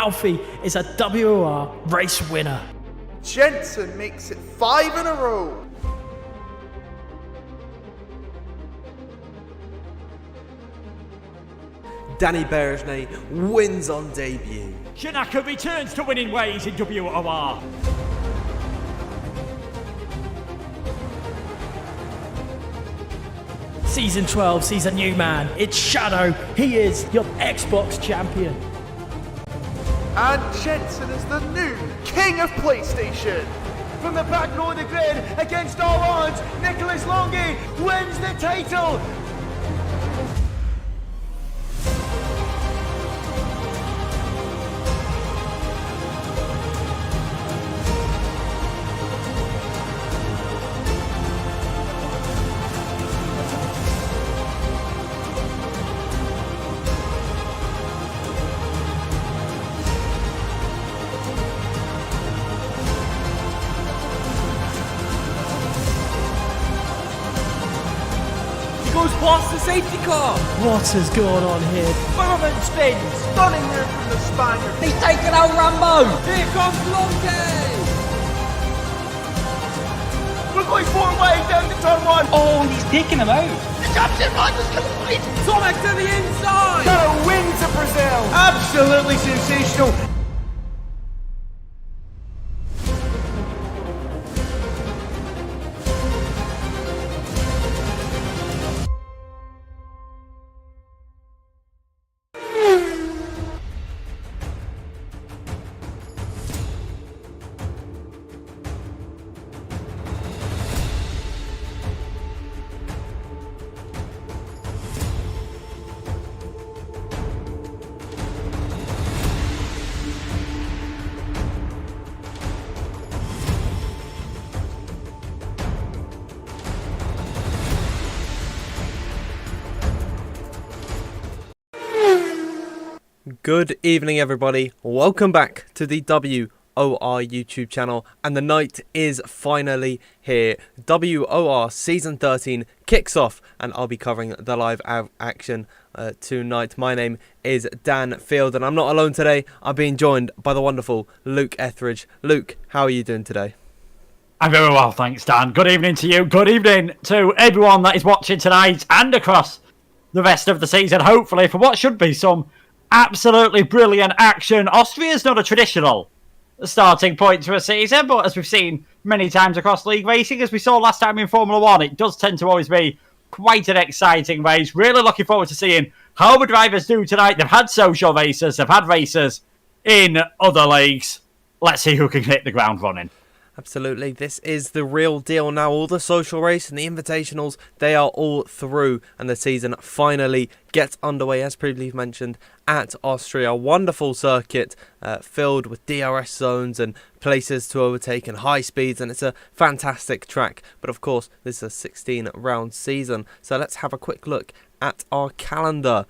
Alfie is a WOR race winner. Jensen makes it 5 in a row. Danny Berejne wins on debut. Shinaka returns to winning ways in WOR. Season 12 sees a new man. It's Shadow. He is your Xbox champion. And Jensen is the new king of PlayStation. From the back row of the grid, against all odds, Nicholas Longy wins the title. Goes past the safety car. What has gone on here? Berman spins. Stunning move from the Spaniard. He's taken out Rambo. Here comes Longy. We're going 4 wide down to turn 1. Oh, and he's taking him out. The captain riders complete. Tomic to the inside. The wins of Brazil. Absolutely sensational. Good evening, everybody. Welcome back to the WOR YouTube channel, and the night is finally here. WOR Season 13 kicks off, and I'll be covering the live action tonight. My name is Dan Field, and I'm not alone today. I'm being joined by the wonderful Luke Etheridge. Luke, how are you doing today? I'm very well, thanks, Dan. Good evening to you. Good evening to everyone that is watching tonight and across the rest of the season, hopefully, for what should be some absolutely brilliant action. Austria's not a traditional starting point to a season, but as we've seen many times across league racing, as we saw last time in Formula 1, it does tend to always be quite an exciting race. Really looking forward to seeing how the drivers do tonight. They've had social races, they've had races in other leagues. Let's see who can hit the ground running. Absolutely, this is the real deal now. All the social race and the invitationals, they are all through, and the season finally gets underway, as previously mentioned, at Austria. Wonderful circuit filled with DRS zones and places to overtake and high speeds, and it's a fantastic track. But of course, this is a 16-round season, so let's have a quick look at our calendar.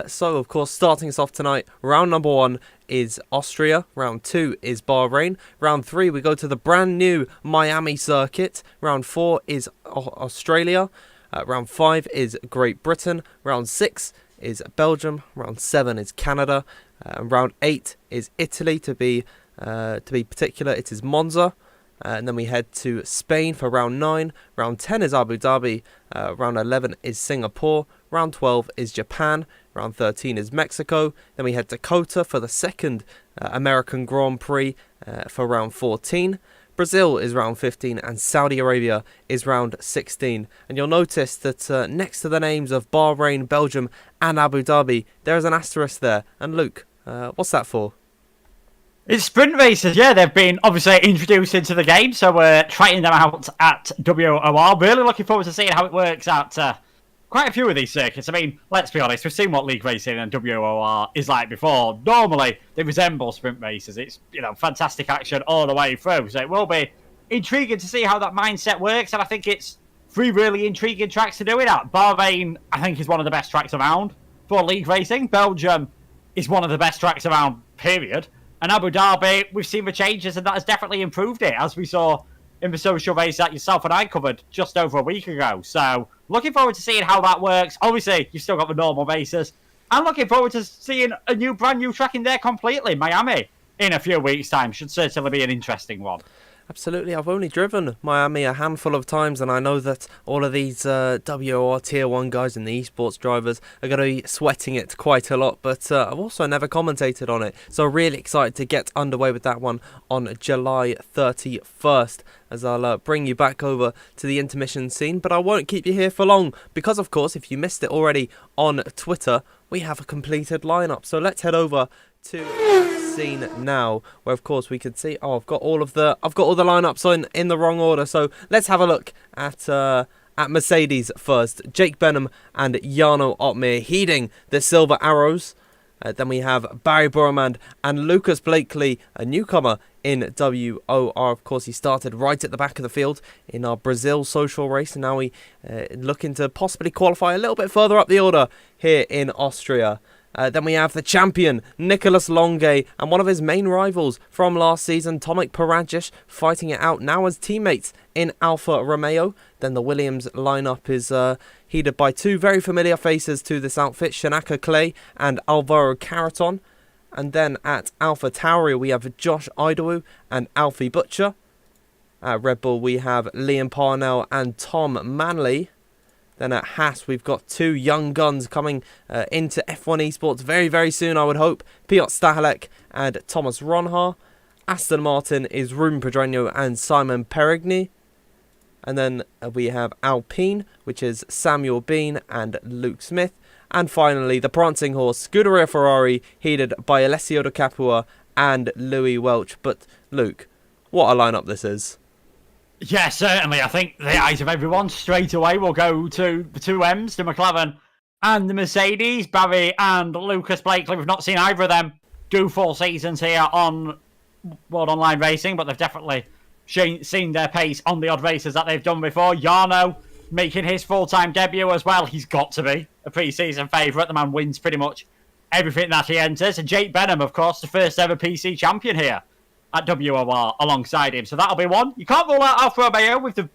So of course, starting us off tonight, round number 1 is Austria, round 2 is Bahrain, round 3 we go to the brand new Miami circuit, round 4 is Australia, round 5 is Great Britain, round 6 is Belgium, round 7 is Canada, and round 8 is Italy. To be particular, it is Monza. And then we head to Spain for round 9. Round 10 is Abu Dhabi. Round 11 is Singapore. Round 12 is Japan. Round 13 is Mexico. Then we head to Qatar for the second American Grand Prix for round 14. Brazil is round 15 and Saudi Arabia is round 16. And you'll notice that next to the names of Bahrain, Belgium and Abu Dhabi, there is an asterisk there. And Luke, what's that for? It's sprint races, yeah, they've been obviously introduced into the game, so we're trying them out at WOR. Really looking forward to seeing how it works at quite a few of these circuits. I mean, let's be honest, we've seen what league racing and WOR is like before. Normally, they resemble sprint races. It's, fantastic action all the way through, so it will be intriguing to see how that mindset works, and I think it's 3 really intriguing tracks to do it at. Bahrain, I think, is one of the best tracks around for league racing. Belgium is one of the best tracks around, period. And Abu Dhabi, we've seen the changes, and that has definitely improved it, as we saw in the social race that yourself and I covered just over a week ago. So, looking forward to seeing how that works. Obviously, you've still got the normal races I'm looking forward to seeing a brand new track in there completely. Miami in a few weeks' time should certainly be an interesting one. Absolutely. I've only driven Miami a handful of times, and I know that all of these WOR Tier 1 guys and the esports drivers are going to be sweating it quite a lot, but I've also never commentated on it, so really excited to get underway with that one on July 31st, as I'll bring you back over to the intermission scene, but I won't keep you here for long, because of course, if you missed it already on Twitter, we have a completed lineup, so let's head over to scene now, where of course we could see I've got all the lineups in the wrong order, so let's have a look at Mercedes first. Jake Benham and Jarno Opmeer heeding the silver arrows. Then we have Barry Burmand and Lucas Blakely, a newcomer in WOR. Of course, he started right at the back of the field in our Brazil social race, and now we looking to possibly qualify a little bit further up the order here in Austria. Then we have the champion, Nicolas Longuet, and one of his main rivals from last season, Tomic Perages, fighting it out now as teammates in Alfa Romeo. Then the Williams lineup is headed by two very familiar faces to this outfit, Shanaka Clay and Alvaro Caraton. And then at Alpha Tauri, we have Josh Idowu and Alfie Butcher. At Red Bull, we have Liam Parnell and Tom Manley. Then at Haas, we've got two young guns coming into F1 Esports very, very soon, I would hope. Piotr Stahalek and Thomas Ronhar. Aston Martin is Rune Pedreño and Simon Perigny. And then we have Alpine, which is Samuel Bean and Luke Smith. And finally, the prancing horse, Scuderia Ferrari, headed by Alessio De Capua and Louis Welch. But Luke, what a lineup this is. Yeah, certainly. I think the eyes of everyone straight away will go to the two M's, the McLaren and the Mercedes. Barry and Lucas Blakely, we've not seen either of them do full seasons here on World Online Racing, but they've definitely seen their pace on the odd races that they've done before. Jarno making his full-time debut as well. He's got to be a pre-season favourite. The man wins pretty much everything that he enters. And Jake Benham, of course, the first ever PC champion here at WOR alongside him. So that'll be one. You can't rule out Alfa Romeo with the,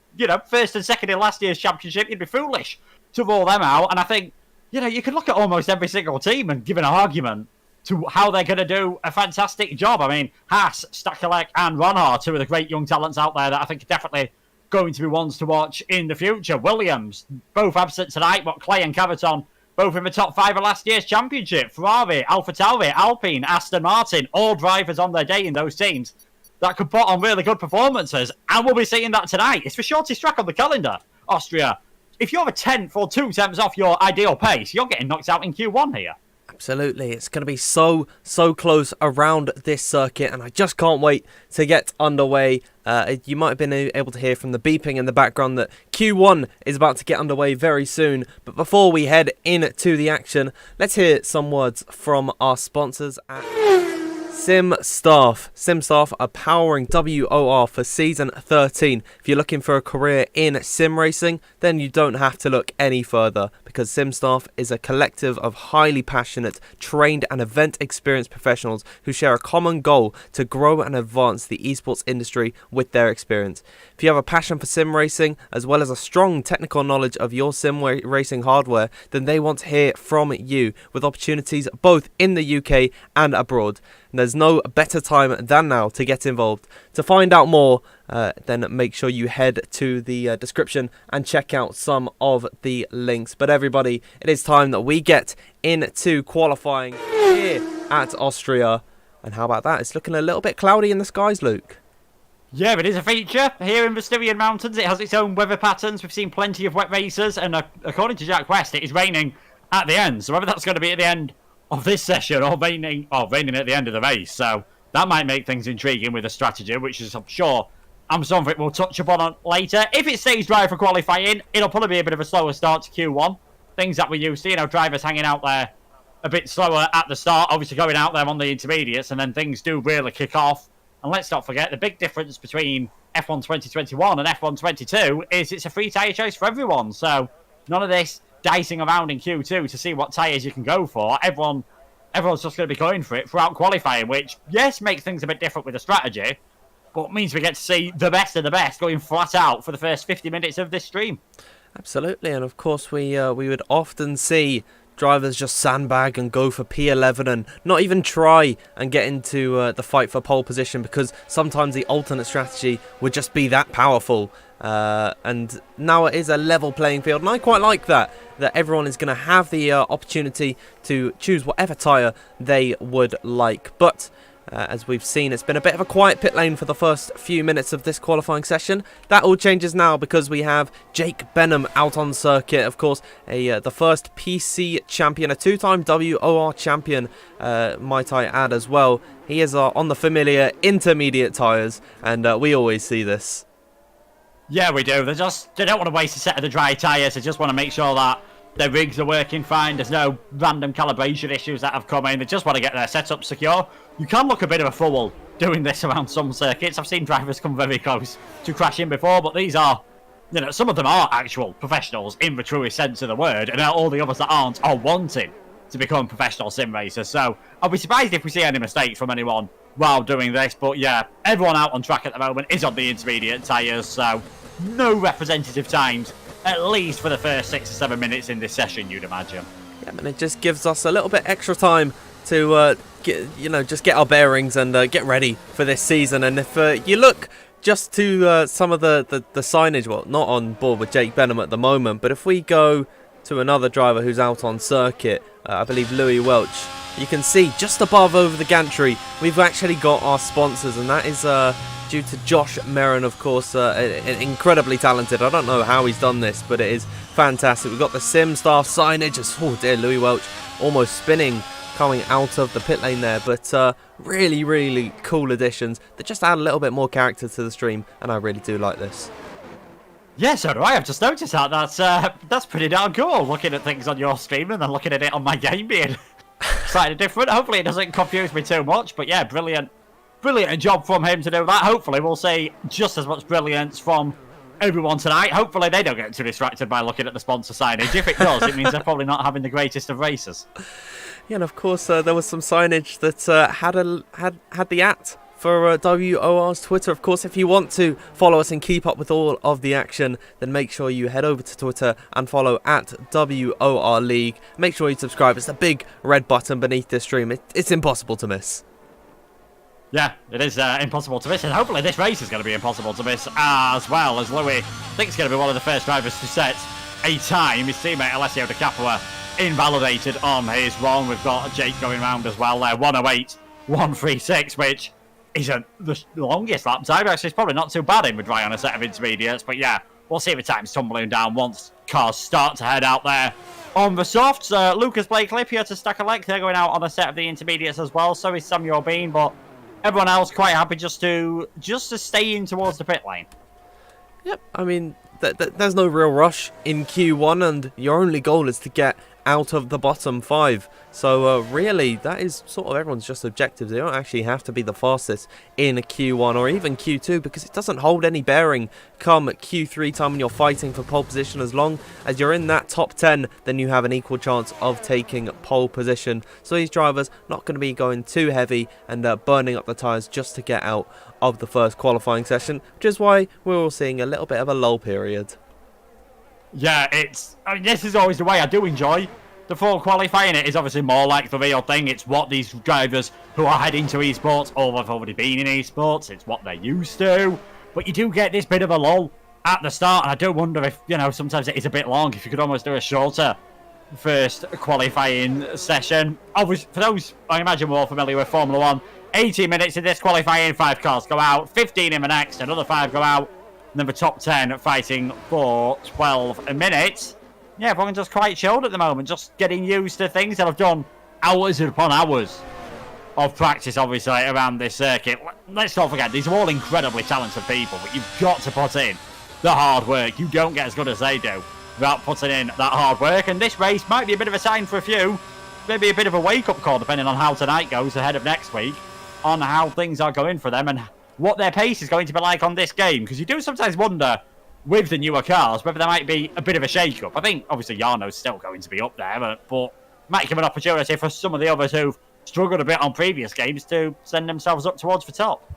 first and second in last year's championship. You'd be foolish to rule them out. And I think, you could look at almost every single team and give an argument to how they're going to do a fantastic job. I mean, Haas, Stakelek and Ronhar, two of the great young talents out there that I think are definitely going to be ones to watch in the future. Williams, both absent tonight, but Clay and Cavaton, both in the top 5 of last year's championship. Ferrari, Alfa Tauri, Alpine, Aston Martin, all drivers on their day in those teams that could put on really good performances. And we'll be seeing that tonight. It's the shortest track on the calendar, Austria. If you're a 10th or 2 tenths off your ideal pace, you're getting knocked out in Q1 here. Absolutely, it's going to be so close around this circuit, and I just can't wait to get underway. You might have been able to hear from the beeping in the background that Q1 is about to get underway very soon. But before we head into the action, let's hear some words from our sponsors at SimStaff. SimStaff are powering WOR for Season 13. If you're looking for a career in sim racing, then you don't have to look any further, because SimStaff is a collective of highly passionate, trained and event experienced professionals who share a common goal to grow and advance the esports industry with their experience. If you have a passion for sim racing, as well as a strong technical knowledge of your sim racing hardware, then they want to hear from you, with opportunities both in the UK and abroad. And there's no better time than now to get involved. To find out more, then make sure you head to the description and check out some of the links. But everybody, it is time that we get into qualifying here at Austria. And how about that? It's looking a little bit cloudy in the skies, Luke. Yeah, it is a feature here in the Styrian Mountains. It has its own weather patterns. We've seen plenty of wet races, and according to Jack West, it is raining at the end. So whether that's going to be at the end of this session or raining at the end of the race, so that might make things intriguing with the strategy, which is, I'm sure, something we'll touch upon later. If it stays dry for qualifying, it'll probably be a bit of a slower start to Q1. Things that we're used to, drivers hanging out there a bit slower at the start, obviously going out there on the intermediates, and then things do really kick off. And let's not forget, the big difference between F1 2021 and F1 22 is it's a free tyre choice for everyone. So none of this dicing around in Q2 to see what tyres you can go for. Everyone's just going to be going for it throughout qualifying, which, yes, makes things a bit different with the strategy, but means we get to see the best of the best going flat out for the first 50 minutes of this stream. Absolutely, and of course we would often see drivers just sandbag and go for P11 and not even try and get into the fight for pole position, because sometimes the alternate strategy would just be that powerful. And now it is a level playing field, and I quite like that everyone is going to have the opportunity to choose whatever tyre they would like. But as we've seen, it's been a bit of a quiet pit lane for the first few minutes of this qualifying session. That all changes now because we have Jake Benham out on circuit. Of course, the first PC champion, a two-time WOR champion, might I add as well. He is on the familiar intermediate tyres, and we always see this. Yeah, we do. They don't want to waste a set of the dry tyres. They just want to make sure that their rigs are working fine. There's no random calibration issues that have come in. They just want to get their setup secure. You can look a bit of a fool doing this around some circuits. I've seen drivers come very close to crashing before, but these are, some of them are actual professionals in the truest sense of the word, and all the others that aren't are wanting to become professional sim racers. So I'll be surprised if we see any mistakes from anyone while doing this. But yeah, everyone out on track at the moment is on the intermediate tyres, so no representative times, at least for the first 6 or 7 minutes in this session, you'd imagine. Yeah, and it just gives us a little bit extra time to just get our bearings and get ready for this season. And if you look just to some of the signage, well, not on board with Jake Benham at the moment, but if we go to another driver who's out on circuit, I believe Louis Welch, you can see just above over the gantry, we've actually got our sponsors, and that is due to Josh Merrin, of course, incredibly talented. I don't know how he's done this, but it is fantastic. We've got the SimStaff signage. Oh dear, Louis Welch almost spinning coming out of the pit lane there, but really, really cool additions that just add a little bit more character to the stream, and I really do like this. Yeah, so do I. I've just noticed that. That's pretty darn cool, looking at things on your stream and then looking at it on my game being slightly different. Hopefully it doesn't confuse me too much, but yeah, brilliant job from him to do that. Hopefully we'll see just as much brilliance from everyone tonight. Hopefully they don't get too distracted by looking at the sponsor signage. If it does, it means they're probably not having the greatest of races. Yeah, and of course there was some signage that had the @ for WOR's Twitter. Of course, if you want to follow us and keep up with all of the action, then make sure you head over to Twitter and follow @WOR League. Make sure you subscribe. It's the big red button beneath this stream. It's impossible to miss. Yeah, it is impossible to miss, and hopefully this race is going to be impossible to miss as well, as Louis, I think, is going to be one of the first drivers to set a time. His teammate Alessio De Capua invalidated on his run. We've got Jake going round as well there, 108.136, which isn't the longest lap time. Actually, it's probably not too bad in with dry on a set of intermediates, but yeah, we'll see if the time's tumbling down once cars start to head out there on the softs. Lucas Blakely, Piotr Stakalek, they're going out on a set of the intermediates as well, so is Samuel Bean, but everyone else quite happy just to stay in towards the pit lane. Yep, I mean, there's no real rush in Q1, and your only goal is to get out of the bottom 5. So really, that is sort of everyone's just objective. They don't actually have to be the fastest in Q1 or even Q2, because it doesn't hold any bearing come Q3 time when you're fighting for pole position. As long as you're in that top 10, then you have an equal chance of taking pole position. So these drivers not going to be going too heavy and burning up the tyres just to get out of the first qualifying session, which is why we're all seeing a little bit of a lull period. Yeah, this is always the way I do enjoy the full qualifying. It is obviously more like the real thing. It's what these drivers who are heading to esports or have already been in esports, it's what they're used to. But you do get this bit of a lull at the start, and I do wonder if, sometimes it is a bit long, if you could almost do a shorter first qualifying session. Obviously, for those, I imagine, more familiar with Formula 1, 18 minutes in this qualifying, 5 cars go out, 15 in the next, another 5 go out, and then the top 10 fighting for 12 minutes. Yeah, everyone's just quite chilled at the moment, just getting used to things that I've done hours upon hours of practice, obviously, around this circuit. Let's not forget, these are all incredibly talented people, but you've got to put in the hard work. You don't get as good as they do without putting in that hard work, and this race might be a bit of a sign for a few, maybe a bit of a wake-up call, depending on how tonight goes ahead of next week, on how things are going for them and what their pace is going to be like on this game, because you do sometimes wonder with the newer cars whether there might be a bit of a shake-up. I think obviously Jarno's still going to be up there, but might give an opportunity for some of the others who've struggled a bit on previous games to send themselves up towards the top.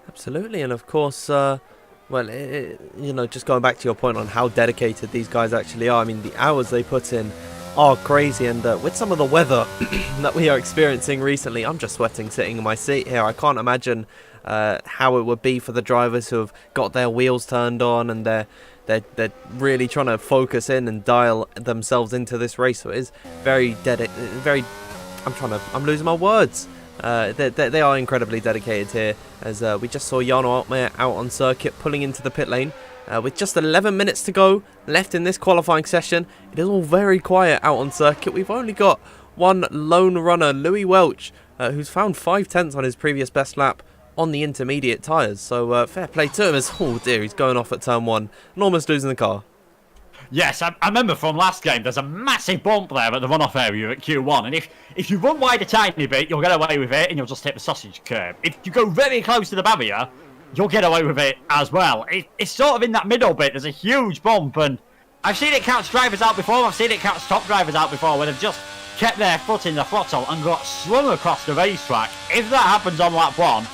Absolutely, and of course, just going back to your point on how dedicated these guys actually are. I mean, the hours they put in are crazy, and with some of the weather that we are experiencing recently, I'm just sweating sitting in my seat here. I can't imagine how it would be for the drivers who have got their wheels turned on and they're really trying to focus in and dial themselves into this race. So it is very I'm losing my words. They are incredibly dedicated here, as we just saw Jarno Altmaier out on circuit pulling into the pit lane. With just 11 minutes to go left in this qualifying session, it is all very quiet out on circuit. We've only got one lone runner, Louis Welch, who's found 5/10 on his previous best lap on the intermediate tyres. So fair play to him, as, oh dear, he's going off at turn 1 and almost losing the car. Yes, I remember from last game, there's a massive bump there at the runoff area at Q1, and if you run wide a tiny bit, you'll get away with it, and you'll just hit the sausage curb. If you go very close to the barrier, you'll get away with it as well. It's sort of in that middle bit, there's a huge bump, and I've seen it catch drivers out before, I've seen it catch top drivers out before, where they've just kept their foot in the throttle and got slung across the racetrack. If that happens on lap 1,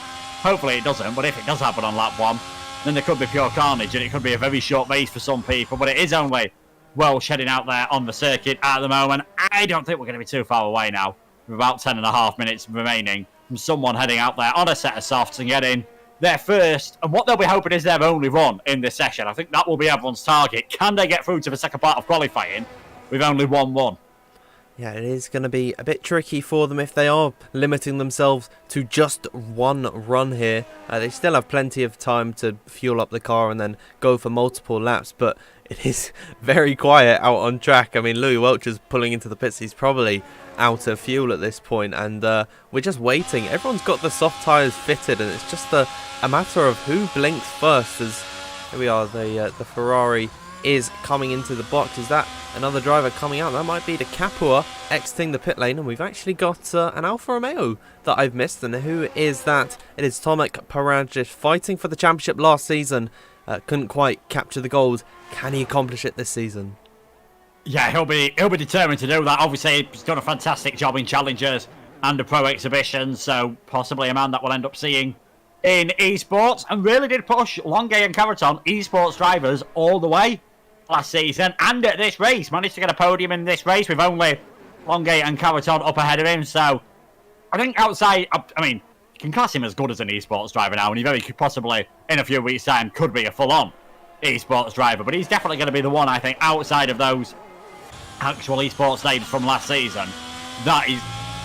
hopefully it doesn't, but if it does happen on lap 1, then there could be pure carnage, and it could be a very short race for some people, but it is only Welch heading out there on the circuit at the moment. I don't think we're going to be too far away now, with about 10.5 minutes remaining, from someone heading out there on a set of softs and getting their first, and what they'll be hoping is their only run in this session. I think that will be everyone's target. Can they get through to the second part of qualifying with only one run? Yeah, it is going to be a bit tricky for them if they are limiting themselves to just one run here. They still have plenty of time to fuel up the car and then go for multiple laps, but it is very quiet out on track. I mean, Louis Welch is pulling into the pits. He's probably out of fuel at this point, and we're just waiting. Everyone's got the soft tyres fitted, and it's just a matter of who blinks first. As here we are, the Ferrari is coming into the box. Is that another driver coming out? That might be the Capua exiting the pit lane, and we've actually got an Alfa Romeo that I've missed. And who is that? It is Tomic Perages, fighting for the championship last season. Couldn't quite capture the gold. Can he accomplish it this season? Yeah, he'll be determined to do that. Obviously, he's done a fantastic job in Challengers and the Pro Exhibitions, so possibly a man that we'll end up seeing in esports, and really did push Longuet and Caraton, esports drivers, all the way last season, and at this race managed to get a podium in this race with only Longuet and Caraton up ahead of him. So I think outside, I mean, you can class him as good as an esports driver now, and he very possibly in a few weeks time could be a full-on esports driver, but he's definitely going to be the one, I think, outside of those actual esports names from last season, that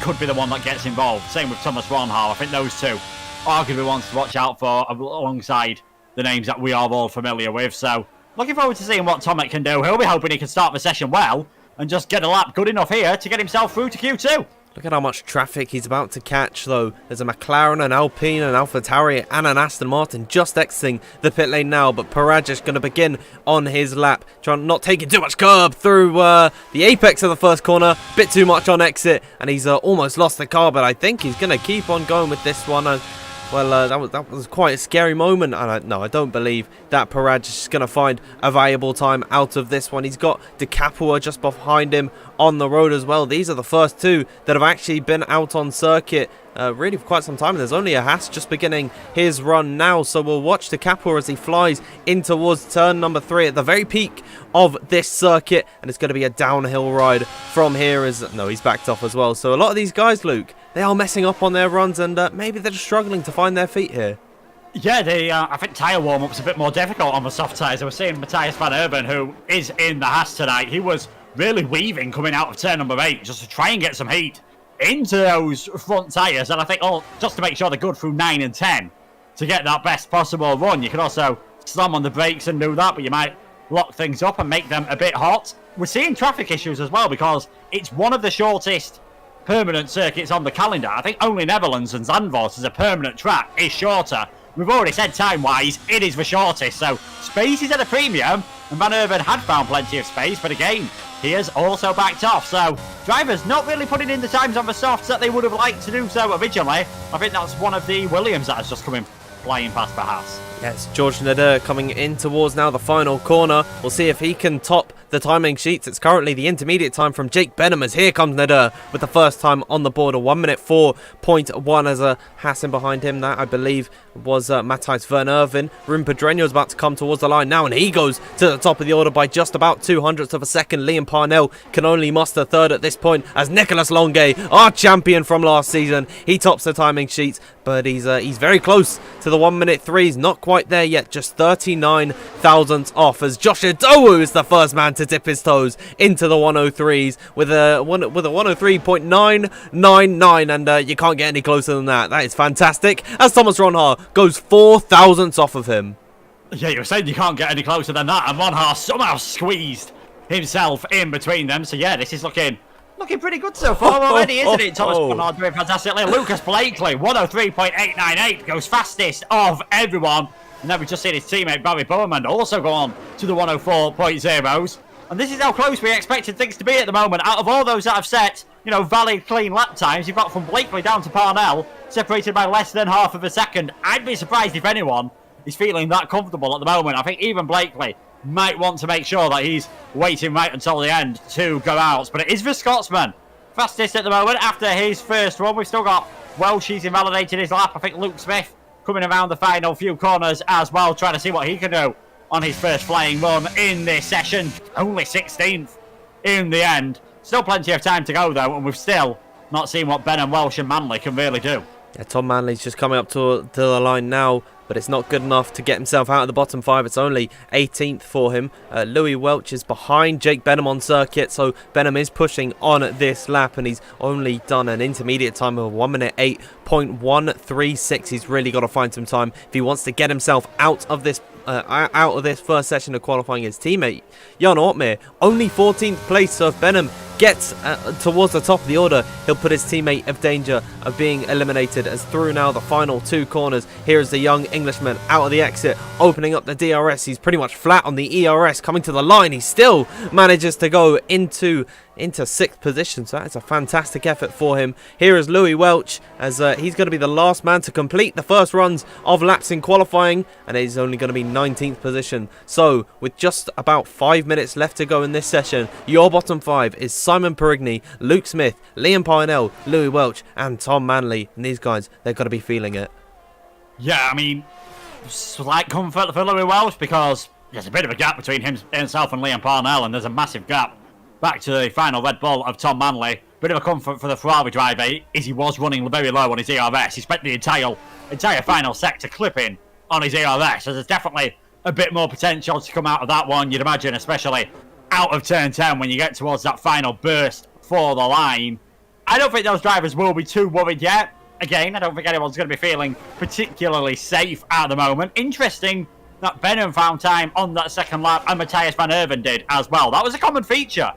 could be the one that gets involved. Same with Thomas Ronhal. I think those two are going to be ones to watch out for alongside the names that we are all familiar with. So looking forward to seeing what Tomic can do. He'll be hoping he can start the session well and just get a lap good enough here to get himself through to Q2. Look at how much traffic he's about to catch, though. There's a McLaren, an Alpine, an AlphaTauri, and an Aston Martin just exiting the pit lane now. But Perages going to begin on his lap, trying not taking too much curb through the apex of the first corner. Bit too much on exit, and he's almost lost the car. But I think he's going to keep on going with this one. That was quite a scary moment, and I don't believe that Perages is going to find a valuable time out of this one. He's got De Capua just behind him on the road as well. These are the first two that have actually been out on circuit really for quite some time. There's only a Haas just beginning his run now, so we'll watch De Capua as he flies in towards turn number 3 at the very peak of this circuit, and it's going to be a downhill ride from here. No, he's backed off as well. So a lot of these guys, Luke, they are messing up on their runs, and maybe they're just struggling to find their feet here. Yeah, I think tyre warm-up's a bit more difficult on the soft tyres. I was seeing Matthias van Urban, who is in the Haas tonight. He was really weaving coming out of turn number 8 just to try and get some heat into those front tyres. And I think, just to make sure they're good through 9 and 10 to get that best possible run. You can also slam on the brakes and do that, but you might lock things up and make them a bit hot. We're seeing traffic issues as well because it's one of the shortest permanent circuits on the calendar. I think only Netherlands and Zandvoort as a permanent track is shorter. We've already said time-wise, it is the shortest, so space is at a premium, and Van Urban had found plenty of space, but again, he has also backed off, so drivers not really putting in the times on the softs that they would have liked to do so originally. I think that's one of the Williams that has just come in flying past the Haas. Yes, George Nader coming in towards now the final corner. We'll see if he can top the timing sheets. It's currently the intermediate time from Jake Benham, as here comes Nader with the first time on the board, a 1 minute 4.1 as a Hassan behind him. That, I believe, was Matthijs Van Erven. Ruben Pedreño is about to come towards the line now, and he goes to the top of the order by just about 200ths of a second. Liam Parnell can only muster third at this point, as Nicolas Longuet, our champion from last season, he tops the timing sheets, but he's very close to the 1 minute 3s. Not quite there yet, just 39 thousandths off, as Josh Idowu is the first man to dip his toes into the 103s with a 103.999, and you can't get any closer than that. That is fantastic, as Thomas Ronhaar goes 4 thousandths off of him. Yeah, you were saying you can't get any closer than that, and Ronhaar somehow squeezed himself in between them. So yeah, this is looking pretty good so far already, isn't it? Thomas Ronhaar doing fantastically. Lucas Blakely, 103.898, goes fastest of everyone. And then we've just seen his teammate Barry Bowman also go on to the 104.0s. And this is how close we expected things to be at the moment. Out of all those that have set, valid clean lap times, you've got from Blakely down to Parnell, separated by less than half of a second. I'd be surprised if anyone is feeling that comfortable at the moment. I think even Blakely might want to make sure that he's waiting right until the end to go out. But it is the Scotsman fastest at the moment after his first run. We've still got Welsh, he's invalidated his lap. I think Luke Smith coming around the final few corners as well, trying to see what he can do on his first flying run in this session. Only 16th in the end. Still plenty of time to go though, and we've still not seen what Benham, Welsh and Manley can really do. Yeah, Tom Manley's just coming up to the line now, but it's not good enough to get himself out of the bottom 5. It's only 18th for him. Louis Welch is behind Jake Benham on circuit, so Benham is pushing on this lap, and he's only done an intermediate time of 1 minute 8.136. He's really got to find some time if he wants to get himself out of this first session of qualifying. His teammate Jan Ortmeier, only 14th place, so if Benham gets towards the top of the order, he'll put his teammate in danger of being eliminated. As through now the final 2 corners, here is the young Englishman out of the exit, opening up the DRS. He's pretty much flat on the ERS, coming to the line. He still manages to go into 6th position, so that's a fantastic effort for him. Here is Louis Welch, as he's going to be the last man to complete the first runs of laps in qualifying, and he's only going to be 19th position. So with just about 5 minutes left to go in this session, your bottom 5 is Simon Perigny, Luke Smith, Liam Parnell, Louis Welch and Tom Manley, and these guys, they've got to be feeling it. Yeah, I mean, slight comfort for Louis Welch, because there's a bit of a gap between himself and Liam Parnell, and there's a massive gap back to the final Red Bull of Tom Manley. Bit of a comfort for the Ferrari driver is he was running very low on his ERS. He spent the entire final sector clipping on his ERS, so there's definitely a bit more potential to come out of that one, you'd imagine, especially out of turn 10 when you get towards that final burst for the line. I don't think those drivers will be too worried yet. Again, I don't think anyone's going to be feeling particularly safe at the moment. Interesting that Benham found time on that second lap, and Matthijs Van Erven did as well. That was a common feature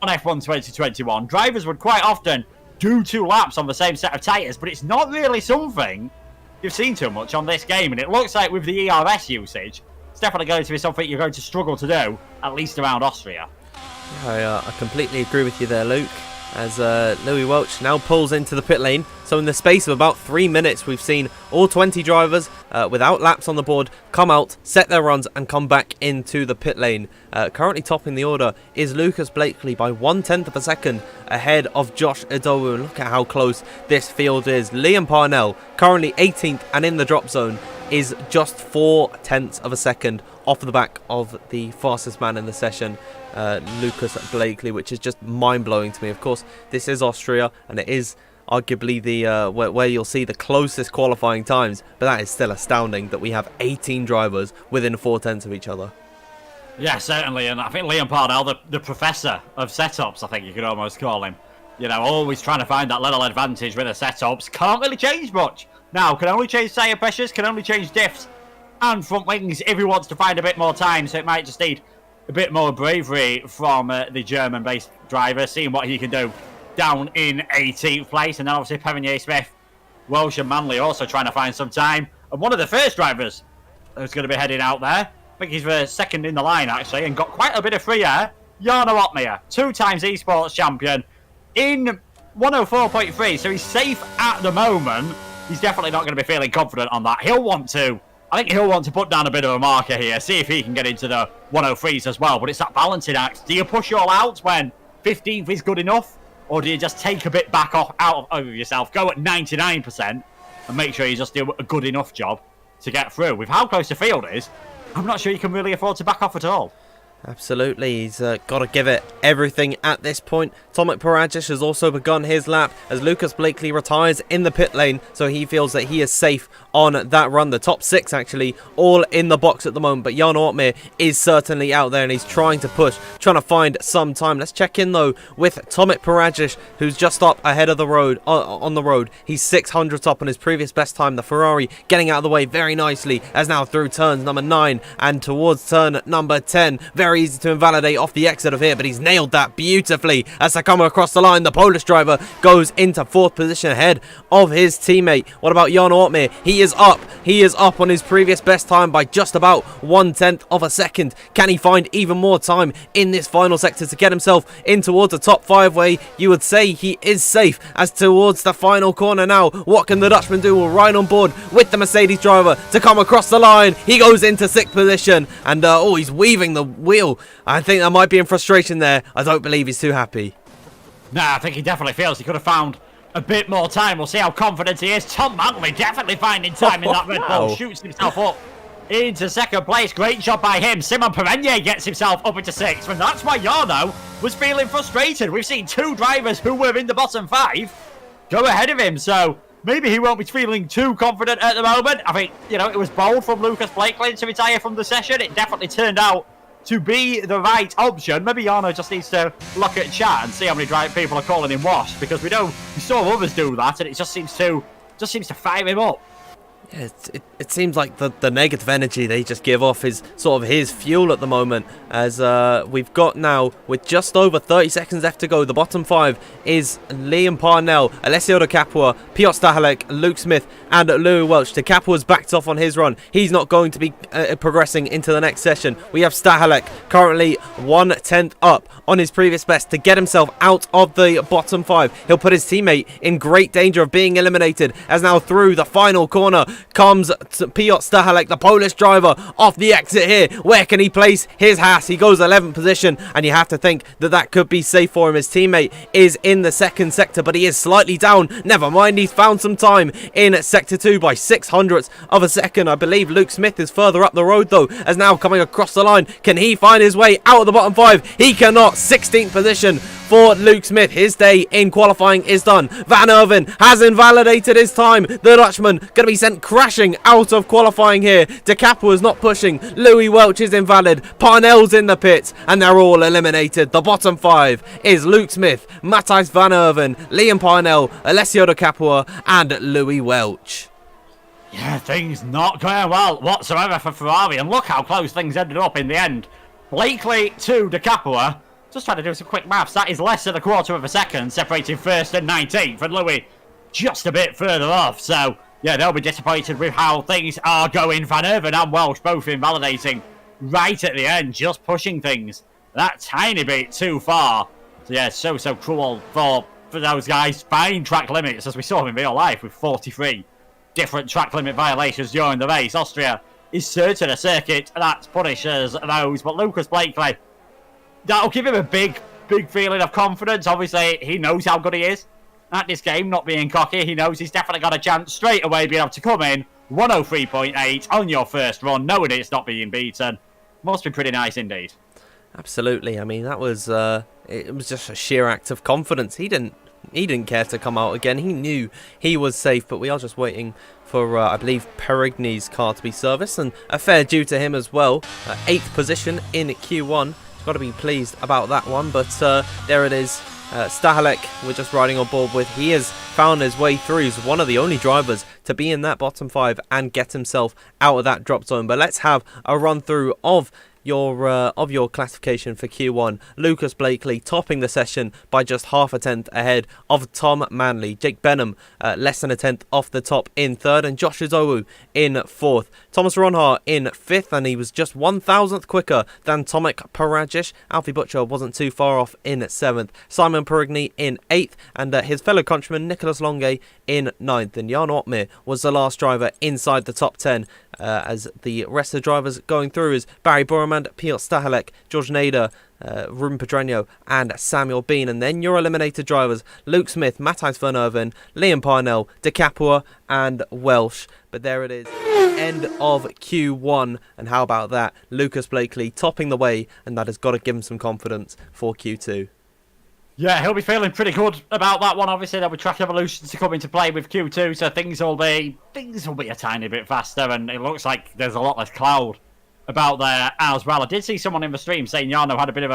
on F1 2021. Drivers would quite often do 2 laps on the same set of tyres, but it's not really something you've seen too much on this game, and it looks like with the ERS usage, it's definitely going to be something you're going to struggle to do, at least around Austria. I completely agree with you there, Luke, as Louis Welch now pulls into the pit lane. So in the space of about 3 minutes, we've seen all 20 drivers without laps on the board come out, set their runs and come back into the pit lane. Currently topping the order is Lucas Blakely by 1/10 of a second ahead of Josh Idowu. Look at how close this field is. Liam Parnell, currently 18th and in the drop zone, is just 4/10 of a second off the back of the fastest man in the session, Lucas Blakely, which is just mind-blowing to me. Of course, this is Austria, and it is arguably the where you'll see the closest qualifying times, but that is still astounding that we have 18 drivers within 4/10 of each other. Yeah, certainly, and I think Liam Parnell, the professor of setups, I think you could almost call him. Always trying to find that little advantage with the setups. Can't really change much. Now, can only change tyre pressures, can only change diffs and front wings if he wants to find a bit more time, so it might just need a bit more bravery from the German-based driver, seeing what he can do down in 18th place. And then obviously Perigny, Smith, Welsh and Manley also trying to find some time. And one of the first drivers who's going to be heading out there, I think he's the second in the line actually, and got quite a bit of free air, Jan Ortmeier, 2 times esports champion in 104.3, so he's safe at the moment. He's definitely not going to be feeling confident on that. He'll want to I think he'll want to put down a bit of a marker here, see if he can get into the 103s as well. But it's that balancing act. Do you push all out when 15th is good enough? Or do you just take a bit back out of yourself, go at 99%, and make sure you just do a good enough job to get through? With how close the field is, I'm not sure you can really afford to back off at all. Absolutely, he's got to give it everything at this point. Tomic Perages has also begun his lap as Lucas Blakely retires in the pit lane, so he feels that he is safe on that run. The top 6 actually all in the box at the moment, but Jan Ortmir is certainly out there and he's trying to push, trying to find some time. Let's check in though with Tomic Perages, who's just up ahead of the road, on the road. He's 600 up on his previous best time. The Ferrari getting out of the way very nicely as now through turns number 9 and towards turn number 10. Very easy to invalidate off the exit of here, but he's nailed that beautifully as they come across the line. The Polish driver goes into 4th position ahead of his teammate. What about Jan Ortmir? He is up on his previous best time by just about 1/10 of a second. Can he find even more time in this final sector to get himself in towards the top 5 where you would say he is safe as towards the final corner now? What can the Dutchman do? Will ride on board with the Mercedes driver to come across the line. He goes into 6th position and he's weaving the wheel. I think that might be in frustration there. I don't believe he's too happy. Nah, I think he definitely feels he could have found a bit more time. We'll see how confident he is. Tom Manley definitely finding time in that Red Bull. Shoots himself up into 2nd place. Great job by him. Simon Perenier gets himself up into 6th. And that's why Jarno was feeling frustrated. We've seen 2 drivers who were in the bottom 5 go ahead of him. So maybe he won't be feeling too confident at the moment. I think, it was bold from Lucas Blakely to retire from the session. It definitely turned out to be the right option. Maybe Jarno just needs to look at chat and see how many people are calling him washed, because we saw others do that, and it just seems to fire him up. Yeah, it seems like the negative energy they just give off is sort of his fuel at the moment, as we've got now, with just over 30 seconds left to go, the bottom 5 is Liam Parnell, Alessio De Capua, Piotr Stahalek, Luke Smith and Louis Welch. De Capua's backed off on his run. He's not going to be progressing into the next session. We have Stahalek currently 1/10 up on his previous best to get himself out of the bottom 5. He'll put his teammate in great danger of being eliminated, as now through the final corner comes Piotr Stahalek, the Polish driver, off the exit here. Where can he place his Haas? He goes 11th position, and you have to think that could be safe for him. His teammate is in the 2nd sector, but he is slightly down. Never mind, he's found some time in sector 2 by 600ths of a second. I believe Luke Smith is further up the road though, as now coming across the line. Can he find his way out of the bottom 5? He cannot. 16th position for Luke Smith. His day in qualifying is done. Van Erven has invalidated his time. The Dutchman going to be sent crashing out of qualifying here. De Capua is not pushing. Louis Welch is invalid. Parnell's in the pits, and they're all eliminated. The bottom 5 is Luke Smith, Matthijs Van Erven, Liam Parnell, Alessio De Capua and Louis Welch. Yeah, things not going well whatsoever for Ferrari, and look how close things ended up in the end. Blakely to De Capua. Just trying to do some quick maths. That is less than a quarter of a second separating 1st and 19th, and Louis just a bit further off. So yeah, they'll be disappointed with how things are going. Van Erven and Welch both invalidating right at the end, just pushing things that tiny bit too far. So yeah, so cruel for those guys. Fine track limits, as we saw in real life, with 43 different track limit violations during the race. Austria is certain a circuit that punishes those, but Lucas Blakely, that'll give him a big feeling of confidence. Obviously, he knows how good he is at this game, not being cocky. He knows he's definitely got a chance straight away being able to come in 103.8 on your first run, knowing it's not being beaten. Must be pretty nice indeed. Absolutely. I mean, that was it was just a sheer act of confidence. He didn't care to come out again. He knew he was safe, but we are just waiting for, I believe, Perigny's car to be serviced, and a fair due to him as well. 8th position in Q1. Got to be pleased about that one, but there it is. Stahalek, we're just riding on board with. He has found his way through. He's one of the only drivers to be in that bottom 5 and get himself out of that drop zone. But let's have a run through of your classification for Q1. Lucas Blakely topping the session by just half a tenth ahead of Tom Manley. Jake Benham less than a tenth off the top in 3rd, and Josh Izowu in 4th. Thomas Ronhar in 5th, and he was just 1,000th quicker than Tomic Perages. Alfie Butcher wasn't too far off in 7th. Simon Perigny in 8th, and his fellow countryman Nicolas Longuet in 9th. And Jan Ortmir was the last driver inside the top 10. as the rest of the drivers going through is Barry Boromand, Piotr Stahelek, George Nader, Ruben Pedreño and Samuel Bean. And then your eliminated drivers, Luke Smith, Matthijs van Erven, Liam Parnell, De Capua and Welsh. But there it is, end of Q1. And how about that? Lucas Blakely topping the way, and that has got to give him some confidence for Q2. Yeah, he'll be feeling pretty good about that one. Obviously, there'll be track evolutions to come into play with Q2, so things will be a tiny bit faster, and it looks like there's a lot less cloud about there as well. I did see someone in the stream saying Jarno had a bit of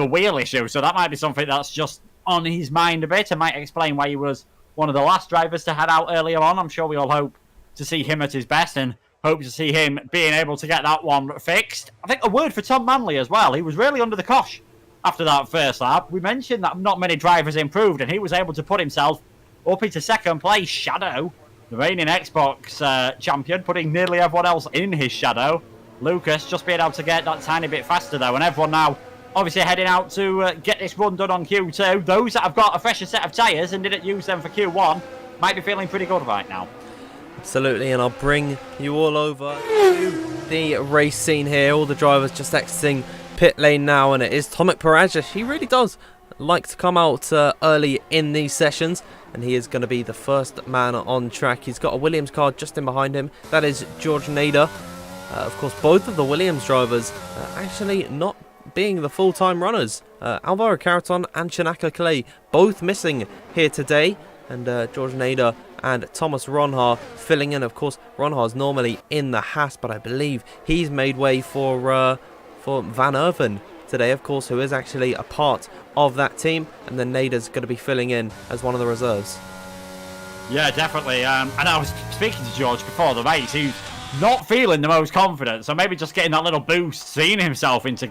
a wheel issue, so that might be something that's just on his mind a bit, and might explain why he was one of the last drivers to head out earlier on. I'm sure we all hope to see him at his best, and hope to see him being able to get that one fixed. I think a word for Tom Manley as well. He was really under the cosh after that first lap. We mentioned that not many drivers improved, and he was able to put himself up into second place. Shadow, the reigning Xbox champion, putting nearly everyone else in his shadow. Lucas just being able to get that tiny bit faster though, and everyone now obviously heading out to get this run done on Q2. Those that have got a fresher set of tyres and didn't use them for Q1 might be feeling pretty good right now. Absolutely, and I'll bring you all over to the race scene here. All the drivers just exiting pit lane now, and it is Tomic Perages. He really does like to come out early in these sessions, and he is going to be the first man on track. He's got a Williams car just in behind him. That is George Nader. Of course, both of the Williams drivers actually not being the full-time runners. Alvaro Caraton and Shanaka Clay both missing here today, and George Nader and Thomas Ronhaar filling in. Of course, Ronhaar's normally in the Haas, but I believe he's made way for Van Erven today, of course, who is actually a part of that team, and then Nader's going to be filling in as one of the reserves. Yeah, definitely. And I was speaking to George before the race. He's not feeling the most confident, so maybe just getting that little boost, seeing himself into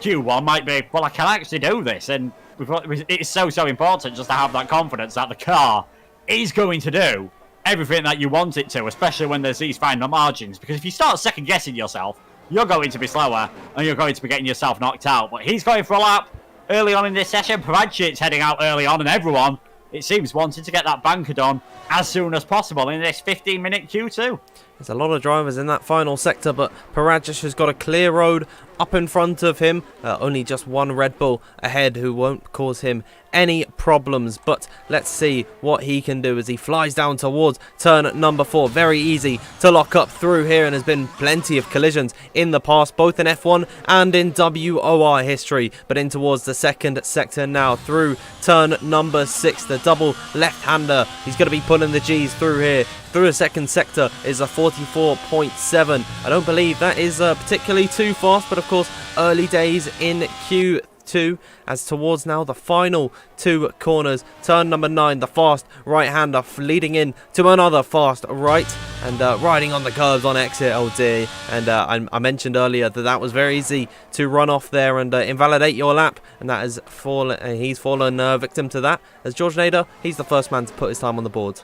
Q1 might be, well, I can actually do this, and it's so important just to have that confidence that the car is going to do everything that you want it to, especially when there's these final margins, because if you start second guessing yourself, you're going to be slower, and you're going to be getting yourself knocked out. But he's going for a lap early on in this session. Perages heading out early on, and everyone, it seems, wanting to get that banker done as soon as possible in this 15-minute Q2. There's a lot of drivers in that final sector, but Perages has got a clear road up in front of him. Only just one Red Bull ahead who won't cause him any problems. But let's see what he can do as he flies down towards turn number 4. Very easy to lock up through here, and there's been plenty of collisions in the past, both in F1 and in WOR history. But in towards the second sector now through turn number 6. The double left-hander. He's going to be pulling the G's through here. Through the second sector is a 44.7. I don't believe that is particularly too fast, but of course, early days in Q2 as towards now the final 2 corners. Turn number 9, the fast right-hander leading in to another fast right, and riding on the curves on exit. Oh dear. And I mentioned earlier that was very easy to run off there and invalidate your lap, and that has fallen. He's fallen victim to that, as George Nader, he's the first man to put his time on the board.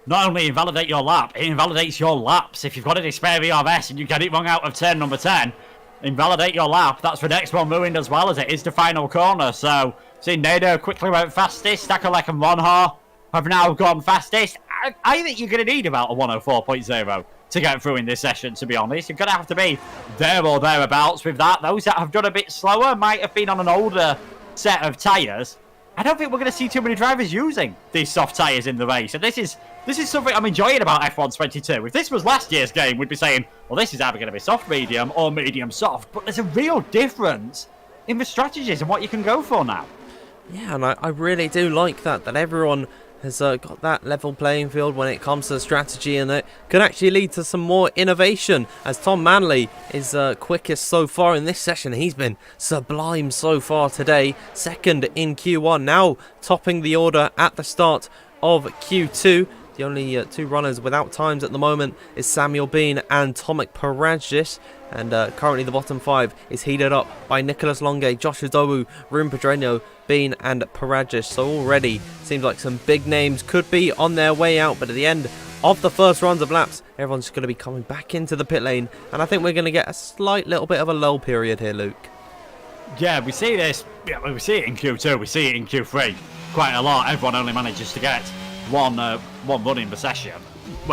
Not only invalidate your lap, it invalidates your laps. If you've got a spare VRS and you get it wrong out of turn number 10, invalidate your lap. That's the next one ruined as well, as it is the final corner. So, see, Nader quickly went fastest. Stakelek and Ronhaar have now gone fastest. I think you're going to need about a 104.0 to get through in this session, to be honest. You're going to have to be there or thereabouts with that. Those that have done a bit slower might have been on an older set of tyres. I don't think we're going to see too many drivers using these soft tyres in the race. And this is something I'm enjoying about F1 22. If this was last year's game, we'd be saying, well, this is either going to be soft medium or medium soft. But there's a real difference in the strategies and what you can go for now. Yeah, and I really do like that everyone has got that level playing field when it comes to strategy, and it could actually lead to some more innovation, as Tom Manley is quickest so far in this session. He's been sublime so far today, second in Q1, now topping the order at the start of Q2. The only 2 runners without times at the moment is Samuel Bean and Tomic Perages. And currently the bottom 5 is heated up by Nicholas Longe, Josh Udowu, Ruben Pedreño, Bean and Perages. So already seems like some big names could be on their way out. But at the end of the first runs of laps, everyone's just going to be coming back into the pit lane. And I think we're going to get a slight little bit of a lull period here, Luke. Yeah, we see this. Yeah, we see it in Q2. We see it in Q3 quite a lot. Everyone only manages to get one run in the session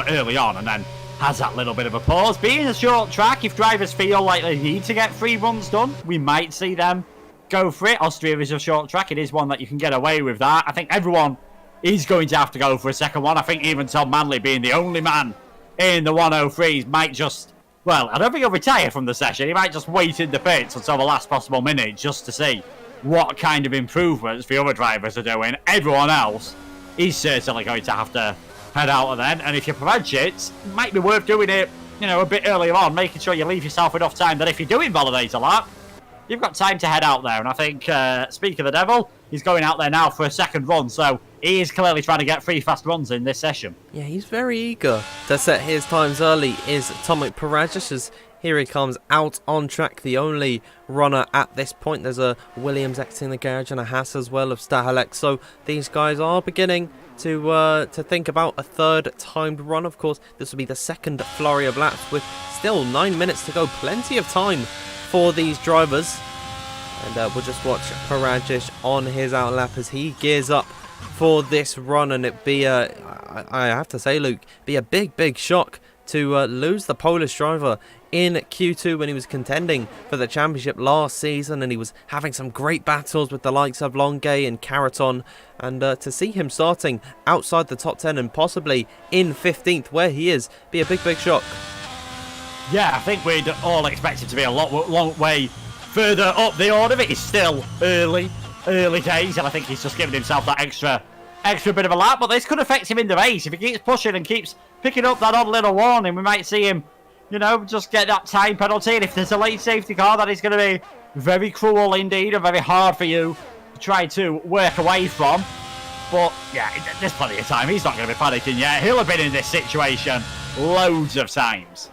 early on, and then has that little bit of a pause. Being a short track, if drivers feel like they need to get 3 runs done, we might see them go for it. Austria is a short track. It is one that you can get away with that. I think everyone is going to have to go for a second one. I think even Tom Manley, being the only man in the 103s, might just... Well, I don't think he'll retire from the session. He might just wait in the pits until the last possible minute just to see what kind of improvements the other drivers are doing. Everyone else is certainly going to have to head out of then. And if you're Perages, it might be worth doing it, you know, a bit earlier on, making sure you leave yourself enough time that if you do invalidate a lap, you've got time to head out there. And I think, speak of the devil, he's going out there now for a second run. So he is clearly trying to get 3 fast runs in this session. Yeah, he's very eager to set his times early, is Tomic Perages, as here he comes out on track, the only runner at this point. There's a Williams exiting the garage and a Haas as well of Stahalek. So these guys are beginning to think about a third timed run. Of course, this will be the second flurry of laps with still 9 minutes to go. Plenty of time for these drivers. And we'll just watch Perages on his out lap as he gears up for this run. And it'd be I have to say, Luke, be a big shock to lose the Polish driver in Q2 when he was contending for the championship last season, and he was having some great battles with the likes of Longue and Caraton, and to see him starting outside the top 10 and possibly in 15th where he is, be a big shock. Yeah, I think we'd all expect him to be a long way further up the order, but it's still early days, and I think he's just giving himself that extra bit of a lap. But this could affect him in the race if he keeps pushing and keeps picking up that odd little warning. We might see him, you know, just get that time penalty, and if there's a late safety car, that is going to be very cruel indeed and very hard for you to try to work away from. But yeah, there's plenty of time. He's not going to be panicking yet. He'll have been in this situation loads of times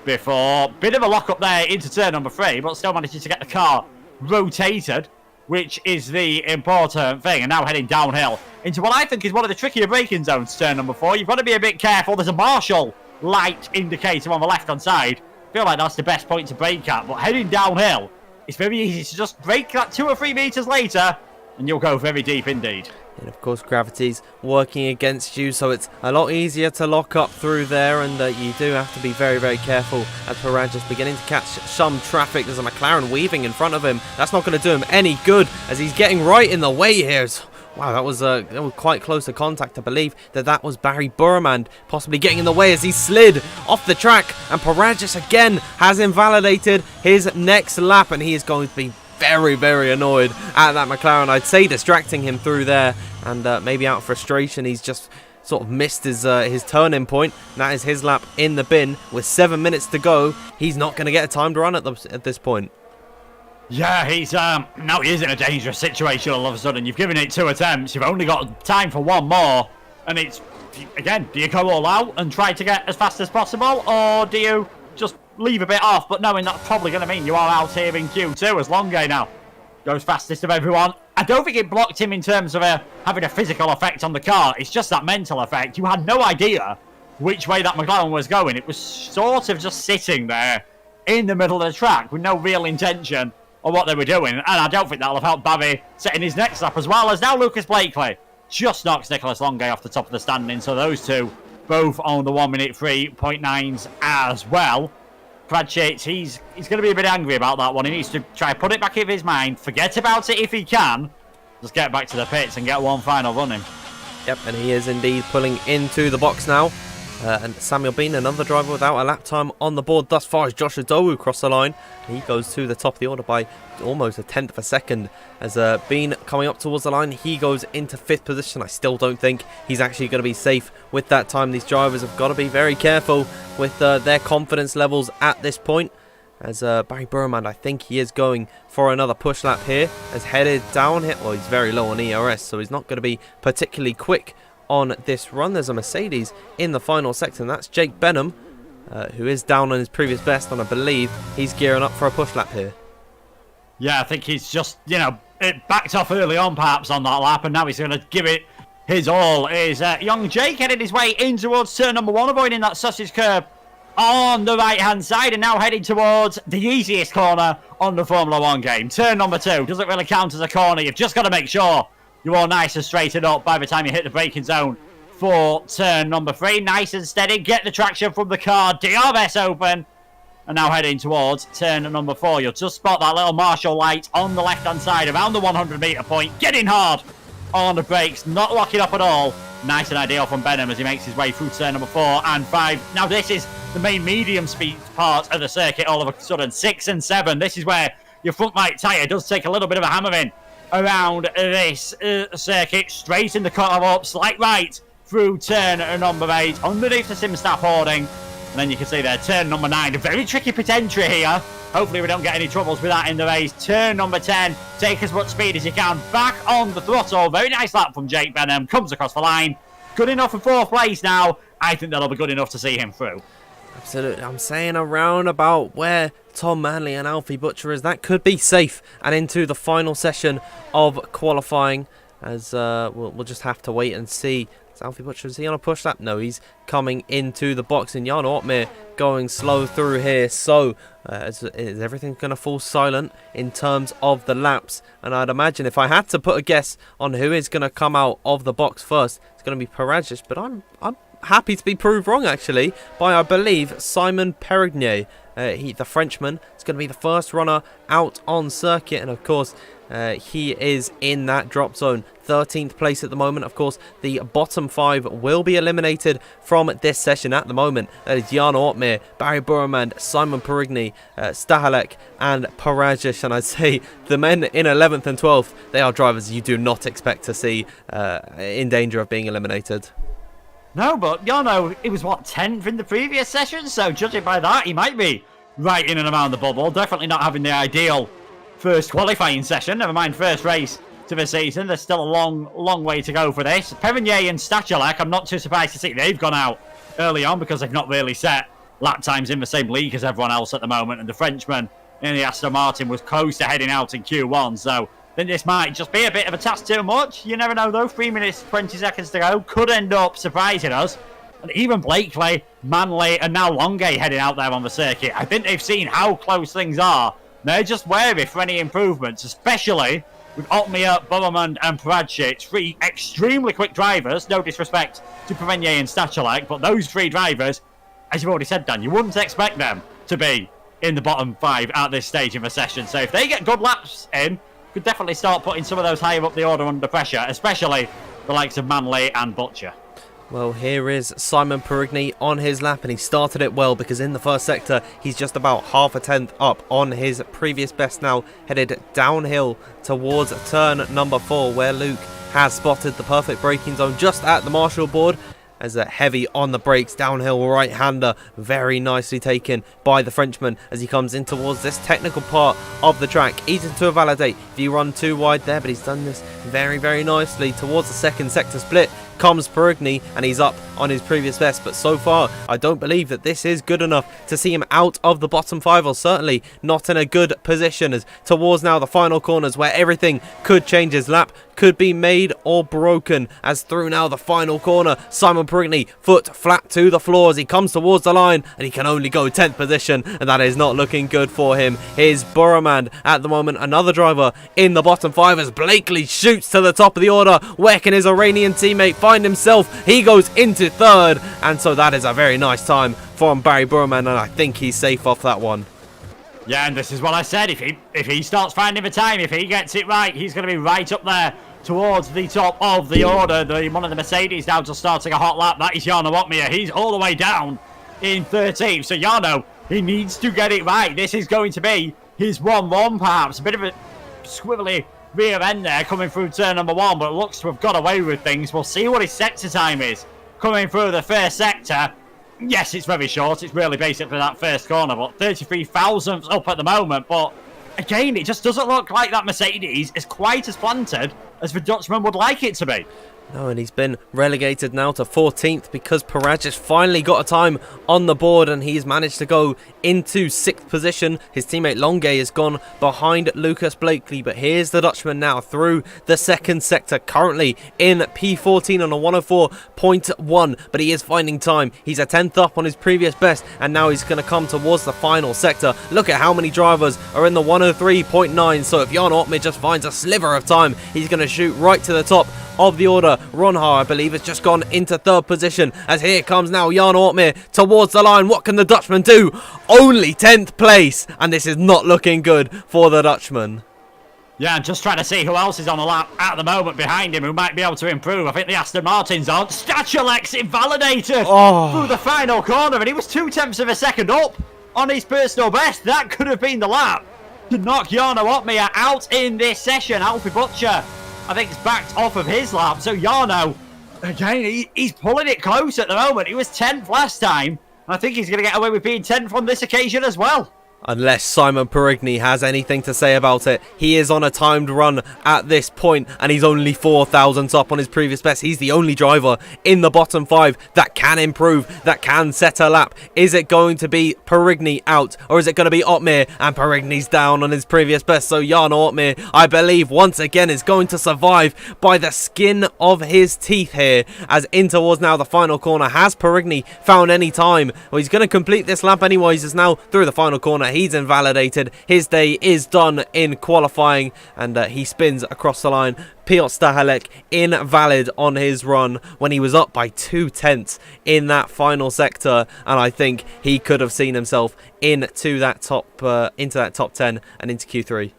before. Bit of a lock up there into turn number 3, but still manages to get the car rotated, which is the important thing. And now heading downhill into what I think is one of the trickier braking zones, turn number 4. You've got to be a bit careful. There's a marshal light indicator on the left-hand side. I feel like that's the best point to brake at, but heading downhill, it's very easy to just brake that 2 or 3 meters later, and you'll go very deep indeed. And of course, gravity's working against you, so it's a lot easier to lock up through there, and you do have to be very careful as Perages beginning to catch some traffic. There's a McLaren weaving in front of him. That's not going to do him any good as he's getting right in the way here. Wow, that was quite close to contact. I believe that was Barry Burman possibly getting in the way as he slid off the track, and Perages again has invalidated his next lap, and he is going to be very annoyed at that McLaren. I'd say distracting him through there, and maybe out of frustration he's just sort of missed his turning point. And that is his lap in the bin with 7 minutes to go. He's not going to get a timed run at this point. Yeah, he's now he is in a dangerous situation all of a sudden. You've given it 2 attempts, you've only got time for 1 more, and it's, again, do you go all out and try to get as fast as possible, or do you just leave a bit off, but knowing that's probably going to mean you are out here in Q2 as Longue now goes fastest of everyone. I don't think it blocked him in terms of having a physical effect on the car. It's just that mental effect. You had no idea which way that McLaren was going. It was sort of just sitting there in the middle of the track with no real intention of what they were doing, and I don't think that'll have helped Barry setting his next lap, as well as now Lucas Blakely just knocks Nicholas Longue off the top of the standing. So those two both on the 1 minute 3.9s as well. Perages, he's going to be a bit angry about that one. He needs to try and put it back in his mind, forget about it if he can, just get back to the pits and get one final run in. Yep, and he is indeed pulling into the box now. And Samuel Bean, another driver without a lap time on the board thus far, as Josh Adowu crossed the line. He goes to the top of the order by almost a tenth of a second. As Bean coming up towards the line, he goes into 5th position. I still don't think he's actually going to be safe with that time. These drivers have got to be very careful with their confidence levels at this point. As Barry Burman, I think he is going for another push lap here, as headed downhill. Well, he's very low on ERS, so he's not going to be particularly quick on this run. There's a Mercedes in the final sector, and that's Jake Benham, who is down on his previous best, and I believe he's gearing up for a push lap here. Yeah, I think he's just, it backed off early on perhaps on that lap, and now he's going to give it his all. Is young Jake headed his way in towards turn number 1, avoiding that sausage curb on the right-hand side, and now heading towards the easiest corner on the Formula 1 game. Turn number 2 doesn't really count as a corner. You've just got to make sure you're all nice and straightened up by the time you hit the braking zone for turn number 3. Nice and steady. Get the traction from the car. DRS open. And now heading towards turn number 4. You'll just spot that little marshal light on the left-hand side around the 100-metre point. Getting hard on the brakes. Not locking up at all. Nice and ideal from Benham as he makes his way through turn number 4 and 5. Now this is the main medium speed part of the circuit all of a sudden. 6 and 7. This is where your front right tyre does take a little bit of a hammering around this circuit. Straight in the cutter up. Slight right through turn number 8. Underneath the SimStaff hoarding. And then you can see there, turn number 9. A very tricky pit entry here. Hopefully we don't get any troubles with that in the race. Turn number 10. Take as much speed as you can. Back on the throttle. Very nice lap from Jake Benham. Comes across the line. Good enough for 4th place now. I think that'll be good enough to see him through. Absolutely. I'm saying around about where Tom Manley and Alfie Butcher is. That could be safe. And into the final session of qualifying. As we'll just have to wait and see. Alfie Butcher, is he on a push lap? No, he's coming into the box. And Jan Ottmar going slow through here. So, is everything going to fall silent in terms of the laps? And I'd imagine if I had to put a guess on who is going to come out of the box first, it's going to be Perages. But I'm happy to be proved wrong, actually, by, I believe, Simon Perages. The Frenchman is going to be the first runner out on circuit. And, of course, he is in that drop zone. 13th place at the moment. Of course, the bottom 5 will be eliminated from this session at the moment. That is Jan Ottmar, Barry Burmand, Simon Perages, Stahalek and Perages. And I'd say the men in 11th and 12th, they are drivers you do not expect to see in danger of being eliminated. No, but Jarno, it was what, 10th in the previous session? So judging by that, he might be right in and around the bubble. Definitely not having the ideal first qualifying session. Never mind first race to the season. There's still a long way to go for this. Perages and Stachelak, I'm not too surprised to see they've gone out early on because they've not really set lap times in the same league as everyone else at the moment. And the Frenchman in the Aston Martin was close to heading out in Q1. So then this might just be a bit of a task too much. You never know though. 3 minutes, 20 seconds to go. Could end up surprising us. And even Blakely, Manley, and now Longay heading out there on the circuit. I think they've seen how close things are. They're just wary for any improvements, especially with Ottmar, Boromund, and Perages. 3 extremely quick drivers. No disrespect to Perages and Stachelak, but those 3 drivers, as you've already said, Dan, you wouldn't expect them to be in the bottom 5 at this stage of the session. So if they get good laps in, could definitely start putting some of those higher up the order under pressure, especially the likes of Manley and Butcher. Well, here is Simon Perages on his lap, and he started it well because in the first sector, he's just about half a tenth up on his previous best now, headed downhill towards turn number 4, where Luke has spotted the perfect braking zone just at the marshal board. As a heavy on the brakes, downhill right-hander, very nicely taken by the Frenchman as he comes in towards this technical part of the track. Easy to validate if you run too wide there, but he's done this very nicely. Towards the second sector split comes Perages, and he's up on his previous best. But so far, I don't believe that this is good enough to see him out of the bottom 5, or certainly not in a good position, as towards now the final corners where everything could change. His lap could be made or broken, as through now the final corner, Simon Perages, foot flat to the floor as he comes towards the line, and he can only go 10th position, and that is not looking good for him. Here's Boromand at the moment, another driver in the bottom 5 as Blakely shoots to the top of the order. Where can his Iranian teammate find himself? He goes into 3rd, and so that is a very nice time from Barry Boromand, and I think he's safe off that one. Yeah, and this is what I said. If he starts finding the time, if he gets it right, he's going to be right up there towards the top of the order. One of the Mercedes now just starting a hot lap. That is Jarno Ottmar. He's all the way down in 13th. So Jarno, he needs to get it right. This is going to be his 1-1 perhaps. A bit of a squibbly rear end there coming through turn number 1, but it looks to have got away with things. We'll see what his sector time is coming through the first sector. Yes, it's very short. It's really basically that first corner, but 33 thousandths up at the moment. But again, it just doesn't look like that Mercedes is quite as planted as the Dutchman would like it to be. No, and he's been relegated now to 14th because Perages finally got a time on the board, and he's managed to go into 6th position. His teammate Longay has gone behind Lucas Blakely, but here's the Dutchman now through the second sector, currently in P14 on a 104.1, but he is finding time. He's a 10th up on his previous best, and now he's going to come towards the final sector. Look at how many drivers are in the 103.9, so if Jan Ottmar just finds a sliver of time, he's going to shoot right to the top of the order. Ronhar, I believe, has just gone into third position, as here comes now Jan Ortmir towards the line. What can the Dutchman do? Only 10th place, and this is not looking good for the Dutchman. Yeah, I'm just trying to see who else is on the lap at the moment behind him who might be able to improve. I think the Aston Martin's on. Statulex invalidated through the final corner, and he was 0.2 of a second up on his personal best. That could have been the lap to knock Jarno Opmeer out in this session. Alfie Butcher, I think, is backed off of his lap. So Jarno, again, he's pulling it close at the moment. He was 10th last time. I think he's going to get away with being 10th on this occasion as well. Unless Simon Perigny has anything to say about it. He is on a timed run at this point, and he's only 4 thousandths up on his previous best. He's the only driver in the bottom 5 that can improve, that can set a lap. Is it going to be Perigny out, or is it going to be Opmeer? And Perigny's down on his previous best, so Jan Opmeer, I believe, once again is going to survive by the skin of his teeth here, as in towards now the final corner. Has Perigny found any time? Well, he's going to complete this lap anyways, as now through the final corner. He's invalidated. His day is done in qualifying, and he spins across the line. Piotr Stahelek invalid on his run when he was up by 0.2 in that final sector, and I think he could have seen himself into that top 10 and into Q3.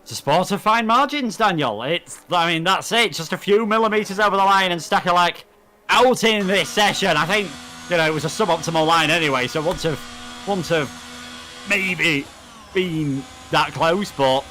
It's a sport of fine margins, Daniel. I mean, that's it. Just a few millimetres over the line, and Stahelek out in this session. I think, it was a suboptimal line anyway, so wouldn't have maybe been that close, but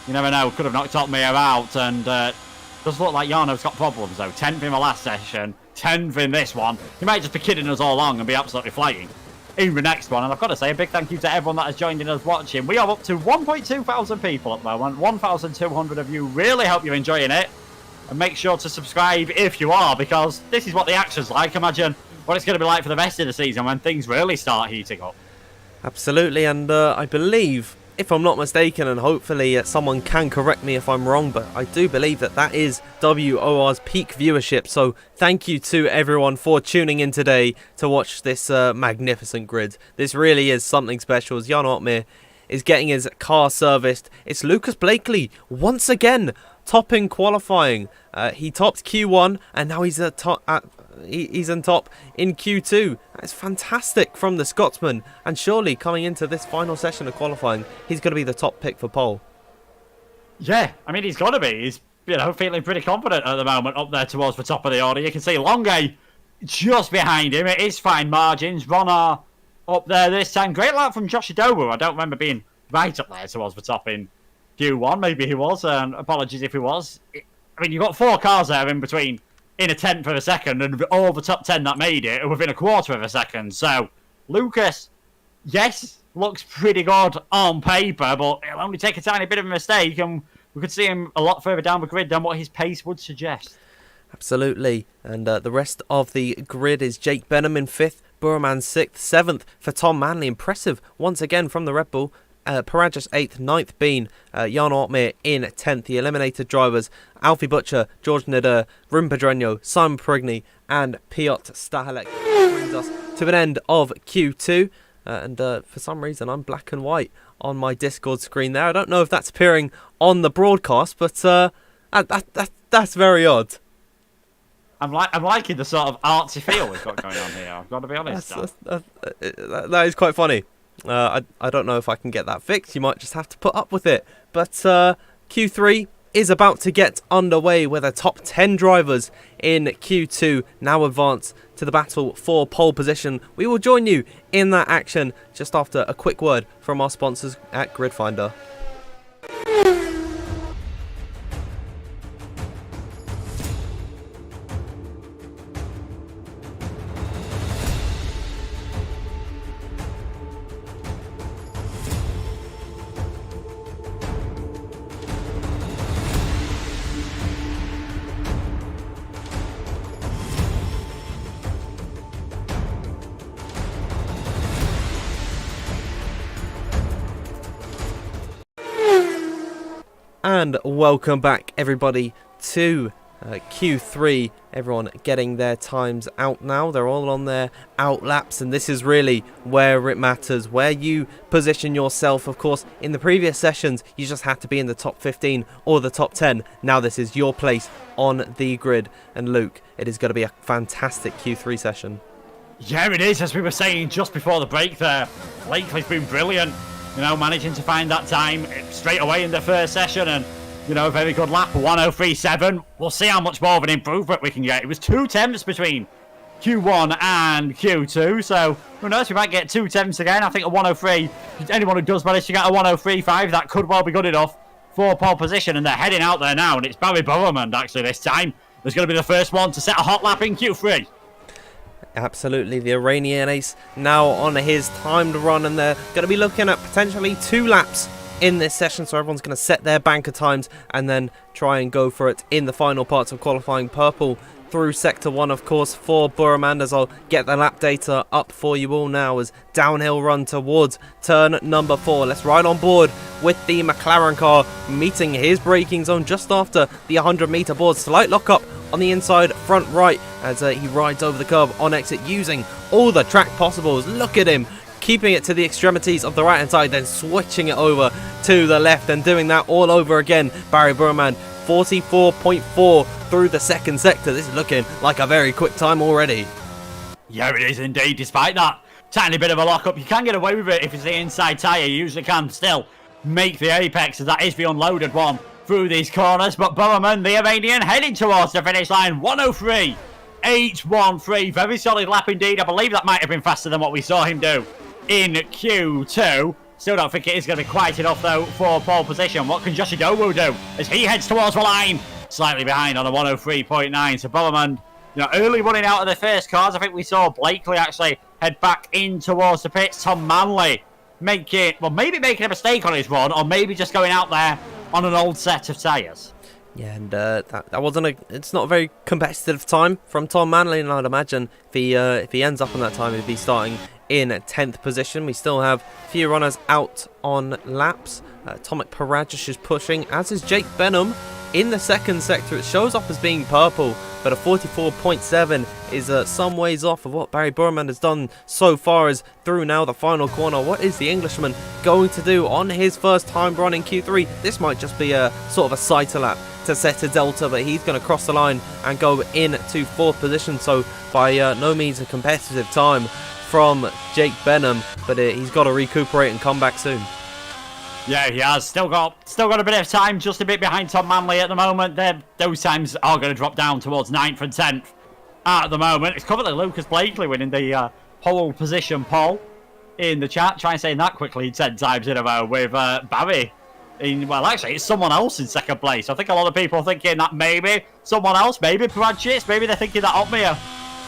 you never know. Could have knocked Opmeer out, and does look like Jarno's got problems though. 10th in the last session, 10th in this one. He might just be kidding us all along and be absolutely flying in the next one. And I've got to say a big thank you to everyone that has joined in us watching. We are up to 1.2 thousand people at the moment. 1,200 of you. Really hope you're enjoying it, and make sure to subscribe if you are, because this is what the action's like. Imagine what it's going to be like for the rest of the season when things really start heating up. Absolutely, and I believe, if I'm not mistaken, and hopefully someone can correct me if I'm wrong, but I do believe that is WOR's peak viewership. So thank you to everyone for tuning in today to watch this magnificent grid. This really is something special, as Jan Opmeer is getting his car serviced. It's Lucas Blakely once again topping qualifying. He topped Q1, and now he's he's on top in Q2. That's fantastic from the Scotsman, and surely coming into this final session of qualifying, he's going to be the top pick for pole. Yeah, I mean, he's got to be. He's feeling pretty confident at the moment up there towards the top of the order. You can see Longe just behind him. It is fine margins. Ronhar up there this time. Great lap from Josh Adobu. I don't remember being right up there towards the top in Q1. Maybe he was, and apologies if he was. I mean, you've got 4 cars there in between, in a 10th of a second, and all the top 10 that made it are within a quarter of a second. So, Lucas, yes, looks pretty good on paper, but it'll only take a tiny bit of a mistake, and we could see him a lot further down the grid than what his pace would suggest. Absolutely, and the rest of the grid is Jake Benham in 5th, Burman 6th, 7th for Tom Manley. Impressive once again from the Red Bull. Perages 8th, 9th being Jan Ortmeer in 10th. The eliminated drivers, Alfie Butcher, George Nader, Rim Pedreño, Simon Perigny and Piotr Stahelek. Brings us to an end of Q2, and for some reason I'm black and white on my Discord screen there. I don't know if that's appearing on the broadcast, but that's very odd. I'm liking the sort of artsy feel we've got going on here, I've got to be honest. That is quite funny. I don't know if I can get that fixed. You might just have to put up with it. But Q3 is about to get underway, where the top 10 drivers in Q2 now advance to the battle for pole position. We will join you in that action just after a quick word from our sponsors at Grid Finder. And welcome back, everybody, to Q3, everyone getting their times out now. They're all on their out laps, and this is really where it matters, where you position yourself. Of course, in the previous sessions, you just had to be in the top 15 or the top 10. Now this is your place on the grid. And Luke, it is going to be a fantastic Q3 session. Yeah, it is, as we were saying just before the break there. Blakely's been brilliant, you know, managing to find that time straight away in the first session, and you know, a very good lap, 1:03.7. We'll see how much more of an improvement we can get. It was 2 tenths between Q1 and Q2, so who knows, we might get 2 tenths again. I think a 1:03, anyone who does manage to get a 1:03.5, that could well be good enough for pole position, and they're heading out there now, and it's Barry Burman actually this time. There's going to be the first one to set a hot lap in Q3. Absolutely, the Iranian ace now on his timed run, and they're going to be looking at potentially 2 laps in this session, so everyone's going to set their banker times and then try and go for it in the final parts of qualifying. Purple through sector 1, of course, for Burman, as I'll get the lap data up for you all now, as downhill run towards turn number 4. Let's ride on board with the McLaren car, meeting his braking zone just after the 100-meter board. Slight lock up on the inside front right as he rides over the curve on exit, using all the track possibles. Look at him, keeping it to the extremities of the right hand side, then switching it over to the left and doing that all over again. Barry Burman, 44.4 through the second sector. This is looking like a very quick time already. Yeah, it is indeed. Despite that tiny bit of a lock-up, you can get away with it if it's the inside tyre. You usually can still make the apex, as that is the unloaded one through these corners. But Burman, the Iranian, heading towards the finish line. 1:03.813. Very solid lap indeed. I believe that might have been faster than what we saw him do in Q2. Still don't think it is going to be quite enough though for pole position. What can Joshi Dowu do as he heads towards the line? Slightly behind on a 1:03.9. So Burman, you know, early running out of the first cars. I think we saw Blakely actually head back in towards the pits. Tom Manley maybe making a mistake on his run, or maybe just going out there on an old set of tyres. Yeah, and that wasn't it's not a very competitive time from Tom Manley, and I'd imagine if he ends up on that time, he'd be starting in 10th position. We still have a few runners out on laps. Tomic Perages is pushing, as is Jake Benham in the second sector. It shows up as being purple, but a 44.7 is some ways off of what Barry Burman has done so far, as through now the final corner. What is the Englishman going to do on his first time run in Q3? This might just be a sort of a sighter lap to set a delta, but he's going to cross the line and go into 4th position, so by no means a competitive time from Jake Benham, but he's got to recuperate and come back soon. Yeah, he has. Still got a bit of time, just a bit behind Tom Manley at the moment. Those times are going to drop down towards 9th and 10th at the moment. It's currently Lucas Blakely winning the pole position poll in the chat. Try and say that quickly 10 times in a row with Barry. Well, actually, it's someone else in second place. I think a lot of people are thinking that maybe someone else, maybe Perages, maybe they're thinking that Uppbeat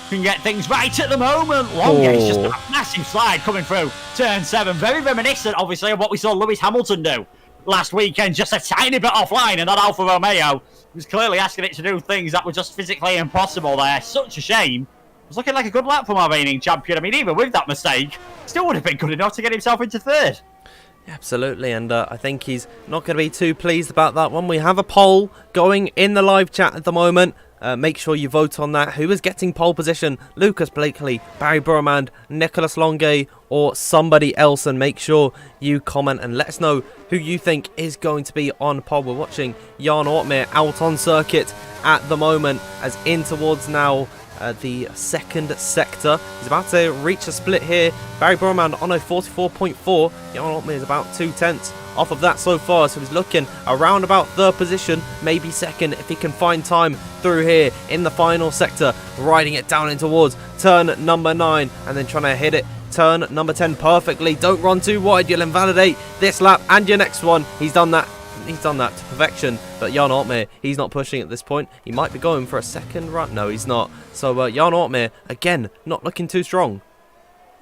can get things right at the moment. Longate's just a massive slide coming through turn 7. Very reminiscent, obviously, of what we saw Lewis Hamilton do last weekend. Just a tiny bit offline, and that Alfa Romeo was clearly asking it to do things that were just physically impossible there. Such a shame. It was looking like a good lap from our reigning champion. I mean, even with that mistake, still would have been good enough to get himself into 3rd. Absolutely, and I think he's not going to be too pleased about that one. We have a poll going in the live chat at the moment. Make sure you vote on that. Who is getting pole position? Lucas Blakely, Barry Burman, Nicholas Longue, or somebody else? And make sure you comment and let us know who you think is going to be on pole. We're watching Jan Ortmeier out on circuit at the moment, as in towards now the second sector. He's about to reach a split here. Barry Burman on a 44.4. Jan Ortmeier is about 2 tenths off of that so far, so he's looking around about 3rd position, maybe 2nd if he can find time through here in the final sector, riding it down in towards turn number 9 and then trying to hit it turn number 10 perfectly. Don't run too wide, you'll invalidate this lap and your next one. He's done that to perfection, but Jan Ortmeier, he's not pushing at this point. He might be going for a second run. No, he's not. So Jan Ortmeier, again, not looking too strong.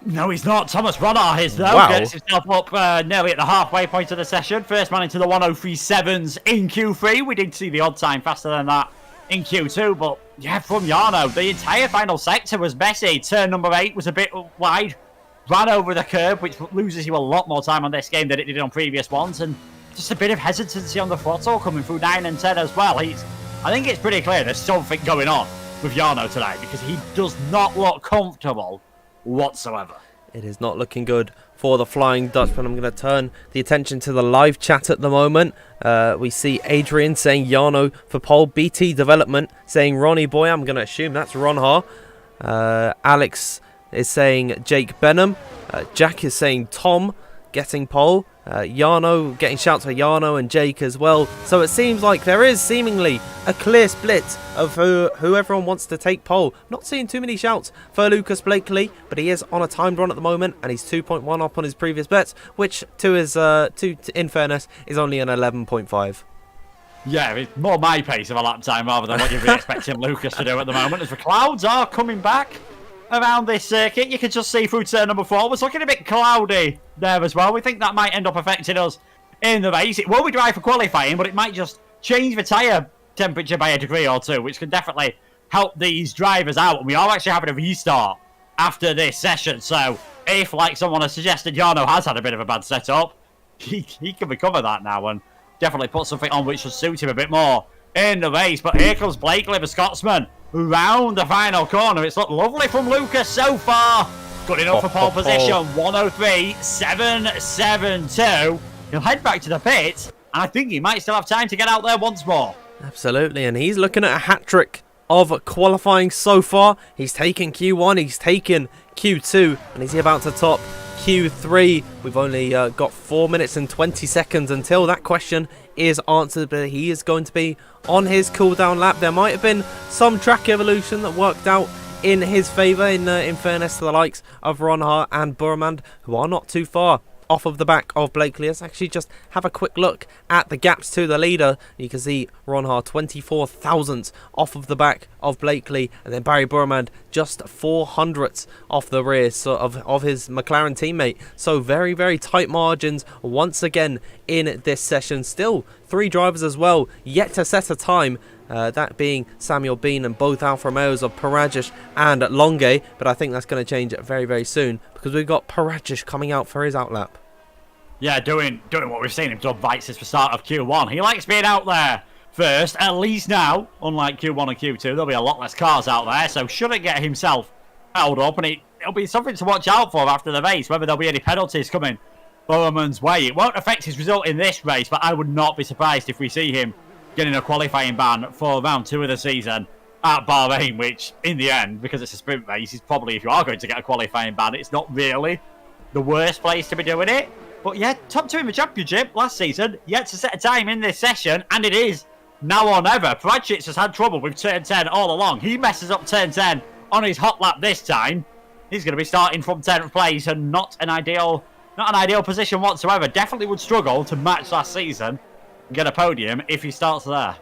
No, he's not. Thomas Ronnar is, though. Wow. Gets himself up nearly at the halfway point of the session. First man into the 1:03.7s in Q3. We did see the odd time faster than that in Q2, but yeah, from Jarno, the entire final sector was messy. Turn number 8 was a bit wide. Ran over the curb, which loses you a lot more time on this game than it did on previous ones, and just a bit of hesitancy on the throttle coming through 9 and 10 as well. I think it's pretty clear there's something going on with Jarno tonight because he does not look comfortable whatsoever. It is not looking good for the Flying Dutchman. I'm going to turn the attention to the live chat at the moment. We see Adrian saying Jarno for pole. BT Development saying Ronnie Boy. I'm going to assume that's Ronha. Alex is saying Jake Benham. Jack is saying Tom getting pole. Jarno getting shouts for Jarno and Jake as well. So it seems like there is seemingly a clear split of who everyone wants to take pole. Not seeing too many shouts for Lucas Blakely, but he is on a timed run at the moment and he's 2.1 up on his previous bets, which in fairness is only an 11.5. Yeah, it's more my pace of a lap time rather than what you'd be expecting Lucas to do at the moment, as the clouds are coming back around this circuit. You can just see through turn number 4. It's looking a bit cloudy there as well. We think that might end up affecting us in the race. It will be dry for qualifying, but it might just change the tyre temperature by a degree or two, which can definitely help these drivers out. And we are actually having a restart after this session. So if, like someone has suggested, Jarno has had a bit of a bad setup, he can recover that now and definitely put something on which will suit him a bit more in the race. But here comes Blakely, the Scotsman, round the final corner. It's looked lovely from Lucas so far. Good enough for pole position. 103.772. He'll head back to the pit, and I think he might still have time to get out there once more. Absolutely, and he's looking at a hat-trick of qualifying so far. He's taken Q1, he's taken Q2, and he's about to top Q3. We've only got 4 minutes and 20 seconds until that question is answered, but he is going to be on his cooldown lap. There might have been some track evolution that worked out in his favour, in fairness to the likes of Ronha and Burmand, who are not too far off of the back of Blakely. Let's actually just have a quick look at the gaps to the leader. You can see Ronha 24 thousandths off of the back of Blakely, and then Barry Burmand just 400ths off the rear of his McLaren teammate. So very, very tight margins once again in this session. Still 3 drivers as well yet to set a time. That being Samuel Bean and both Alfa Romeos of Perages and Longue, but I think that's going to change very, very soon because we've got Perages coming out for his outlap. Yeah, doing what we've seen him do right since the start of Q1. He likes being out there first, at least now. Unlike Q1 and Q2, there'll be a lot less cars out there, so shouldn't get himself held up, and it'll be something to watch out for after the race, whether there'll be any penalties coming Bowman's way. It won't affect his result in this race, but I would not be surprised if we see him getting a qualifying ban for round 2 of the season at Bahrain, which in the end, because it's a sprint race, is probably, if you are going to get a qualifying ban, it's not really the worst place to be doing it. But yeah, top 2 in the championship last season, yet to set a time in this session, and it is now or never. Perages has had trouble with turn 10 all along. He messes up turn 10 on his hot lap this time. He's going to be starting from 10th place, and not an ideal position whatsoever. Definitely would struggle to match last season and get a podium if he starts there.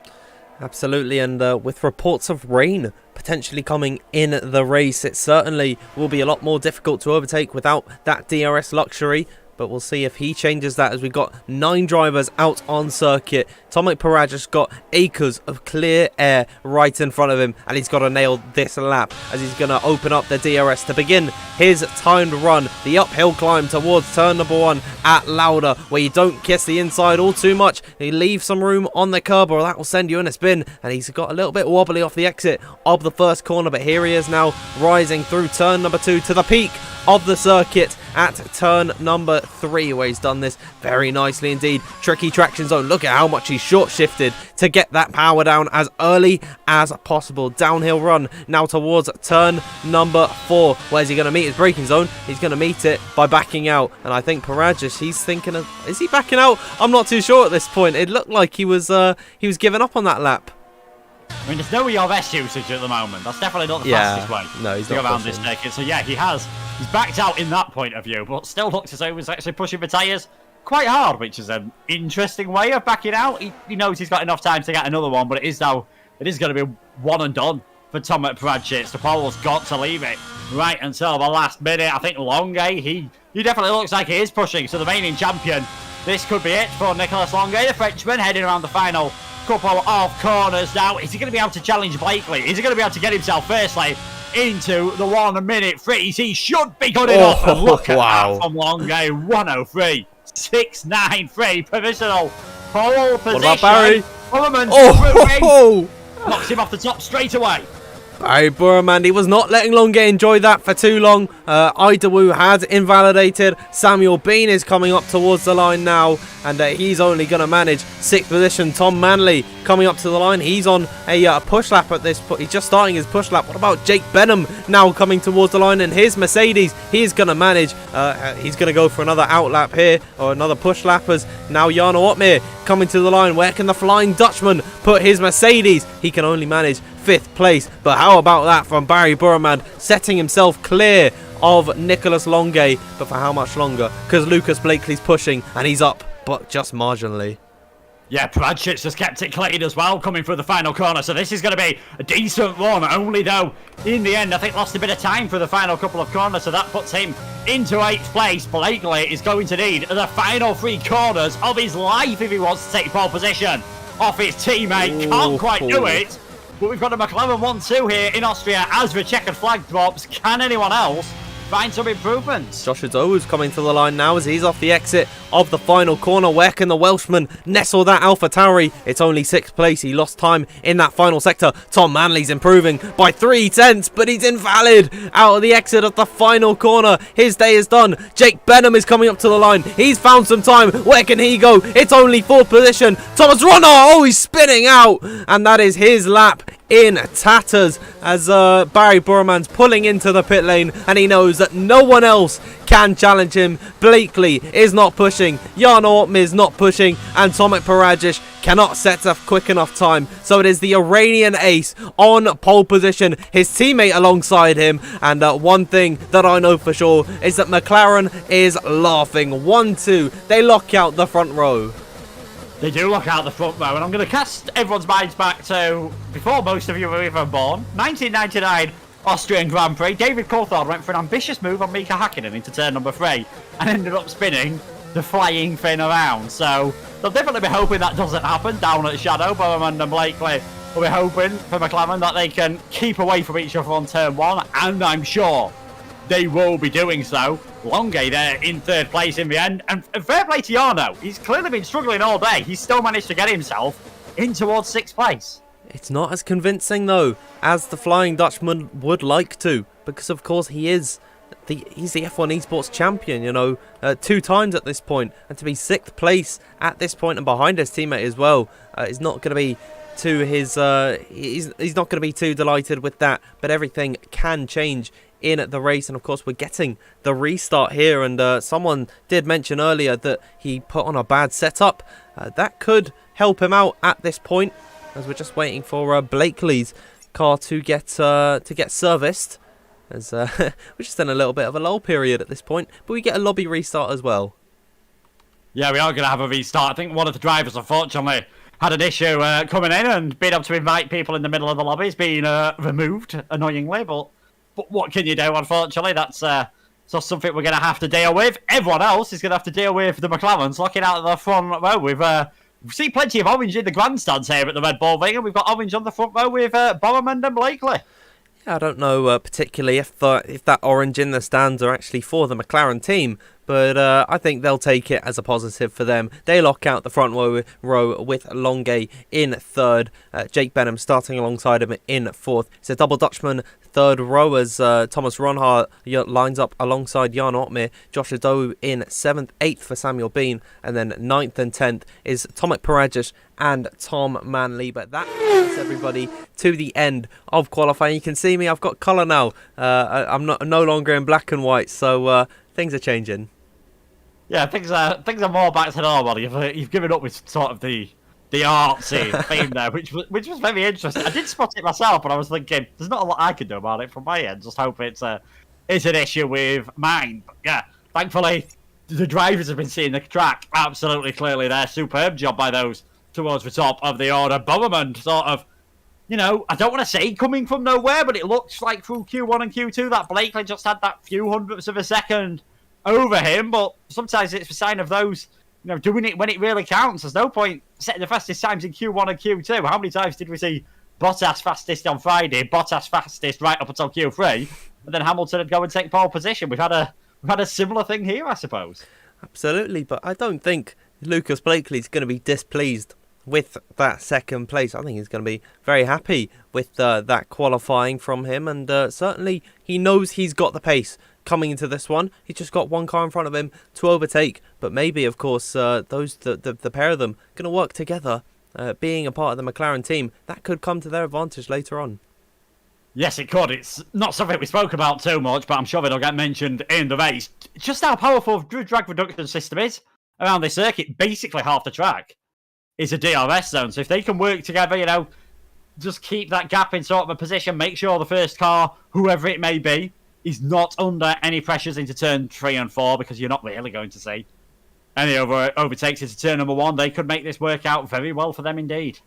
Absolutely, and with reports of rain potentially coming in the race, it certainly will be a lot more difficult to overtake without that DRS luxury. But we'll see if he changes that, as we've got 9 drivers out on circuit. Tomic Perages got acres of clear air right in front of him, and he's got to nail this lap as he's going to open up the DRS to begin his timed run. The uphill climb towards turn number 1 at Lauda, where you don't kiss the inside all too much. You leave some room on the curb, or that will send you in a spin. And he's got a little bit wobbly off the exit of the first corner, but here he is now rising through turn number 2 to the peak of the circuit at turn number 3, where he's done this very nicely indeed. Tricky traction zone. Look at how much he's short shifted to get that power down as early as possible. Downhill run now towards turn number 4. Where's he going to meet his braking zone? He's going to meet it by backing out, and I think Perages, he's thinking of, is he backing out? I'm not too sure at this point. It looked like he was giving up on that lap. I mean, there's no ERS usage at the moment. That's definitely not the fastest way no, he's to not go around this circuit. So yeah, he's backed out in that point of view, but still looks as though he was actually pushing the tyres quite hard, which is an interesting way of backing out. He knows he's got enough time to get another one, but it is going to be one and done for Tomic Perages. The pole's got to leave it right until the last minute. I think Longue, he definitely looks like he is pushing. So the reigning champion, this could be it for Nicolas Longue, the Frenchman, heading around the final couple of corners now. Is he going to be able to challenge Blakely? Is he going to be able to get himself firstly into the 1 minute freeze? He should be good enough. And look at that from Longue, 103.693 provisional pole position. What about Barry? Knocks him off the top straight away. Barry Burman, he was not letting Longe enjoy that for too long. Idawu had invalidated. Samuel Bean is coming up towards the line now, and he's only going to manage 6th position. Tom Manley coming up to the line. He's on a push lap at this point. He's just starting his push lap. What about Jake Benham now coming towards the line? And his Mercedes, he's going to manage. He's going to go for another out lap here, or another push lap, as now Jarno Opmeer coming to the line. Where can the Flying Dutchman put his Mercedes? He can only manage 5th place, but how about that from Barry Burman, setting himself clear of Nicholas Longe, but for how much longer? Because Lucas Blakely's pushing, and he's up, but just marginally. Yeah, Perages has kept it clean as well, coming through the final corner, so this is going to be a decent one, only though, in the end, I think lost a bit of time for the final couple of corners, so that puts him into 8th place. Blakely is going to need the final 3 corners of his life if he wants to take pole position off his teammate. Can't quite do it. But we've got a McLaren 1-2 here in Austria as the checkered flag drops. Can anyone else find some improvements? Joshua Doe's coming to the line now as he's off the exit of the final corner. Where can the Welshman nestle that Alpha Tauri? It's only 6th place. He lost time in that final sector. Tom Manley's improving by 3 tenths, but he's invalid out of the exit of the final corner. His day is done. Jake Benham is coming up to the line. He's found some time. Where can he go? It's only 4th position. Thomas Runner, oh, he's spinning out, and that is his lap in tatters as Barry Burman's pulling into the pit lane, and he knows that no one else can challenge him. Blakely is not pushing, Jarno Opmeer is not pushing, and Tomic Perages cannot set a quick enough time. So it is the Iranian ace on pole position, his teammate alongside him, and one thing that I know for sure is that McLaren is laughing. 1-2, they lock out the front row. They do look out the front row, and I'm going to cast everyone's minds back to before most of you were even born. 1999 Austrian Grand Prix. David Coulthard went for an ambitious move on Mika Hakkinen into turn number 3 and ended up spinning the flying fin around. So they'll definitely be hoping that doesn't happen down at Shadow. Burman and Blakely will be hoping for McLaren that they can keep away from each other on turn 1, and I'm sure they will be doing so. Longe there in 3rd place in the end, and fair play to Jarno. He's clearly been struggling all day. He's still managed to get himself in towards 6th place. It's not as convincing though as the Flying Dutchman would like to, because of course he's the F1 Esports champion, you know, 2 times at this point, and to be 6th place at this point and behind his teammate as well is not going to be to his he's not going to be too delighted with that, but everything can change in the race. And of course we're getting the restart here, and someone did mention earlier that he put on a bad setup. That could help him out at this point, as we're just waiting for Blakely's car to get serviced, as we're just in a little bit of a lull period at this point, but we get a lobby restart as well. Yeah, we are going to have a restart. I think one of the drivers unfortunately had an issue coming in, and being able to invite people in the middle of the lobby has been removed annoyingly, but what can you do? Unfortunately, that's just something we're going to have to deal with. Everyone else is going to have to deal with the McLarens looking out of the front row. We've seen plenty of orange in the grandstands here at the Red Bull Ring, and we've got orange on the front row with Boromund and Blakely. Yeah, I don't know particularly if that orange in the stands are actually for the McLaren team, but I think they'll take it as a positive for them. They lock out the front row with Longe in 3rd, Jake Benham starting alongside him in 4th. It's a double Dutchman 3rd row as Thomas Ronhart lines up alongside Jarno Opmeer. Joshua Doe in 7th, 8th for Samuel Bean, and then 9th and 10th is Tomic Perages and Tom Manley. But that takes everybody to the end of qualifying. You can see me, I've got colour now. I'm no longer in black and white, so things are changing. Yeah, things are more back to normal. You've given up with sort of the artsy theme there, which was very interesting. I did spot it myself, but I was thinking there's not a lot I can do about it from my end. Just hope it's an issue with mine. But yeah, thankfully the drivers have been seeing the track absolutely clearly there. Superb job by those towards the top of the order. Boromund sort of, you know, I don't want to say coming from nowhere, but it looks like through Q1 and Q2 that Blakely just had that few hundredths of a second over him, but sometimes it's a sign of those, you know, doing it when it really counts. There's no point setting the fastest times in Q1 and Q2. How many times did we see Bottas fastest on Friday, Bottas fastest right up until Q3, and then Hamilton would go and take pole position? We've had a similar thing here, I suppose. Absolutely, but I don't think Lucas Blakely's going to be displeased with that second place. I think he's going to be very happy with that qualifying from him, and certainly he knows he's got the pace coming into this one. He's just got one car in front of him to overtake, but maybe, of course, the pair of them going to work together, being a part of the McLaren team. That could come to their advantage later on. Yes, it could. It's not something we spoke about too much, but I'm sure it'll get mentioned in the race. Just how powerful the drag reduction system is around this circuit. Basically, half the track is a DRS zone. So if they can work together, you know, just keep that gap in sort of a position, make sure the first car, whoever it may be, is not under any pressures into turn 3 and 4, because you're not really going to see any overtakes into turn number 1. They could make this work out very well for them indeed.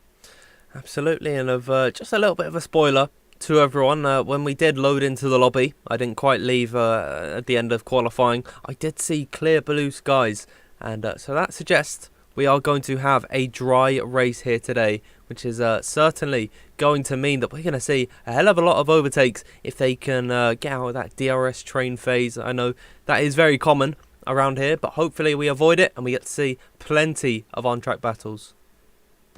Absolutely, and just a little bit of a spoiler to everyone, when we did load into the lobby, I didn't quite leave at the end of qualifying. I did see clear blue skies, and so that suggests we are going to have a dry race here today, which is certainly going to mean that we're going to see a hell of a lot of overtakes if they can get out of that DRS train phase. I know that is very common around here, but hopefully we avoid it and we get to see plenty of on-track battles.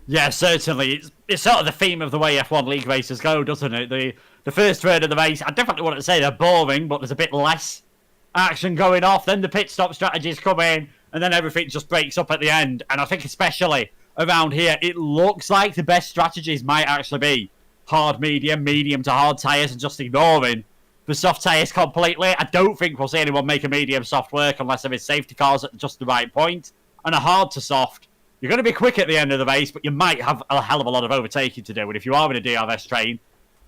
Yeah, certainly. It's sort of the theme of the way F1 League races go, doesn't it? The first third of the race, I definitely wouldn't say they're boring, but there's a bit less action going off. Then the pit stop strategies come in, and then everything just breaks up at the end. And I think especially around here, it looks like the best strategies might actually be hard medium, medium to hard tyres, and just ignoring the soft tyres completely. I don't think we'll see anyone make a medium soft work unless there is safety cars at just the right point. And a hard to soft, you're going to be quick at the end of the race, but you might have a hell of a lot of overtaking to do. And if you are in a DRS train,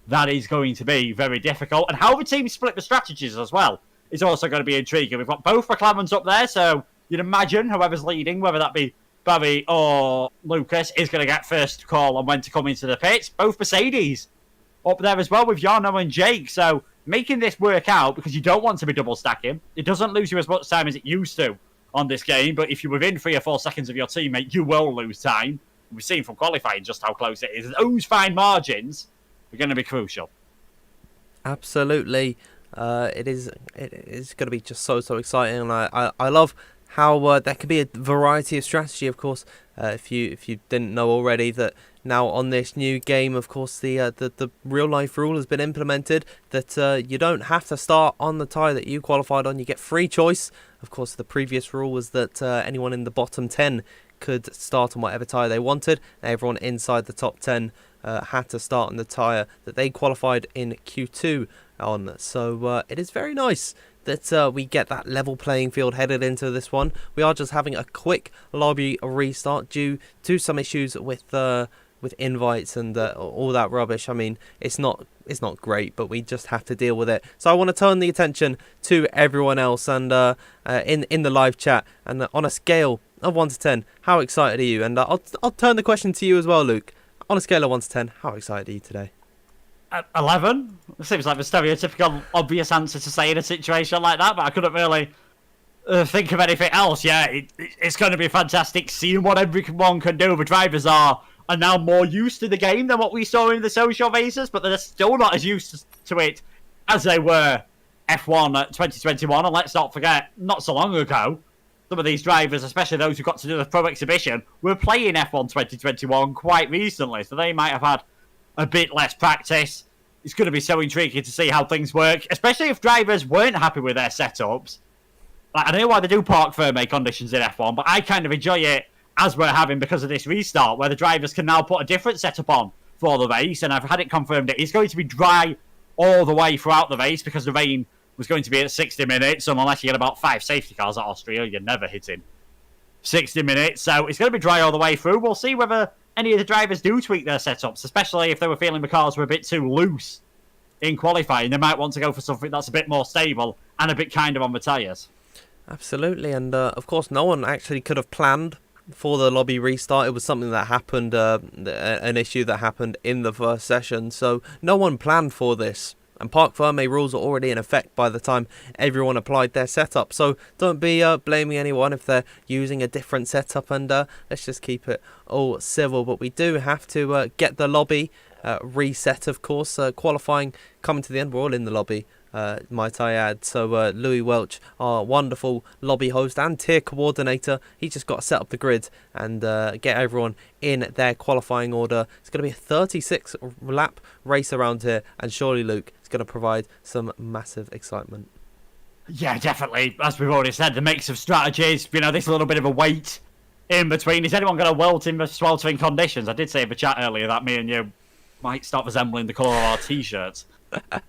that is going to be very difficult. And how the teams split the strategies as well is also going to be intriguing. We've got both McLarens up there, so you'd imagine whoever's leading, whether that be Barry or Lucas, is going to get first call on when to come into the pits. Both Mercedes up there as well with Jarno and Jake. So making this work out, because you don't want to be double stacking. It doesn't lose you as much time as it used to on this game, but if you're within 3 or 4 seconds of your teammate, you will lose time. We've seen from qualifying just how close it is. Those fine margins are going to be crucial. Absolutely. It is going to be just so exciting, and I love how there can be a variety of strategy. Of course, if you didn't know already, that now on this new game, of course, the real life rule has been implemented that you don't have to start on the tyre that you qualified on. You get free choice. Of course, the previous rule was that anyone in the bottom 10 could start on whatever tyre they wanted. Everyone inside the top 10 had to start on the tyre that they qualified in Q2 on. So it is very nice that we get that level playing field headed into this one. We are just having a quick lobby restart due to some issues with invites and all that rubbish. I mean, it's not great, but we just have to deal with it. So I want to turn the attention to everyone else, and in the live chat, and on a scale of 1 to 10, how excited are you? And I'll turn the question to you as well, Luke. On a scale of 1 to 10, how excited are you today? 11? It seems like the stereotypical obvious answer to say in a situation like that, but I couldn't really think of anything else. Yeah, it's going to be fantastic seeing what everyone can do. The drivers are now more used to the game than what we saw in the social races, but they're still not as used to it as they were F1 2021. And let's not forget, not so long ago, some of these drivers, especially those who got to do the Pro Exhibition, were playing F1 2021 quite recently, so they might have had a bit less practice. It's going to be so intriguing to see how things work, especially if drivers weren't happy with their setups. Like, I don't know why they do park firm conditions in F1, but I kind of enjoy it as we're having because of this restart, where the drivers can now put a different setup on for the race, and I've had it confirmed that it's going to be dry all the way throughout the race because the rain was going to be at 60 minutes, and unless you get about 5 safety cars at Austria, you're never hitting 60 minutes, so it's going to be dry all the way through. We'll see whether any of the drivers do tweak their setups, especially if they were feeling the cars were a bit too loose in qualifying. They might want to go for something that's a bit more stable and a bit kinder on the tyres. Absolutely, and of course no one actually could have planned for the lobby restart. It was something that happened, an issue that happened in the first session, so no one planned for this. And Parc Fermé rules are already in effect by the time everyone applied their setup. So don't be blaming anyone if they're using a different setup, and let's just keep it all civil. But we do have to get the lobby reset, of course. Qualifying coming to the end. We're all in the lobby, might I add. So Louis Welch, our wonderful lobby host and tier coordinator, he just got to set up the grid and get everyone in their qualifying order. It's going to be a 36 lap race around here, and surely, Luke, it's going to provide some massive excitement. Yeah, definitely. As we've already said, the mix of strategies, this little bit of a wait in between. Is anyone going to wilt in the sweltering conditions? I did say in the chat earlier that me and you might start resembling the colour of our t-shirts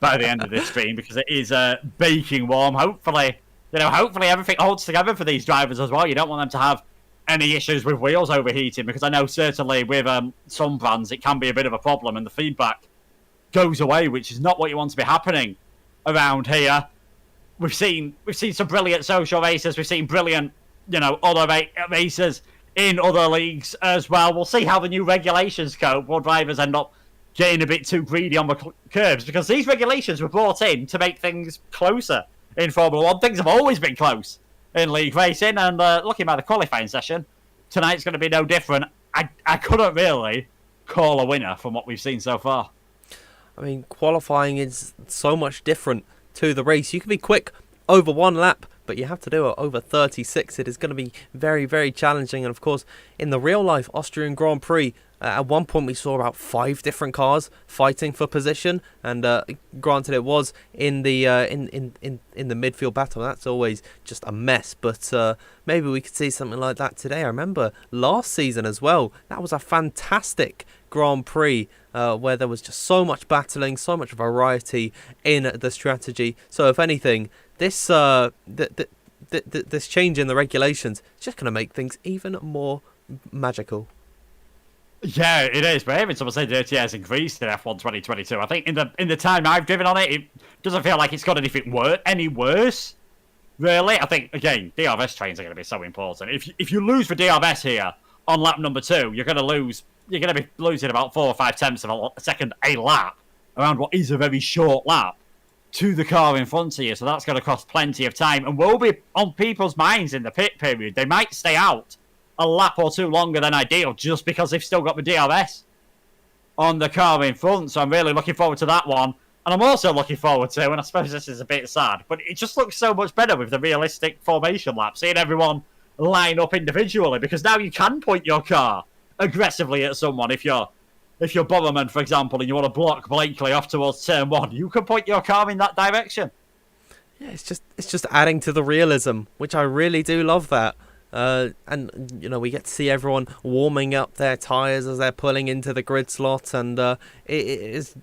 by the end of this stream, because it is baking warm. Hopefully everything holds together for these drivers as well. You don't want them to have any issues with wheels overheating, because I know certainly with some brands it can be a bit of a problem, and the feedback goes away, which is not what you want to be happening around here. We've seen some brilliant social races. We've seen brilliant, other races in other leagues as well. We'll see how the new regulations cope. Will drivers end up getting a bit too greedy on the curbs? Because these regulations were brought in to make things closer in Formula 1. Things have always been close in league racing, and looking at the qualifying session, tonight's going to be no different. I couldn't really call a winner from what we've seen so far. I mean, qualifying is so much different to the race. You can be quick over one lap, but you have to do it over 36. It is going to be very, very challenging. And of course, in the real life Austrian Grand Prix, at one point we saw about 5 different cars fighting for position, and granted it was in the midfield battle. That's always just a mess, but maybe we could see something like that today. I remember last season as well, that was a fantastic Grand Prix where there was just so much battling, so much variety in the strategy. So if anything, this this change in the regulations is just going to make things even more magical. Yeah, it is. But even someone said dirty has increased in F1 2022. I think in the time I've driven on it, it doesn't feel like it's got anything any worse. Really, I think again, DRS trains are going to be so important. If you lose for DRS here on lap number 2, you're going to lose. You're going to be losing about 4 or 5 tenths of a second a lap around what is a very short lap to the car in front of you. So that's going to cost plenty of time and will be on people's minds in the pit period. They might stay out a lap or 2 longer than ideal just because they've still got the DRS on the car in front. So I'm really looking forward to that one. And I'm also looking forward to, and I suppose this is a bit sad, but it just looks so much better with the realistic formation lap, seeing everyone line up individually, because now you can point your car aggressively at someone. If you're Borman, for example, and you want to block Blakely off towards turn 1, you can point your car in that direction. Yeah, it's just adding to the realism, which I really do love that. And we get to see everyone warming up their tyres as they're pulling into the grid slot, and it is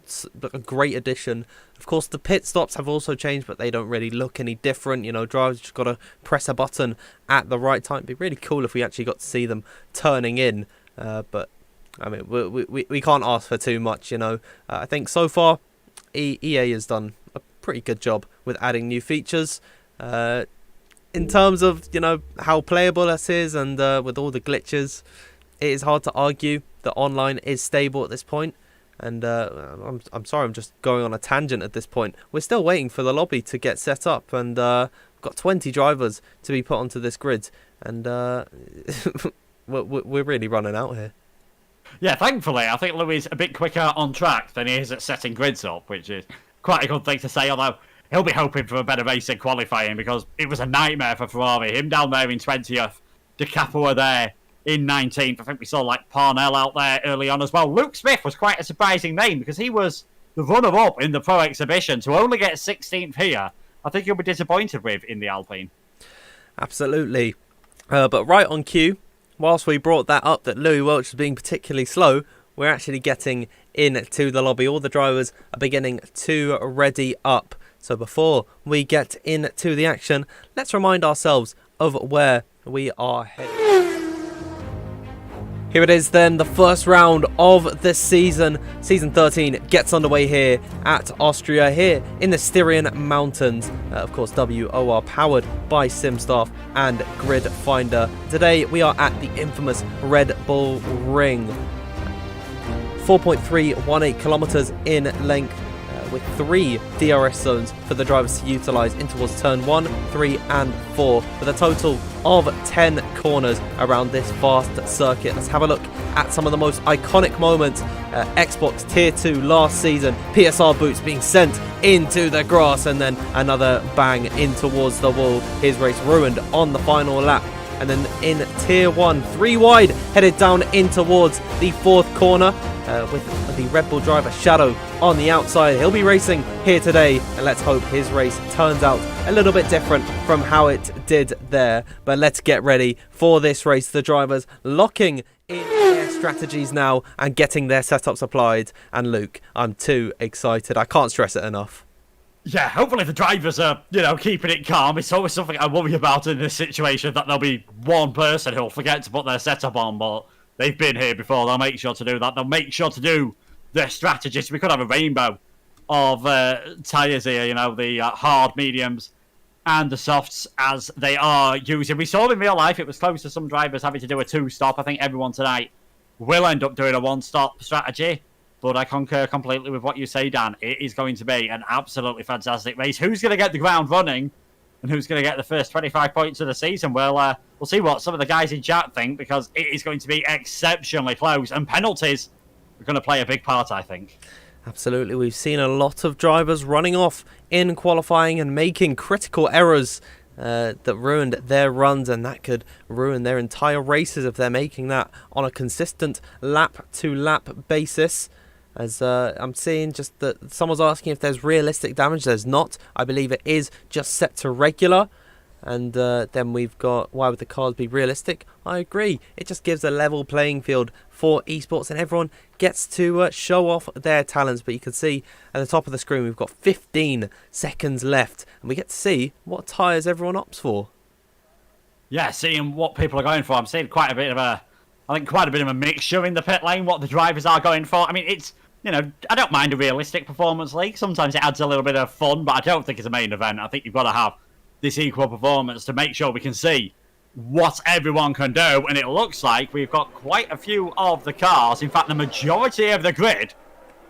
a great addition. Of course, the pit stops have also changed, but they don't really look any different. Drivers just got to press a button at the right time. It'd be really cool if we actually got to see them turning in, but I mean, we can't ask for too much. I think so far EA has done a pretty good job with adding new features. In terms of, how playable this is, and with all the glitches, it is hard to argue that online is stable at this point. And I'm sorry, I'm just going on a tangent at this point. We're still waiting for the lobby to get set up, and we've got 20 drivers to be put onto this grid, and we're really running out here. Yeah, thankfully, I think Louis is a bit quicker on track than he is at setting grids up, which is quite a good thing to say, although he'll be hoping for a better race in qualifying, because it was a nightmare for Ferrari. Him down there in 20th, De Capua there in 19th. I think we saw Parnell out there early on as well. Luke Smith was quite a surprising name, because he was the runner-up in the Pro Exhibition. To only get 16th here, I think he'll be disappointed with in the Alpine. Absolutely. But right on cue, whilst we brought that up, that Louis Welch was being particularly slow, we're actually getting into the lobby. All the drivers are beginning to ready up. So before we get into the action, let's remind ourselves of where we are headed. Here it is then, the first round of the season. Season 13 gets underway here at Austria, here in the Styrian Mountains. Of course, WOR powered by SimStaff and Grid Finder. Today we are at the infamous Red Bull Ring. 4.318 kilometers in length. with 3 DRS zones for the drivers to utilise in towards turn 1, 3 and 4, with a total of 10 corners around this vast circuit. Let's have a look at some of the most iconic moments. Xbox Tier 2 last season, PSR boots being sent into the grass and then another bang in towards the wall. His race ruined on the final lap. And then in Tier 1, 3 wide, headed down in towards the 4th corner with the Red Bull driver Shadow on the outside. He'll be racing here today, and let's hope his race turns out a little bit different from how it did there. But let's get ready for this race. The drivers locking in their strategies now and getting their setups applied. And Luke, I'm too excited. I can't stress it enough. Yeah, hopefully the drivers are, keeping it calm. It's always something I worry about in this situation, that there'll be one person who'll forget to put their setup on, but they've been here before. They'll make sure to do that. They'll make sure to do their strategies. We could have a rainbow of tyres here, the hard, mediums, and the softs as they are using. We saw in real life, it was close to some drivers having to do a 2-stop. I think everyone tonight will end up doing a 1-stop strategy. But I concur completely with what you say, Dan. It is going to be an absolutely fantastic race. Who's going to get the ground running and who's going to get the first 25 points of the season? Well, we'll see what some of the guys in chat think, because it is going to be exceptionally close. And penalties are going to play a big part, I think. Absolutely. We've seen a lot of drivers running off in qualifying and making critical errors that ruined their runs, and that could ruin their entire races if they're making that on a consistent lap-to-lap basis. As I'm seeing just that someone's asking if there's realistic damage. There's not. I believe it is just set to regular. And then we've got, why would the cars be realistic? I agree. It just gives a level playing field for esports, and everyone gets to show off their talents. But you can see at the top of the screen we've got 15 seconds left, and we get to see what tyres everyone opts for. Yeah, seeing what people are going for. I'm seeing quite a bit of a mixture in the pit lane, what the drivers are going for. I mean, it's, I don't mind a realistic performance league. Sometimes it adds a little bit of fun, but I don't think it's a main event. I think you've got to have this equal performance to make sure we can see what everyone can do. And it looks like we've got quite a few of the cars, in fact, the majority of the grid,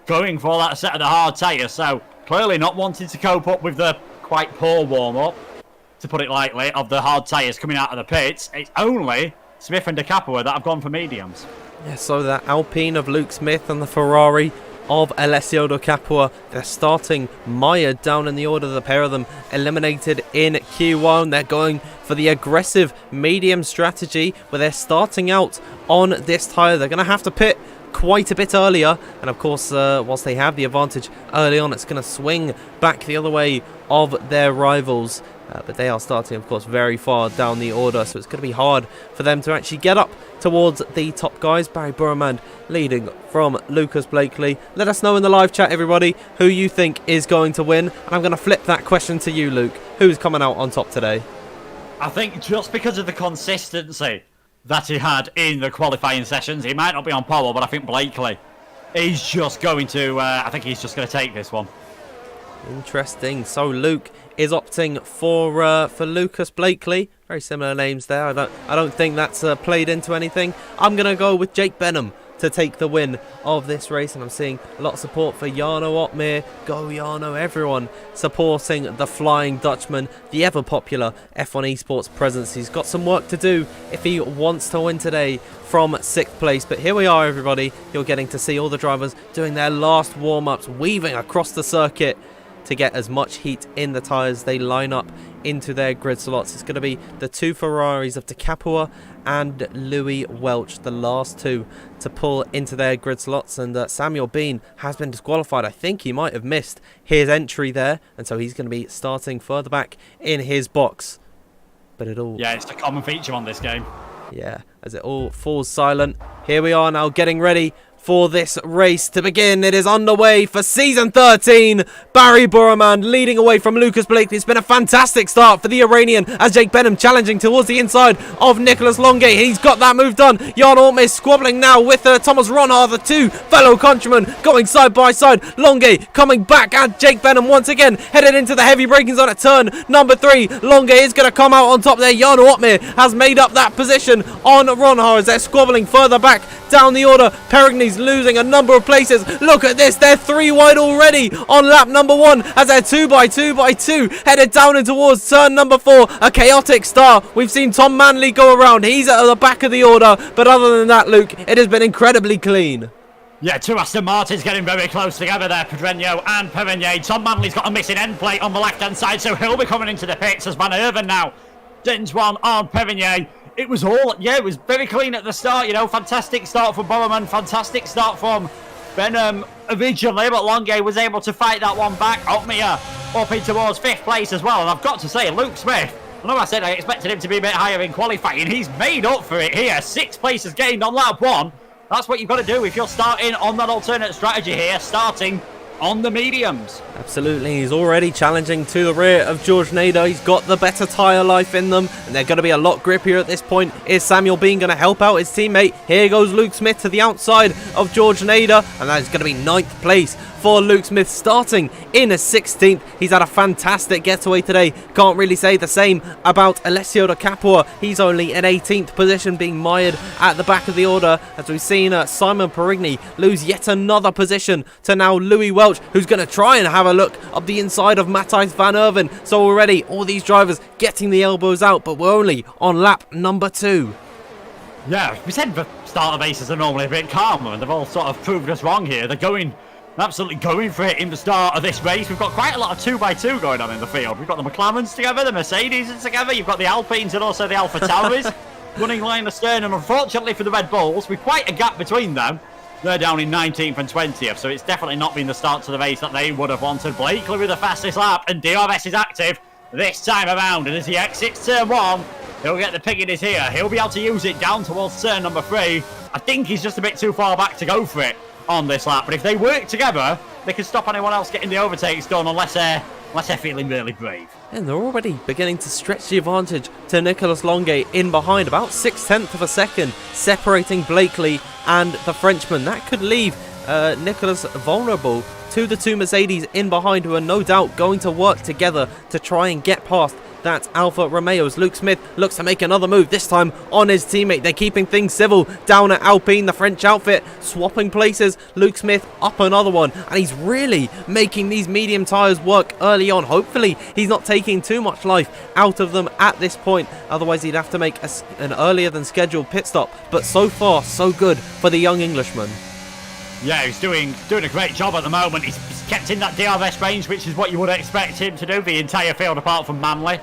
going for that set of the hard tyres. So clearly not wanting to cope up with the quite poor warm-up, to put it lightly, of the hard tyres coming out of the pits. It's only Smith and De Capua that have gone for mediums. Yeah, so the Alpine of Luke Smith and the Ferrari of Alessio De Capua, they're starting mired down in the order. The pair of them eliminated in Q1. They're going for the aggressive medium strategy, where they're starting out on this tyre. They're going to have to pit quite a bit earlier, and of course whilst they have the advantage early on, it's going to swing back the other way of their rivals. But they are starting, of course, very far down the order, so it's going to be hard for them to actually get up towards the top guys. Barry Burman leading from Lucas Blakely. Let us know in the live chat, everybody, who you think is going to win. And I'm going to flip that question to you, Luke. Who's coming out on top today? I think just because of the consistency that he had in the qualifying sessions, he might not be on pole, but I think Blakely is just going to, I think he's just going to take this one. Interesting. So Luke is opting for Lucas Blakely. Very similar names there. I don't think that's played into anything. I'm gonna go with Jake Benham to take the win of this race, and I'm seeing a lot of support for Jarno Opmeer. Go Jarno! Everyone supporting the Flying Dutchman, the ever popular F1 Esports presence. He's got some work to do if he wants to win today from 6th place. But here we are, everybody. You're getting to see all the drivers doing their last warm-ups, weaving across the circuit to get as much heat in the tyres. They line up into their grid slots. It's going to be the 2 Ferraris of De Capua and Louis Welch, the last 2 to pull into their grid slots. And Samuel Bean has been disqualified. I think he might have missed his entry there, and so he's going to be starting further back in his box. But it all... Yeah, it's a common feature on this game. Yeah, as it all falls silent. Here we are now getting ready for this race to begin. It is underway for Season 13. Barry Burman leading away from Lucas Blakely. It's been a fantastic start for the Iranian, as Jake Benham challenging towards the inside of Nicholas Longay. He's got that move done. Jan Ortmez squabbling now with Thomas Ronhar, the 2 fellow countrymen going side by side. Longay coming back at Jake Benham once again, headed into the heavy braking zone at turn number 3. Longay is going to come out on top there. Jan Ortmez has made up that position on Ronhar as they're squabbling further back down the order. Perages losing a number of places. Look at this, they're 3 wide already on lap number 1 as they're 2x2x2 headed down and towards turn number 4. A chaotic start. We've seen Tom Manley go around. He's at the back of the order, but other than that, Luke, it has been incredibly clean. Yeah, 2 Aston Martins getting very close together there, Pedreño and Perages. Tom Manley's got a missing end plate on the left-hand side, so he'll be coming into the pits as Van Erven now dins one on Perages. It was it was very clean at the start, you know, fantastic start from Borman, fantastic start from Benham originally, but Longue was able to fight that one back. Uppbeat up in towards 5th place as well, and I've got to say, Luke Smith, I know I said I expected him to be a bit higher in qualifying, he's made up for it here. 6 places gained on lap 1. That's what you've got to do if you're starting on that alternate strategy here, starting on the mediums. Absolutely, he's already challenging to the rear of George Nader. He's got the better tyre life in them, and they're going to be a lot grippier at this point. Is Samuel Bean going to help out his teammate? Here goes Luke Smith to the outside of George Nader, and that is going to be 9th place for Luke Smith, starting in a 16th. He's had a fantastic getaway today. Can't really say the same about Alessio da Capua. He's only in 18th position, being mired at the back of the order, as we've seen Simon Perigny lose yet another position to now Louis Welch, who's going to try and have a look up the inside of Matthijs van Erven. So already all these drivers getting the elbows out, but we're only on lap number 2. Yeah, we said the starter races are normally a bit calmer, and they've all sort of proved us wrong here. They're absolutely going for it in the start of this race. We've got quite a lot of 2x2 going on in the field. We've got the McLarens together, the Mercedes together, you've got the Alpines and also the Alpha Tauris running line astern, and unfortunately for the Red Bulls, with quite a gap between them, they're down in 19th and 20th, so it's definitely not been the start to the race that they would have wanted. Blakely with the fastest lap, and DRS is active this time around, and as he exits turn 1, he'll get the pig in his ear. He'll be able to use it down towards turn number 3. I think he's just a bit too far back to go for it on this lap, but if they work together, they can stop anyone else getting the overtakes done, unless they're feeling really brave. And they're already beginning to stretch the advantage to Nicolas Longue in behind, about 6/10 of a second, separating Blakely and the Frenchman. That could leave Nicolas vulnerable to the 2 Mercedes in behind, who are no doubt going to work together to try and get past that Alfa Romeo's. Luke Smith looks to make another move, this time on his teammate. They're keeping things civil down at Alpine, the French outfit, swapping places. Luke Smith up another one, and he's really making these medium tyres work early on. Hopefully he's not taking too much life out of them at this point, otherwise he'd have to make an earlier than scheduled pit stop. But so far, so good for the young Englishman. Yeah, he's doing a great job at the moment. He's kept in that DRS range, which is what you would expect him to do. The entire field, apart from Manley,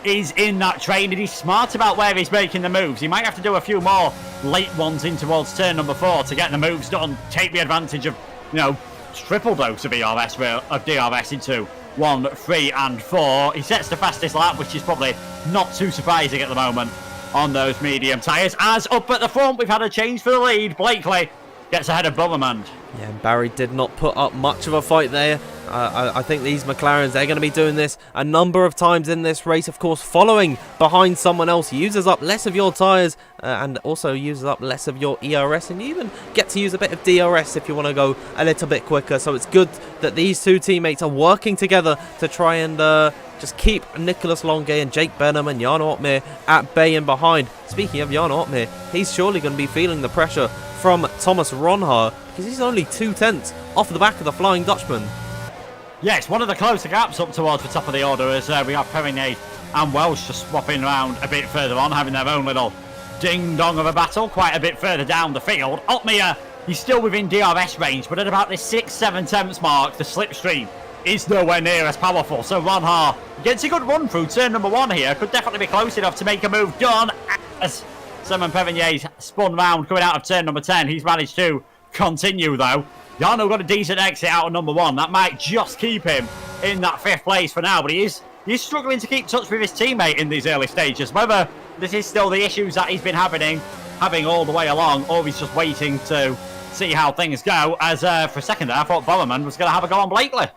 is in that train, and he's smart about where he's making the moves. He might have to do a few more late ones in towards turn number 4 to get the moves done, take the advantage of, you know, triple dose of DRS into 1, 3 and 4. He sets the fastest lap, which is probably not too surprising at the moment on those medium tyres. As up at the front, we've had a change for the lead. Blakely gets ahead of Bummerman. Yeah, Barry did not put up much of a fight there. I think these McLarens, they're going to be doing this a number of times in this race. Of course, following behind someone else uses up less of your tyres and also uses up less of your ERS, and you even get to use a bit of DRS if you want to go a little bit quicker. So it's good that these 2 teammates are working together to try and just keep Nicolas Longue and Jake Benham and Jarno Opmeer at bay and behind. Speaking of Jarno Opmeer, he's surely going to be feeling the pressure from Thomas Ronhaar, because he's only 2/10 off the back of the Flying Dutchman. Yeah, it's one of the closer gaps up towards the top of the order, as we have Perigny and Welsh just swapping around a bit further on, having their own little ding-dong of a battle quite a bit further down the field. Opmeer, he's still within DRS range, but at about this 6-7 tenths mark, the slipstream is nowhere near as powerful. So Ronhaar gets a good run through turn number 1 here, could definitely be close enough to make a move done, as Simon Perigny's spun round coming out of turn number 10. He's managed to continue though. Jarno got a decent exit out of number 1. That might just keep him in that 5th place for now, but he's struggling to keep touch with his teammate in these early stages. Whether this is still the issues that he's been having all the way along, or he's just waiting to see how things go, as for a second there I thought Bowerman was going to have a go on Blakely.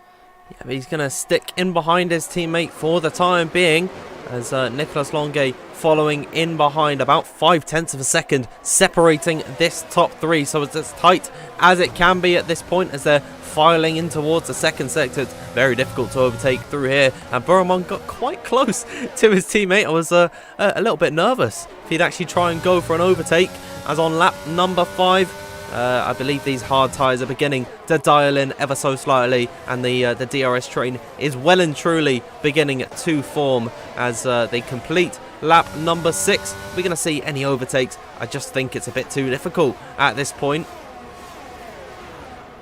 Yeah, but he's going to stick in behind his teammate for the time being. as Nicolas Longuet following in behind, about 0.5 of a second separating this top 3. So it's as tight as it can be at this point as they're filing in towards the second sector. It's very difficult to overtake through here, and Burman got quite close to his teammate. I was a little bit nervous if he'd actually try and go for an overtake, as on lap number 5. I believe these hard tyres are beginning to dial in ever so slightly, and the DRS train is well and truly beginning to form as they complete lap number 6. We're going to see any overtakes. I just think it's a bit too difficult at this point.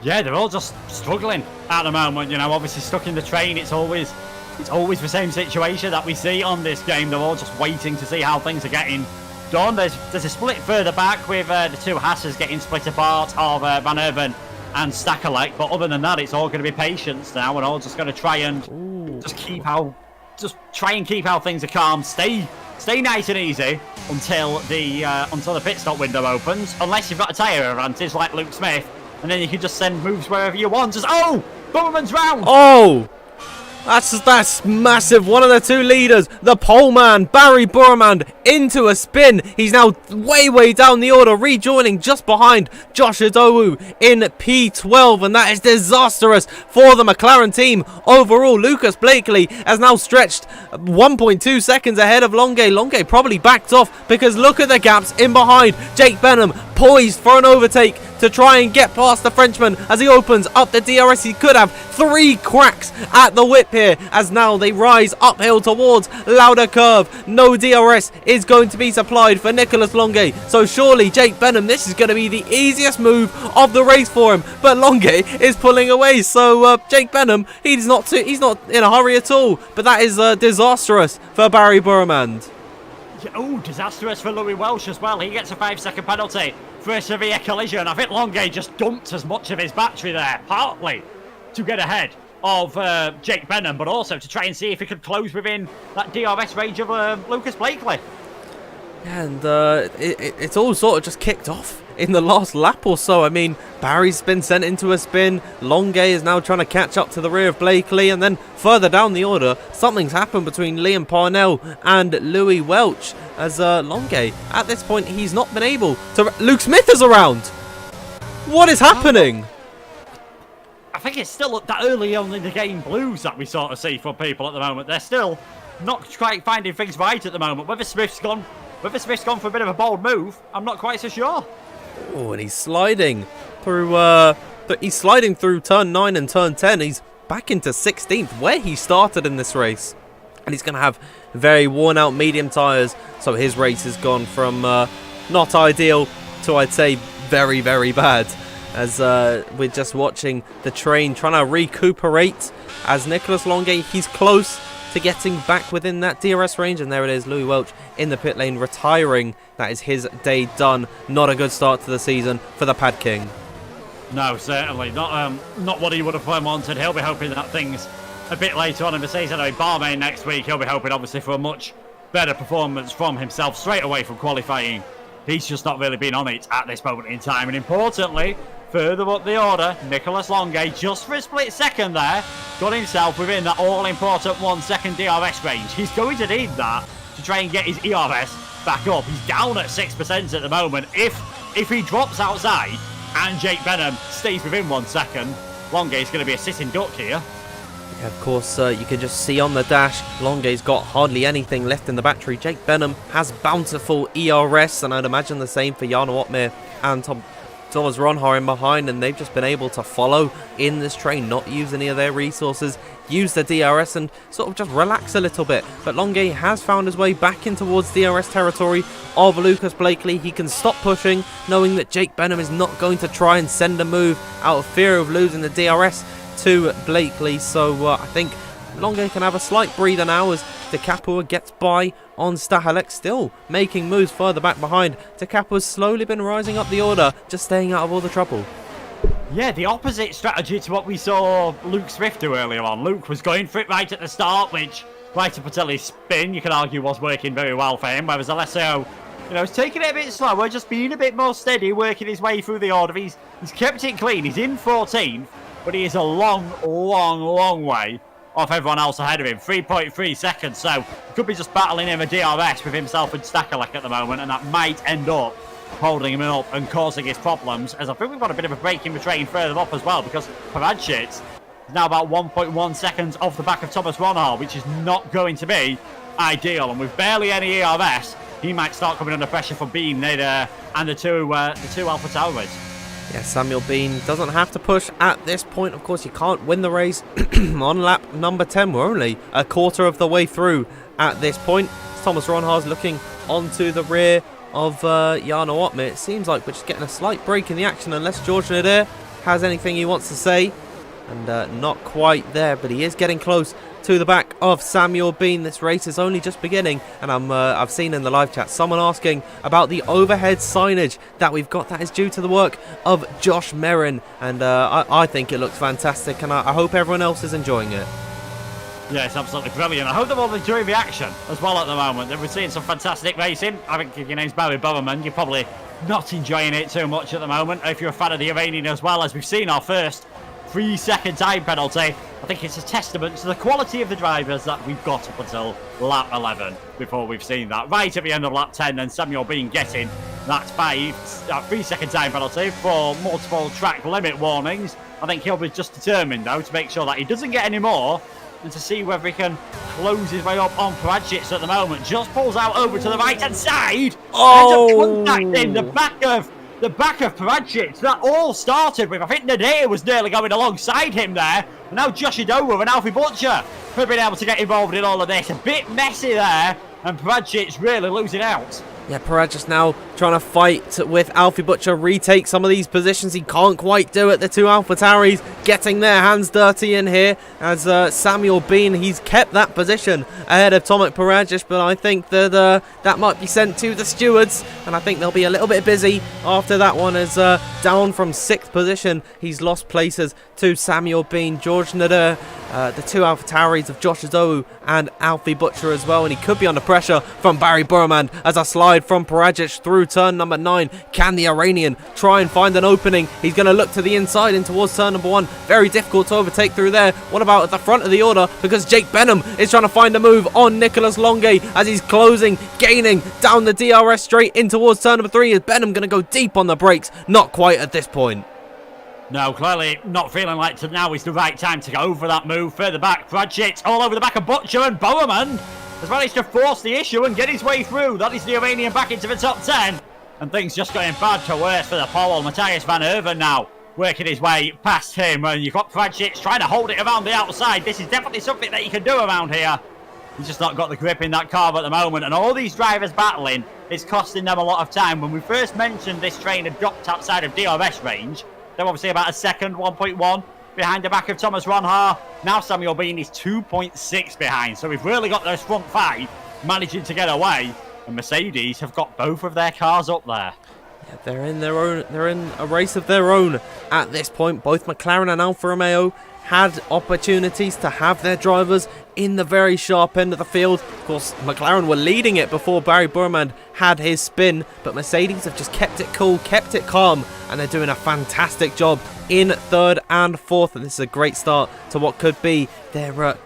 Yeah, they're all just struggling at the moment. You know, obviously stuck in the train. It's always the same situation that we see on this game. They're all just waiting to see how things are getting done. There's a split further back with the two Hasses getting split apart of Van Erven and Stackelek. But other than that, it's all going to be patience now, and all just going to try and try and keep how things are calm. Stay nice and easy until the pit stop window opens. Unless you've got a tyre advantage like Luke Smith, and then you can just send moves wherever you want. Bummerman's round. Oh! That's massive. One of the two leaders, the pole man, Barry Burman, into a spin. He's now way down the order, rejoining just behind Josh Adowu in P12, and that is disastrous for the McLaren team. Overall, Lucas Blakely has now stretched 1.2 seconds ahead of Longuet. Longuet probably backed off because look at the gaps in behind. Jake Benham poised for an overtake to try and get past the Frenchman as he opens up the DRS. He could have 3 cracks at the whip here as now they rise uphill towards Lauder Curve. No DRS is going to be supplied for Nicolas Longuet, so surely Jake Benham, this is going to be the easiest move of the race for him, but Longuet is pulling away, so Jake Benham, he's not in a hurry at all, but that is disastrous for Barry Burman. Oh, disastrous for Louis Welsh as well. He gets a 5-second penalty for a severe collision. I think Longuet just dumped as much of his battery there, partly to get ahead of Jake Benham, but also to try and see if he could close within that DRS range of Lucas Blakely. And it's all sort of just kicked off in the last lap or so. I mean, Barry's been sent into a spin. Longuet is now trying to catch up to the rear of Blakely, and then further down the order, something's happened between Liam Parnell and Louis Welch, as Longuet, at this point, he's not been able to... Luke Smith is around! What is happening? I think it's still that early on in the game blues that we sort of see from people at the moment. They're still not quite finding things right at the moment. Whether Smith's gone for a bit of a bold move, I'm not quite so sure. Oh, and he's sliding through turn 9 and turn 10. He's back into 16th, where he started in this race. And he's going to have very worn out medium tyres. So his race has gone from not ideal to, I'd say, very bad. As we're just watching the train trying to recuperate. As Nicolas Longuet, he's close to getting back within that DRS range, and there it is, Louis Welch in the pit lane retiring. That is his day done. Not a good start to the season for the Pad King. No, certainly not what he would have wanted. He'll be hoping that things a bit later on in the season, Barmain next week, he'll be hoping obviously for a much better performance from himself straight away from qualifying. He's just not really been on it at this moment in time, and importantly, further up the order, Nicolas Longuet, just for a split second there, got himself within that all-important 1 second DRS range. He's going to need that to try and get his ERS back up. He's down at 6% at the moment. If he drops outside and Jake Benham stays within 1 second, Longuet's going to be a sitting duck here. Yeah, of course, you can just see on the dash, Longuet's got hardly anything left in the battery. Jake Benham has bountiful ERS, and I'd imagine the same for Jarno Opmeer and Thomas Ronhar in behind, and they've just been able to follow in this train, not use any of their resources, use the DRS and sort of just relax a little bit. But Longuet has found his way back in towards DRS territory of Lucas Blakely. He can stop pushing, knowing that Jake Benham is not going to try and send a move out of fear of losing the DRS to Blakely. So I think Longuet can have a slight breather now as De Capua gets by on Stahalek, still making moves further back behind. De Capua's slowly been rising up the order, just staying out of all the trouble. Yeah, the opposite strategy to what we saw Luke Smith do earlier on. Luke was going for it right at the start, which, right up until his spin, you can argue was working very well for him, whereas Alessio, is taking it a bit slower, just being a bit more steady, working his way through the order. He's kept it clean. He's in 14th, but he is a long way off everyone else ahead of him. 3.3 seconds, so he could be just battling in a DRS with himself and Stakalek at the moment, and that might end up holding him up and causing his problems, as I think we've got a bit of a break in the train further up as well, because Perages is now about 1.1 seconds off the back of Thomas Ronhar, which is not going to be ideal, and with barely any ERS, he might start coming under pressure for Bean and the two Alpha Towers. Yeah, Samuel Bean doesn't have to push at this point. Of course, you can't win the race on lap number 10. We're only a quarter of the way through at this point. Thomas Ronhar's looking onto the rear of Jarno Uppbeat. It seems like we're just getting a slight break in the action, unless George Nader has anything he wants to say. And not quite there, but he is getting close to the back of Samuel Bean. This race is only just beginning, and I've seen in the live chat someone asking about the overhead signage that we've got. That is due to the work of Josh Merrin, and I think it looks fantastic, and I hope everyone else is enjoying it. Yeah, it's absolutely brilliant. I hope they're all enjoying the action as well at the moment. We're seeing some fantastic racing. I think if your name's Barry Bowerman, you're probably not enjoying it too much at the moment. If you're a fan of the Iranian as well, as we've seen our first 3-second time penalty, I think it's a testament to the quality of the drivers that we've got up until lap 11 before we've seen that. Right at the end of lap 10, then Samuel Bean getting that 3-second time penalty for multiple track limit warnings. I think he'll be just determined, though, to make sure that he doesn't get any more and to see whether he can close his way up on Perages at the moment. Just pulls out over to the right-hand side. Oh! Ends up contacting the back of Perages. That all started with, I think Nadir was nearly going alongside him there. And now Josh Idowu and Alfie Butcher have been able to get involved in all of this. A bit messy there, and Perages really losing out. Yeah, Perages now trying to fight with Alfie Butcher, retake some of these positions. He can't quite do it. The two AlphaTauris getting their hands dirty in here as Samuel Bean, he's kept that position ahead of Tomic Perages, but I think that that might be sent to the stewards, and I think they'll be a little bit busy after that one, as down from 6th position, he's lost places to Samuel Bean. George Nader, the two AlphaTauris of Josh Idowu and Alfie Butcher as well, and he could be under pressure from Barry Burman as I slide from Perages through turn number 9. Can the Iranian try and find an opening? He's going to look to the inside in towards turn number 1. Very difficult to overtake through there. What about at the front of the order? Because Jake Benham is trying to find a move on Nicholas Longue as he's closing, gaining down the DRS straight in towards turn number 3. Is Benham going to go deep on the brakes? Not quite at this point. No, clearly not feeling like now is the right time to go for that move. Further back, Perages all over the back of Butcher, and Bowerman has managed to force the issue and get his way through. That is the Iranian back into the top 10. And things just going bad to worse for the Pole. Matthias Van Herven now working his way past him. And you've got Perages trying to hold it around the outside. This is definitely something that he can do around here. He's just not got the grip in that car at the moment. And all these drivers battling is costing them a lot of time. When we first mentioned this train had dropped outside of DRS range, they're obviously about a second, 1.1 behind the back of Thomas Ronhar. Now Samuel Bean is 2.6 behind. So we've really got those front 5 managing to get away. And Mercedes have got both of their cars up there. Yeah, they're in a race of their own at this point. Both McLaren and Alfa Romeo had opportunities to have their drivers in the very sharp end of the field. Of course, McLaren were leading it before Barry Burman had his spin, but Mercedes have just kept it cool, kept it calm, and they're doing a fantastic job in 3rd and 4th, and this is a great start to what could be their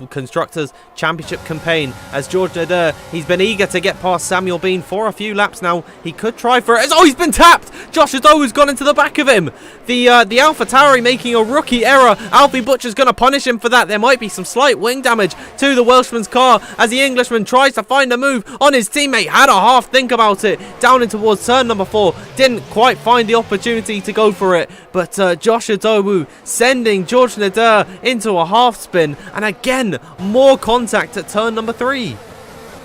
Constructors' Championship campaign, as George Nader, he's been eager to get past Samuel Bean for a few laps now. He could try for it. Oh, he's been tapped! Josh Idowu's gone into the back of him. The AlphaTauri making a rookie error. Alfie Butcher's going to punish him for that. There might be some slight wing damage to the Welshman's car as the Englishman tries to find a move on his teammate. Had a half think about it. Down in towards turn number 4. Didn't quite find the opportunity to go for it, but Josh Idowu sending George Nader into a half spin, and again more contact at turn number 3.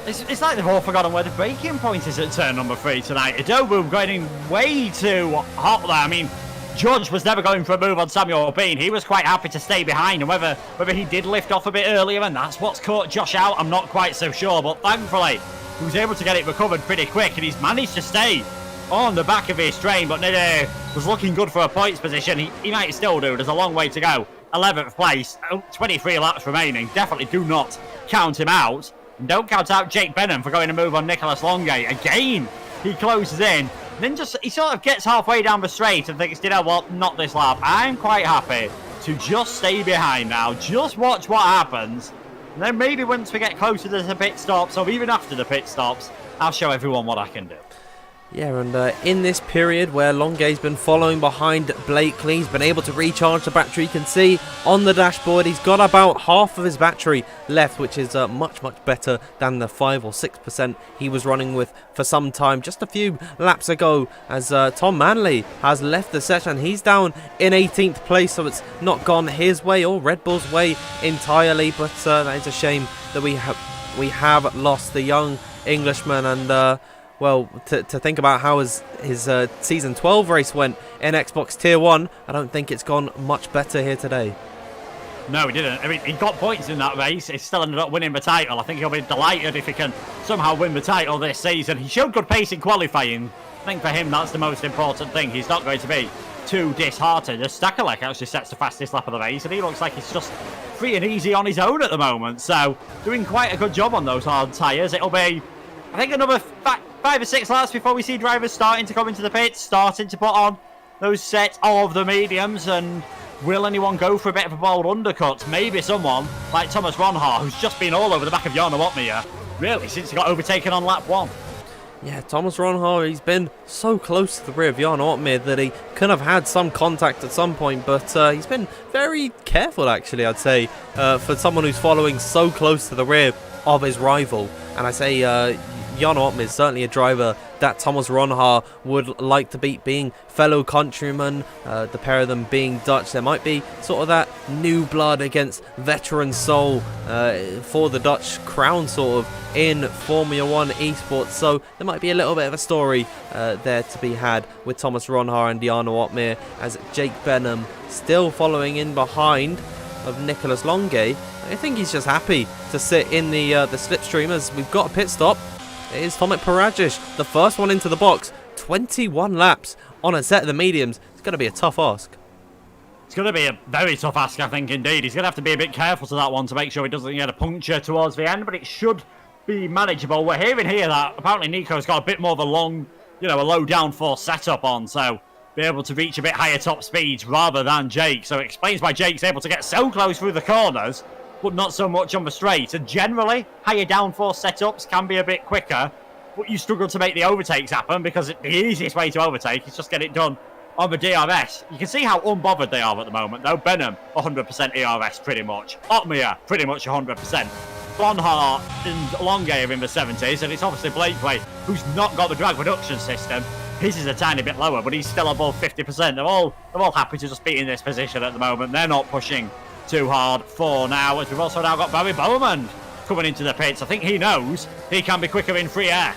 It's like they've all forgotten where the braking point is at turn number 3 tonight. Idowu going way too hot there. I mean, Judge was never going for a move on Samuel Bean. He was quite happy to stay behind, and whether he did lift off a bit earlier and that's what's caught Josh out, I'm not quite so sure, but thankfully he was able to get it recovered pretty quick, and he's managed to stay on the back of his train. But Nader was looking good for a points position. He might still do. There's a long way to go. 11th place, 23 laps remaining. Definitely do not count him out. And don't count out Jake Benham for going to move on Nicholas Longue. Again, he closes in. Then he sort of gets halfway down the straight and thinks, you know what, not this lap. I'm quite happy to just stay behind now. Just watch what happens. And then maybe once we get closer to the pit stops, or even after the pit stops, I'll show everyone what I can do. Yeah, and in this period where Longay's been following behind Blakely, he's been able to recharge the battery. You can see on the dashboard he's got about half of his battery left, which is much better than the 5 or 6% he was running with for some time just a few laps ago, as Tom Manley has left the session. He's down in 18th place, so it's not gone his way or Red Bull's way entirely, but that is a shame that we have lost the young Englishman. And well, to think about how his Season 12 race went in Xbox Tier 1, I don't think it's gone much better here today. No, he didn't. I mean, he got points in that race. He still ended up winning the title. I think he'll be delighted if he can somehow win the title this season. He showed good pace in qualifying. I think for him, that's the most important thing. He's not going to be too disheartened. Stakelek actually sets the fastest lap of the race, and he looks like he's just free and easy on his own at the moment. So, doing quite a good job on those hard tyres. It'll be, I think, another 5 or 6 laps before we see drivers starting to come into the pits, starting to put on those sets of the mediums. And will anyone go for a bit of a bold undercut? Maybe someone like Thomas Ronhaar, who's just been all over the back of Jarno Opmeer, really, since he got overtaken on lap 1. Yeah, Thomas Ronhaar, he's been so close to the rear of Jarno Opmeer that he could have had some contact at some point, but he's been very careful, actually, I'd say, for someone who's following so close to the rear of his rival. And I say Jarno Opmeer is certainly a driver that Thomas Ronhaar would like to beat, being fellow countrymen, the pair of them being Dutch. There might be sort of that new blood against veteran soul for the Dutch crown sort of in Formula 1 esports, so there might be a little bit of a story there to be had with Thomas Ronhaar and Jarno Opmeer, as Jake Benham still following in behind of Nicholas Longay. I think he's just happy to sit in the slipstream, as we've got a pit stop. It is Tomic Perages, the first one into the box. 21 laps on a set of the mediums. It's going to be a tough ask. It's going to be a very tough ask, I think, indeed. He's going to have to be a bit careful to that one to make sure he doesn't get a puncture towards the end, but it should be manageable. We're hearing here that apparently Nico's got a bit more of a long, a low downforce setup on, so be able to reach a bit higher top speeds rather than Jake. So it explains why Jake's able to get so close through the corners, but not so much on the straight. And generally, higher downforce setups can be a bit quicker, but you struggle to make the overtakes happen, because the easiest way to overtake is just get it done on the DRS. You can see how unbothered they are at the moment, though. Benham, 100% ERS pretty much. Opmeer, pretty much 100%. Ronhaar and Longay are in the 70s, and it's obviously Blakely, who's not got the drag reduction system. His is a tiny bit lower, but he's still above 50%. They're all happy to just be in this position at the moment. They're not pushing too hard for now, as we've also now got Barry Bowman coming into the pits. I think he knows he can be quicker in free air.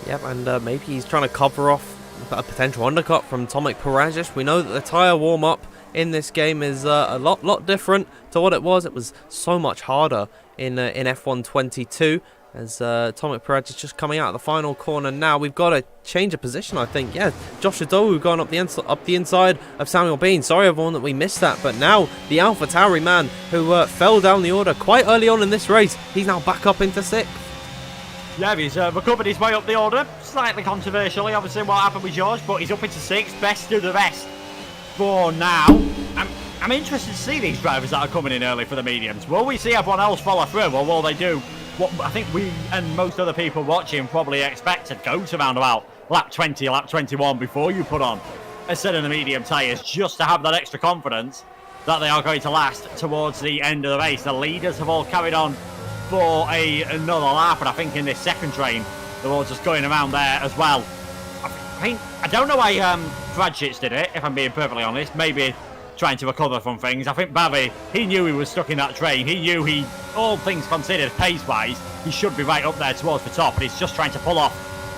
Yep, and maybe he's trying to cover off a potential undercut from Tomic Perages. We know that the tyre warm-up in this game is a lot different to what it was. It was so much harder in F1 22, as Tomic Perages just coming out of the final corner now. We've got a change of position, I think. Yeah, Josh Adowu going up the inside of Samuel Bean. Sorry, everyone, that we missed that. But now the AlphaTauri man, who fell down the order quite early on in this race, he's now back up into 6th. Yeah, he's recovered his way up the order. Slightly controversially, obviously, what happened with George, but he's up into 6th. Best of the best for now. I'm interested to see these drivers that are coming in early for the mediums. Will we see everyone else follow through, or will they do what I think we and most other people watching probably expected, go to round about lap 20, lap 21 before you put on a set of the medium tyres, just to have that extra confidence that they are going to last towards the end of the race. The leaders have all carried on for another lap, and I think in this second train they're all just going around there as well. I don't know why Perages did it, if I'm being perfectly honest. Maybe trying to recover from things. I think Barry, he knew he was stuck in that train. He knew all things considered, pace-wise, he should be right up there towards the top, and he's just trying to pull off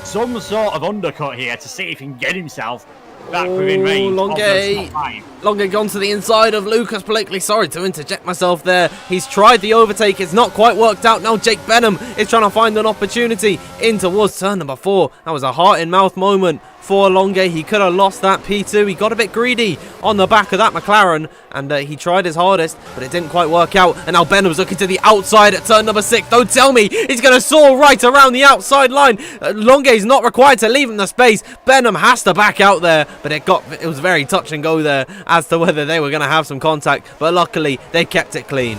some sort of undercut here to see if he can get himself back within range. Longay gone to the inside of Lucas Blakely. Sorry to interject myself there. He's tried the overtake. It's not quite worked out. Now Jake Benham is trying to find an opportunity in towards turn number 4. That was a heart-in-mouth moment for Longe. He could have lost that P2. He got a bit greedy on the back of that McLaren, and he tried his hardest, but it didn't quite work out. And now Benham's looking to the outside at turn number 6. Don't tell me he's going to soar right around the outside line. Longe's not required to leave him the space. Benham has to back out there, but it was very touch and go there as to whether they were going to have some contact, but luckily they kept it clean.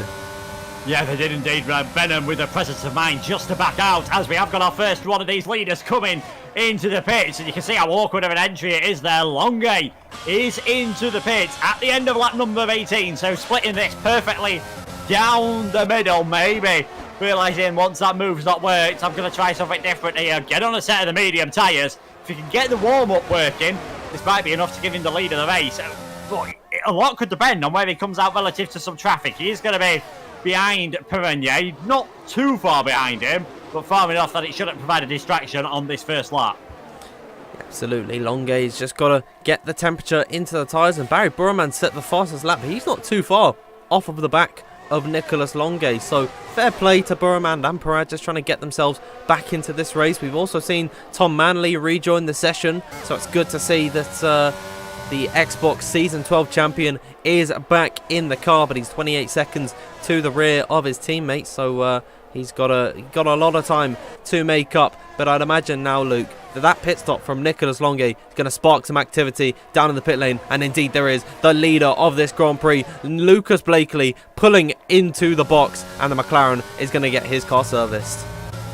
Yeah, they did indeed. Benham with the presence of mind just to back out, as we have got our first one of these leaders coming into the pits, and you can see how awkward of an entry it is there. Longe is into the pits at the end of lap number 18, so splitting this perfectly down the middle, maybe realising once that move's not worked, I'm going to try something different here. Get on a set of the medium tyres. If you can get the warm-up working, this might be enough to give him the lead of the race. But a lot could depend on where he comes out relative to some traffic. He is going to be behind Perages, not too far behind him, but far enough that it shouldn't provide a distraction on this first lap. Absolutely, Longe's just got to get the temperature into the tyres, and Barry Burman set the fastest lap. He's not too far off of the back of Nicholas Longe, so fair play to Burman and Perages trying to get themselves back into this race. We've also seen Tom Manley rejoin the session, so it's good to see that the Xbox Season 12 champion is back in the car, but he's 28 seconds to the rear of his teammates, so he's got a lot of time to make up. But I'd imagine now, Luke, that pit stop from Nicholas Longe is going to spark some activity down in the pit lane, and indeed there is. The leader of this Grand Prix, Lucas Blakely, pulling into the box, and the McLaren is going to get his car serviced.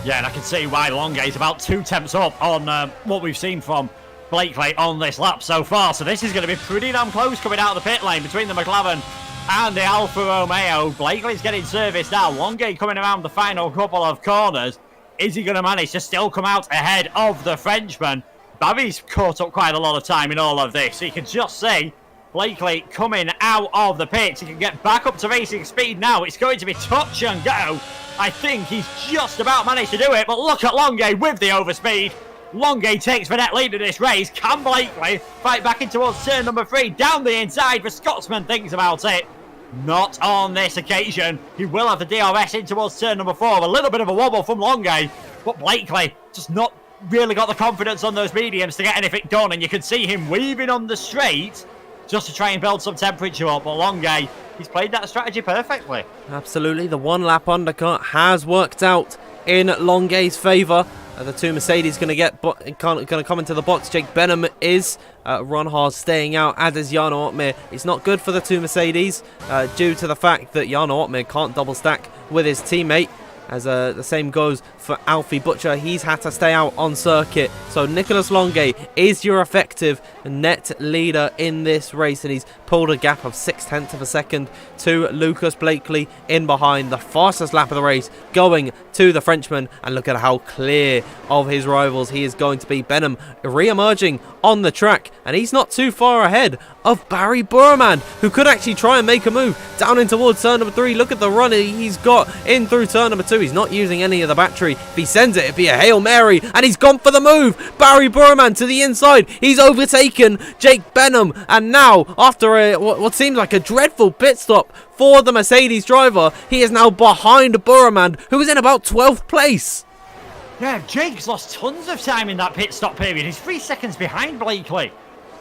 Yeah, and I can see why Longe is about 2 tenths up on what we've seen from Blakely on this lap so far. So this is going to be pretty damn close coming out of the pit lane between the McLaren and the Alfa Romeo. Blakely's getting service now. Longe coming around the final couple of corners. Is he going to manage to still come out ahead of the Frenchman? Barry's caught up quite a lot of time in all of this. You can just see Blakely coming out of the pits. He can get back up to racing speed now. It's going to be touch and go. I think he's just about managed to do it, but look at Longe with the overspeed. Longe takes the net lead of this race. Can Blakely fight back in towards turn number 3? Down the inside, the Scotsman thinks about it. Not on this occasion. He will have the DRS in towards turn number 4. A little bit of a wobble from Longe, but Blakely just not really got the confidence on those mediums to get anything done, and you can see him weaving on the straight just to try and build some temperature up. But Longe, he's played that strategy perfectly. Absolutely, the one lap undercut has worked out in Longe's favour. The two Mercedes going to come into the box. Jake Benham is. Ron Haas staying out, as is Jarno Opmeer. It's not good for the two Mercedes due to the fact that Jarno Opmeer can't double stack with his teammate. As the same goes for Alfie Butcher, he's had to stay out on circuit. So Nicholas Longe is your effective net leader in this race, and he's pulled a gap of 0.6 of a second to Lucas Blakely in behind. The fastest lap of the race going to the Frenchman, and look at how clear of his rivals he is going to be. Benham re-emerging on the track, and he's not too far ahead of Barry Burman, who could actually try and make a move down in towards turn number 3. Look at the run he's got in through turn number 2. He's not using any of the battery. If he sends it, it'd be a Hail Mary, and he's gone for the move. Barry Burman to the inside. He's overtaken Jake Benham, and now, after what seems like a dreadful pit stop for the Mercedes driver, he is now behind Burman, who is in about 12th place. Yeah, Jake's lost tons of time in that pit stop period. He's 3 seconds behind Blakely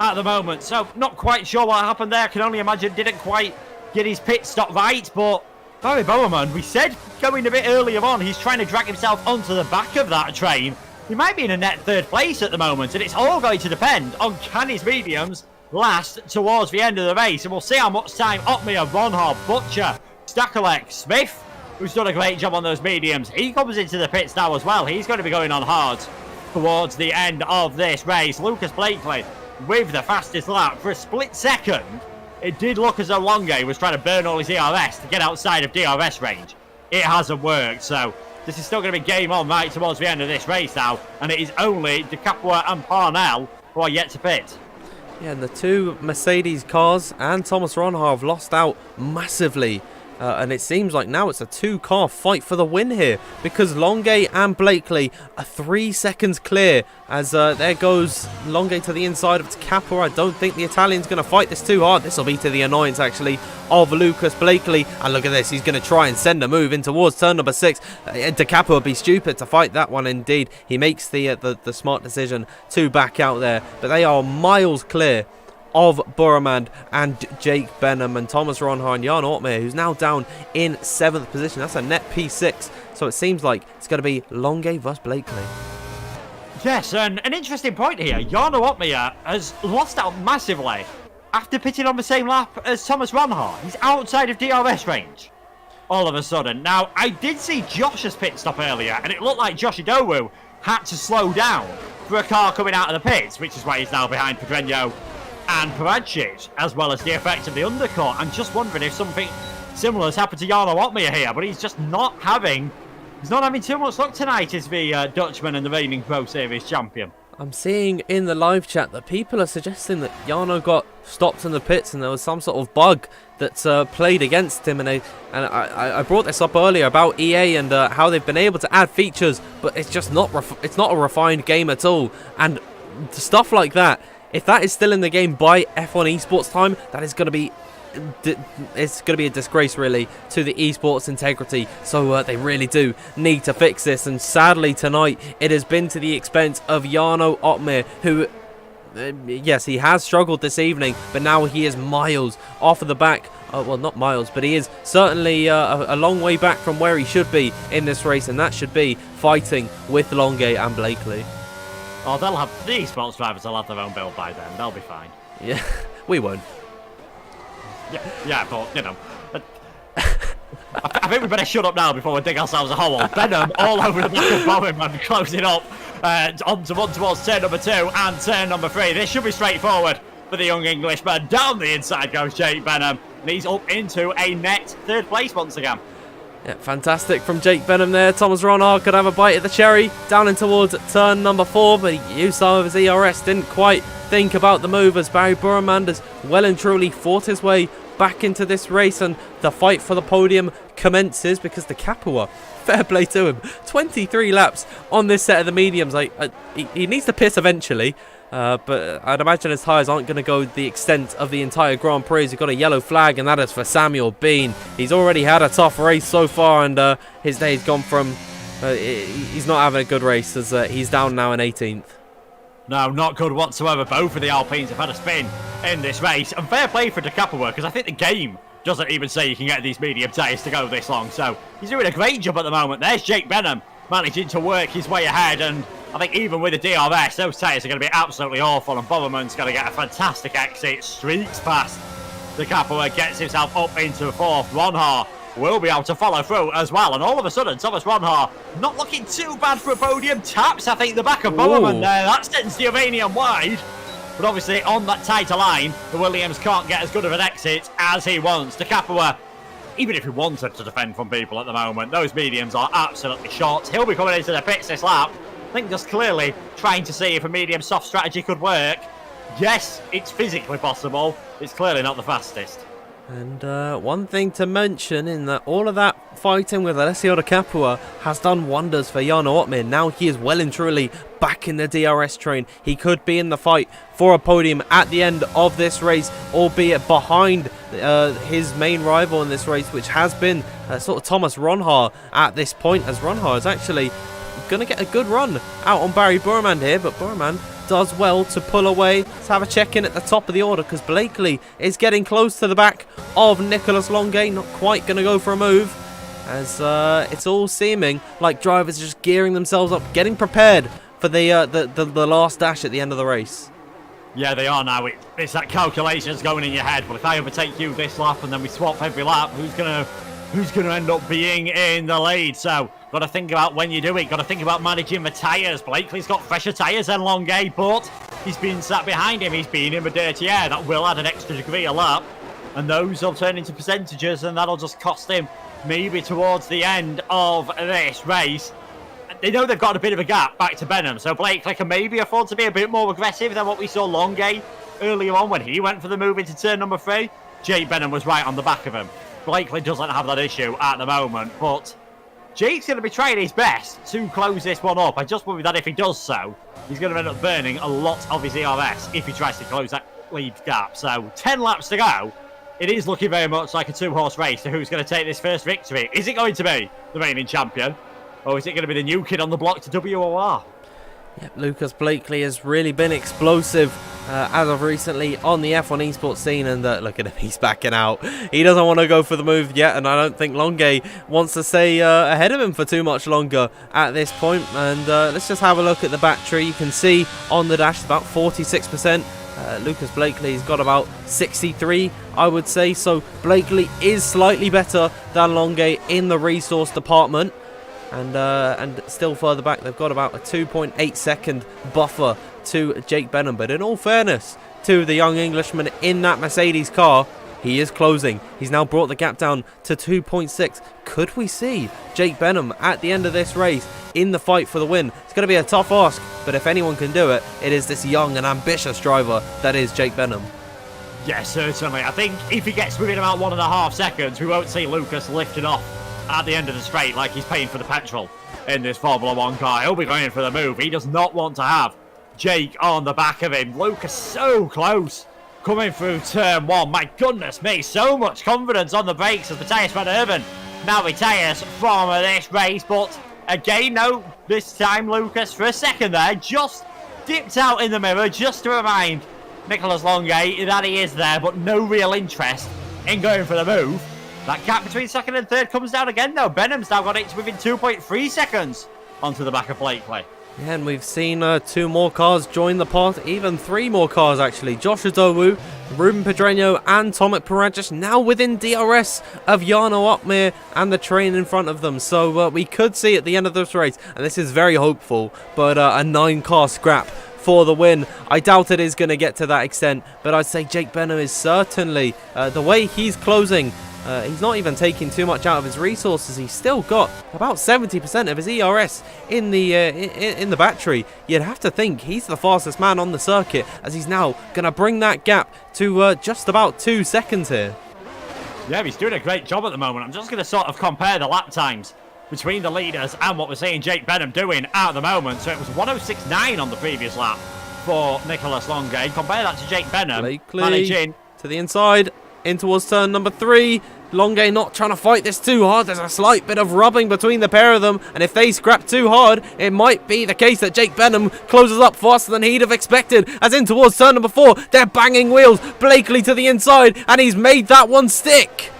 at the moment, so not quite sure what happened there. I can only imagine didn't quite get his pit stop right, but Barry Burman, we said going a bit earlier on, he's trying to drag himself onto the back of that train. He might be in a net 3rd place at the moment, and it's all going to depend on can his mediums last towards the end of the race, and we'll see how much time Opmeer, Ronhard, Butcher, Stakelek, Smith, who's done a great job on those mediums. He comes into the pits now as well. He's going to be going on hard towards the end of this race. Lucas Blakely with the fastest lap. For a split second, it did look as though Longe was trying to burn all his DRS to get outside of DRS range. It hasn't worked, so this is still going to be game on right towards the end of this race now, and it is only De Capua and Parnell who are yet to pit. Yeah, and the two Mercedes cars and Thomas Ronhard have lost out massively And it seems like now it's a 2-car fight for the win here, because Longue and Blakely are 3 seconds clear, as there goes Longue to the inside of Capua. I don't think the Italian's going to fight this too hard. This will be to the annoyance, actually, of Lucas Blakely. And look at this, he's going to try and send a move in towards turn number 6. De Capua would be stupid to fight that one indeed. He makes the smart decision to back out there, but they are miles clear of Boromand and Jake Benham, and Thomas Ronhar and Jan Ortmeier, who's now down in 7th position. That's a net P6, so it seems like it's going to be Longue vs Blakely. Yes, and an interesting point here. Jan Ortmeier has lost out massively after pitting on the same lap as Thomas Ronhar. He's outside of DRS range all of a sudden. Now, I did see Josh's pit stop earlier, and it looked like Josh Idowu had to slow down for a car coming out of the pits, which is why he's now behind Pedreño and Perages, as well as the effect of the undercut. I'm just wondering if something similar has happened to Jarno Ortmeier here, but he's just not having too much luck tonight as the Dutchman and the reigning Pro Series champion. I'm seeing in the live chat that people are suggesting that Jarno got stopped in the pits and there was some sort of bug that played against him, and I brought this up earlier about EA and how they've been able to add features, but it's just not it's not a refined game at all, and stuff like that, if that is still in the game by F1 Esports time, that is going to be a disgrace really to the esports integrity. So they really do need to fix this, and sadly tonight it has been to the expense of Jarno Ortmeier, who yes, he has struggled this evening, but now he is miles off of the back. Well, not miles, but he is certainly a long way back from where he should be in this race, and that should be fighting with Longue and Blakely. Oh, they'll have, the esports drivers will have their own build by then. They'll be fine. Yeah, we won't. Yeah, but, you know. I think we better shut up now before we dig ourselves a hole. Benham all over the back of Bowman, closing up on towards turn number 2 and turn number 3. This should be straightforward for the young Englishman. Down the inside goes Jake Benham, and he's up into a net 3rd place once again. Yeah, fantastic from Jake Benham there. Thomas Ronhar could have a bite at the cherry down in towards turn number 4, but he used some of his ERS, didn't quite think about the move, as Barry Boromand has well and truly fought his way back into this race, and the fight for the podium commences, because the Capua, fair play to him, 23 laps on this set of the mediums. He needs to piss eventually, but I'd imagine his tyres aren't going to go the extent of the entire Grand Prix. He's got a yellow flag, and that is for Samuel Bean. He's already had a tough race so far, and his day's gone from he's not having a good race, as he's down now in 18th. No, not good whatsoever. Both of the Alpines have had a spin in this race, and fair play for De Capua, because I think the game doesn't even say you can get these medium tyres to go this long, so he's doing a great job at the moment. There's Jake Benham managing to work his way ahead, and I think even with the DRS, those tyres are going to be absolutely awful, and Boverman's going to get a fantastic exit, streaks past De Capua, gets himself up into 4th. Ronhar will be able to follow through as well, and all of a sudden Thomas Ronhar not looking too bad for a podium. Taps, I think, the back of Bowerman there. That sends the Iranian wide, but obviously on that tighter line, the Williams can't get as good of an exit as he wants. De Capua, even if he wanted to defend from people at the moment, those mediums are absolutely short. He'll be coming into the pits this lap, I think, just clearly trying to see if a medium soft strategy could work. Yes, it's physically possible. It's clearly not the fastest. And one thing to mention, in that all of that fighting with Alessio De Capua has done wonders for Jarno Ortmeier. Now he is well and truly back in the DRS train. He could be in the fight for a podium at the end of this race, albeit behind his main rival in this race, which has been sort of Thomas Ronhar at this point, as Ronhar is actually going to get a good run out on Barry Boromand here, but Boromand does well to pull away. Let's have a check-in at the top of the order, because Blakely is getting close to the back of Nicolas Longue, not quite going to go for a move, as it's all seeming like drivers are just gearing themselves up, getting prepared for the last dash at the end of the race. Yeah, they are now. It's that calculations going in your head. Well, if I overtake you this lap and then we swap every lap, who's gonna end up being in the lead? So got to think about when you do it. Got to think about managing the tyres. Blakely's got fresher tyres than Longue, but he's been sat behind him. He's been in the dirty air. That will add an extra degree a lap, and those will turn into percentages, and that'll just cost him maybe towards the end of this race. They know they've got a bit of a gap back to Benham, so Blakely can maybe afford to be a bit more aggressive than what we saw Longue earlier on when he went for the move into turn number 3. Jake Benham was right on the back of him Blakely doesn't have that issue at the moment, but Jake's going to be trying his best to close this one up. I just worry that if he does so, he's going to end up burning a lot of his ERS if he tries to close that lead gap. So 10 laps to go. It is looking very much like a two-horse race to who's going to take this first victory. Is it going to be the reigning champion, or is it going to be the new kid on the block to WOR? Yep, Lucas Blakely has really been explosive as of recently on the F1 esports scene, and look at him, he's backing out. He doesn't want to go for the move yet, and I don't think Longue wants to stay ahead of him for too much longer at this point. And let's just have a look at the battery. You can see on the dash about 46%. Lucas Blakely's got about 63, I would say, so Blakely is slightly better than Longue in the resource department. And still further back, they've got about a 2.8 second buffer to Jake Benham. But in all fairness to the young Englishman in that Mercedes car, he is closing. He's now brought the gap down to 2.6. Could we see Jake Benham at the end of this race in the fight for the win? It's going to be a tough ask, but if anyone can do it, it is this young and ambitious driver that is Jake Benham. Yeah, certainly. I think if he gets within about 1.5 seconds, we won't see Lucas lifting off at the end of the straight like he's paying for the petrol in this Formula 1 car. He'll be going for the move. He does not want to have Jake on the back of him. Lucas so close coming through turn 1. My goodness me, so much confidence on the brakes as Matthias Van Erven now retires from this race. But again, no, this time Lucas for a second there just dipped out in the mirror just to remind Nicolas Longue that he is there, but no real interest in going for the move. That gap between second and third comes down again, though. Benham's now got it to within 2.3 seconds onto the back of Blakely. Yeah, and we've seen 2 more cars join the path, even 3 more cars actually. Josh Adowu, Ruben Pedreño and Tomic Perages now within DRS of Jarno Opmeer and the train in front of them. So we could see at the end of this race, and this is very hopeful, but a 9-car scrap for the win. I doubt it is going to get to that extent, but I'd say Jake Benham is certainly, the way he's closing, he's not even taking too much out of his resources. He's still got about 70% of his ERS in the battery. You'd have to think he's the fastest man on the circuit, as he's now going to bring that gap to just about 2 seconds here. Yeah, he's doing a great job at the moment. I'm just going to sort of compare the lap times between the leaders and what we're seeing Jake Benham doing at the moment. So it was 106.9 on the previous lap for Nicolas Longue. Compare that to Jake Benham Blakely managing to the inside, in towards turn number 3. Longue not trying to fight this too hard. There's a slight bit of rubbing between the pair of them, and if they scrap too hard, it might be the case that Jake Benham closes up faster than he'd have expected. As in towards turn number 4, they're banging wheels. Blakely to the inside, and he's made that one stick.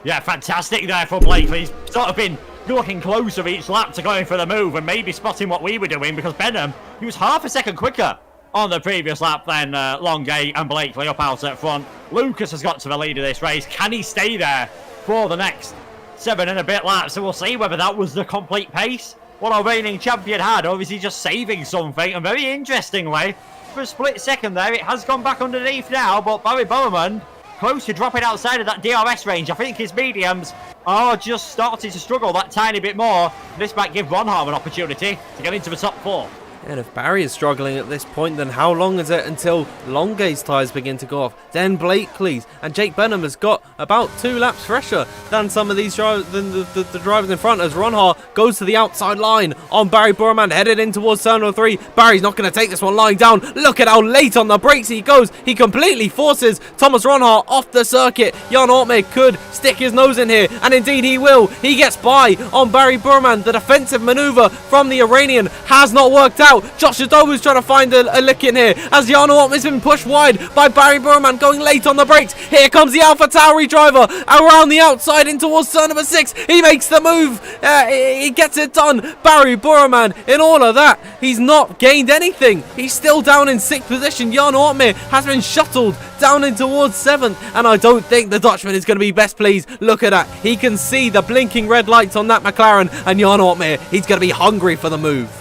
Yeah, fantastic there for Blakely. He's sort of been looking closer each lap to going for the move and maybe spotting what we were doing, because Benham, he was half a second quicker on the previous lap than Longue and Blakely up out at front. Lucas has got to the lead of this race. Can he stay there for the next 7 and a bit laps? So we'll see whether that was the complete pace what our reigning champion had, or is he just saving something? And very interestingly, for a split second there, it has gone back underneath now, but Barry Bowman close to dropping outside of that DRS range. I think his mediums are just starting to struggle that tiny bit more. This might give Ronharm an opportunity to get into the top 4. And if Barry is struggling at this point, then how long is it until Longue's tyres begin to go off? Then Blakely's. And Jake Benham has got about 2 laps fresher than some of these drivers, the drivers in front, as Ronhaar goes to the outside line on Barry Burman, headed in towards turn number 3. Barry's not going to take this one lying down. Look at how late on the brakes he goes. He completely forces Thomas Ronhaar off the circuit. Jan Ortmeg could stick his nose in here, and indeed he will. He gets by on Barry Burman. The defensive manoeuvre from the Iranian has not worked out. Josh Adobu's trying to find a lick in here, as Jan Ortmeg's been pushed wide by Barry Burman, going late on the brakes. Here comes the Alpha Tauri driver around the outside in towards turn number 6. He makes the move. He gets it done. Barry Burman, in all of that, he's not gained anything. He's still down in 6th position. Jan Ortmeg has been shuttled down in towards 7th, and I don't think the Dutchman is going to be best pleased. Look at that. He can see the blinking red lights on that McLaren, and Jan Ortmeg, he's going to be hungry for the move.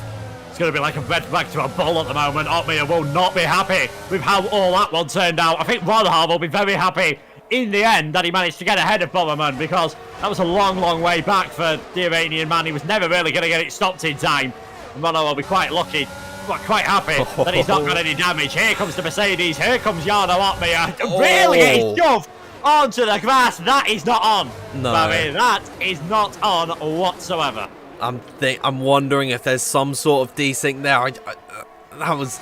It's going to be like a red flag to a bull at the moment. Opmeer will not be happy with how all that one turned out. I think Ronhaar will be very happy in the end that he managed to get ahead of Bomberman, because that was a long, long way back for the Iranian man. He was never really going to get it stopped in time. And Ronhaar will be quite lucky, quite happy that he's not got any damage. Here comes the Mercedes. Here comes Jarno Opmeer. Really getting shoved onto the grass. That is not on. No. Barry, that is not on whatsoever. I'm wondering if there's some sort of desync there. That was...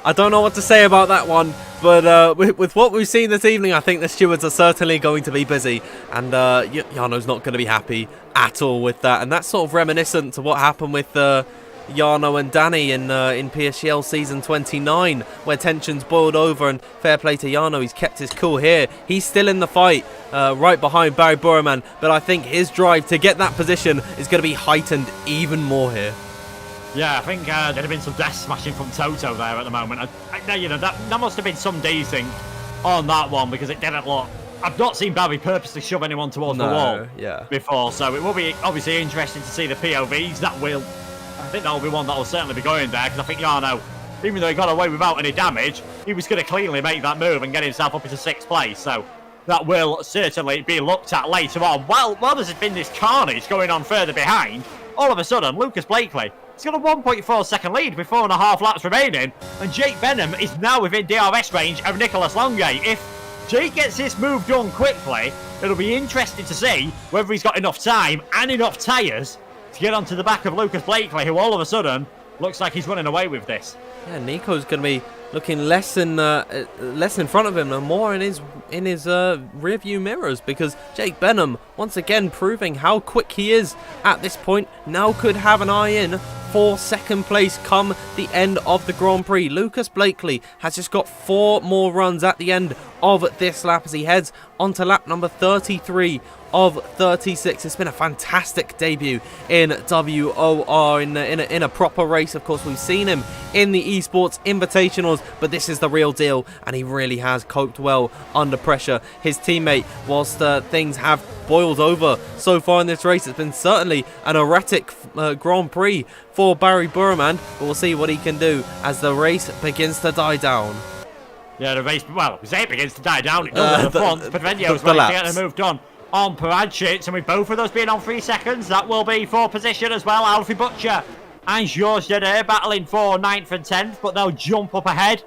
I don't know what to say about that one, but with what we've seen this evening, I think the stewards are certainly going to be busy, and Jarno's not going to be happy at all with that, and that's sort of reminiscent to what happened with Jarno and Danny in PSGL season 29, where tensions boiled over, and fair play to Jarno, he's kept his cool here. He's still in the fight, right behind Barry Burman, but I think his drive to get that position is going to be heightened even more here. Yeah, I think there'd have been some death smashing from Toto there at the moment. That must have been some desync on that one, because it didn't look... I've not seen Barry purposely shove anyone towards the wall before, so it will be obviously interesting to see the POVs. I think that will be one that will certainly be going there, because I think Jarno, even though he got away without any damage, he was going to cleanly make that move and get himself up into 6th place, so that will certainly be looked at later on. While there's been this carnage going on further behind, all of a sudden, Lucas Blakely, he's got a 1.4 second lead with 4.5 laps remaining, and Jake Benham is now within DRS range of Nicholas Longay. If Jake gets this move done quickly, it'll be interesting to see whether he's got enough time and enough tyres to get onto the back of Lucas Blakely, who all of a sudden looks like he's running away with this. Yeah, Nico's going to be looking less in front of him and more in his rear view mirrors, because Jake Benham, once again proving how quick he is at this point, now could have an eye in for 2nd place come the end of the Grand Prix. Lucas Blakely has just got 4 more runs at the end of this lap as he heads onto lap number 33 of 36. It's been a fantastic debut in WOR in a proper race. Of course, we've seen him in the Esports Invitationals, but this is the real deal, and he really has coped well under pressure. His teammate, whilst things have boiled over so far in this race, it's been certainly an erratic Grand Prix for Barry Burman, but we'll see what he can do as the race begins to die down. Yeah, the race, well, it begins to die down. It does at the front, but Venio's managed to get the move done on Perages, and with both of those being on 3 seconds, that will be for position as well. Alfie Butcher and Georges Deder battling for 9th and 10th, but they'll jump up ahead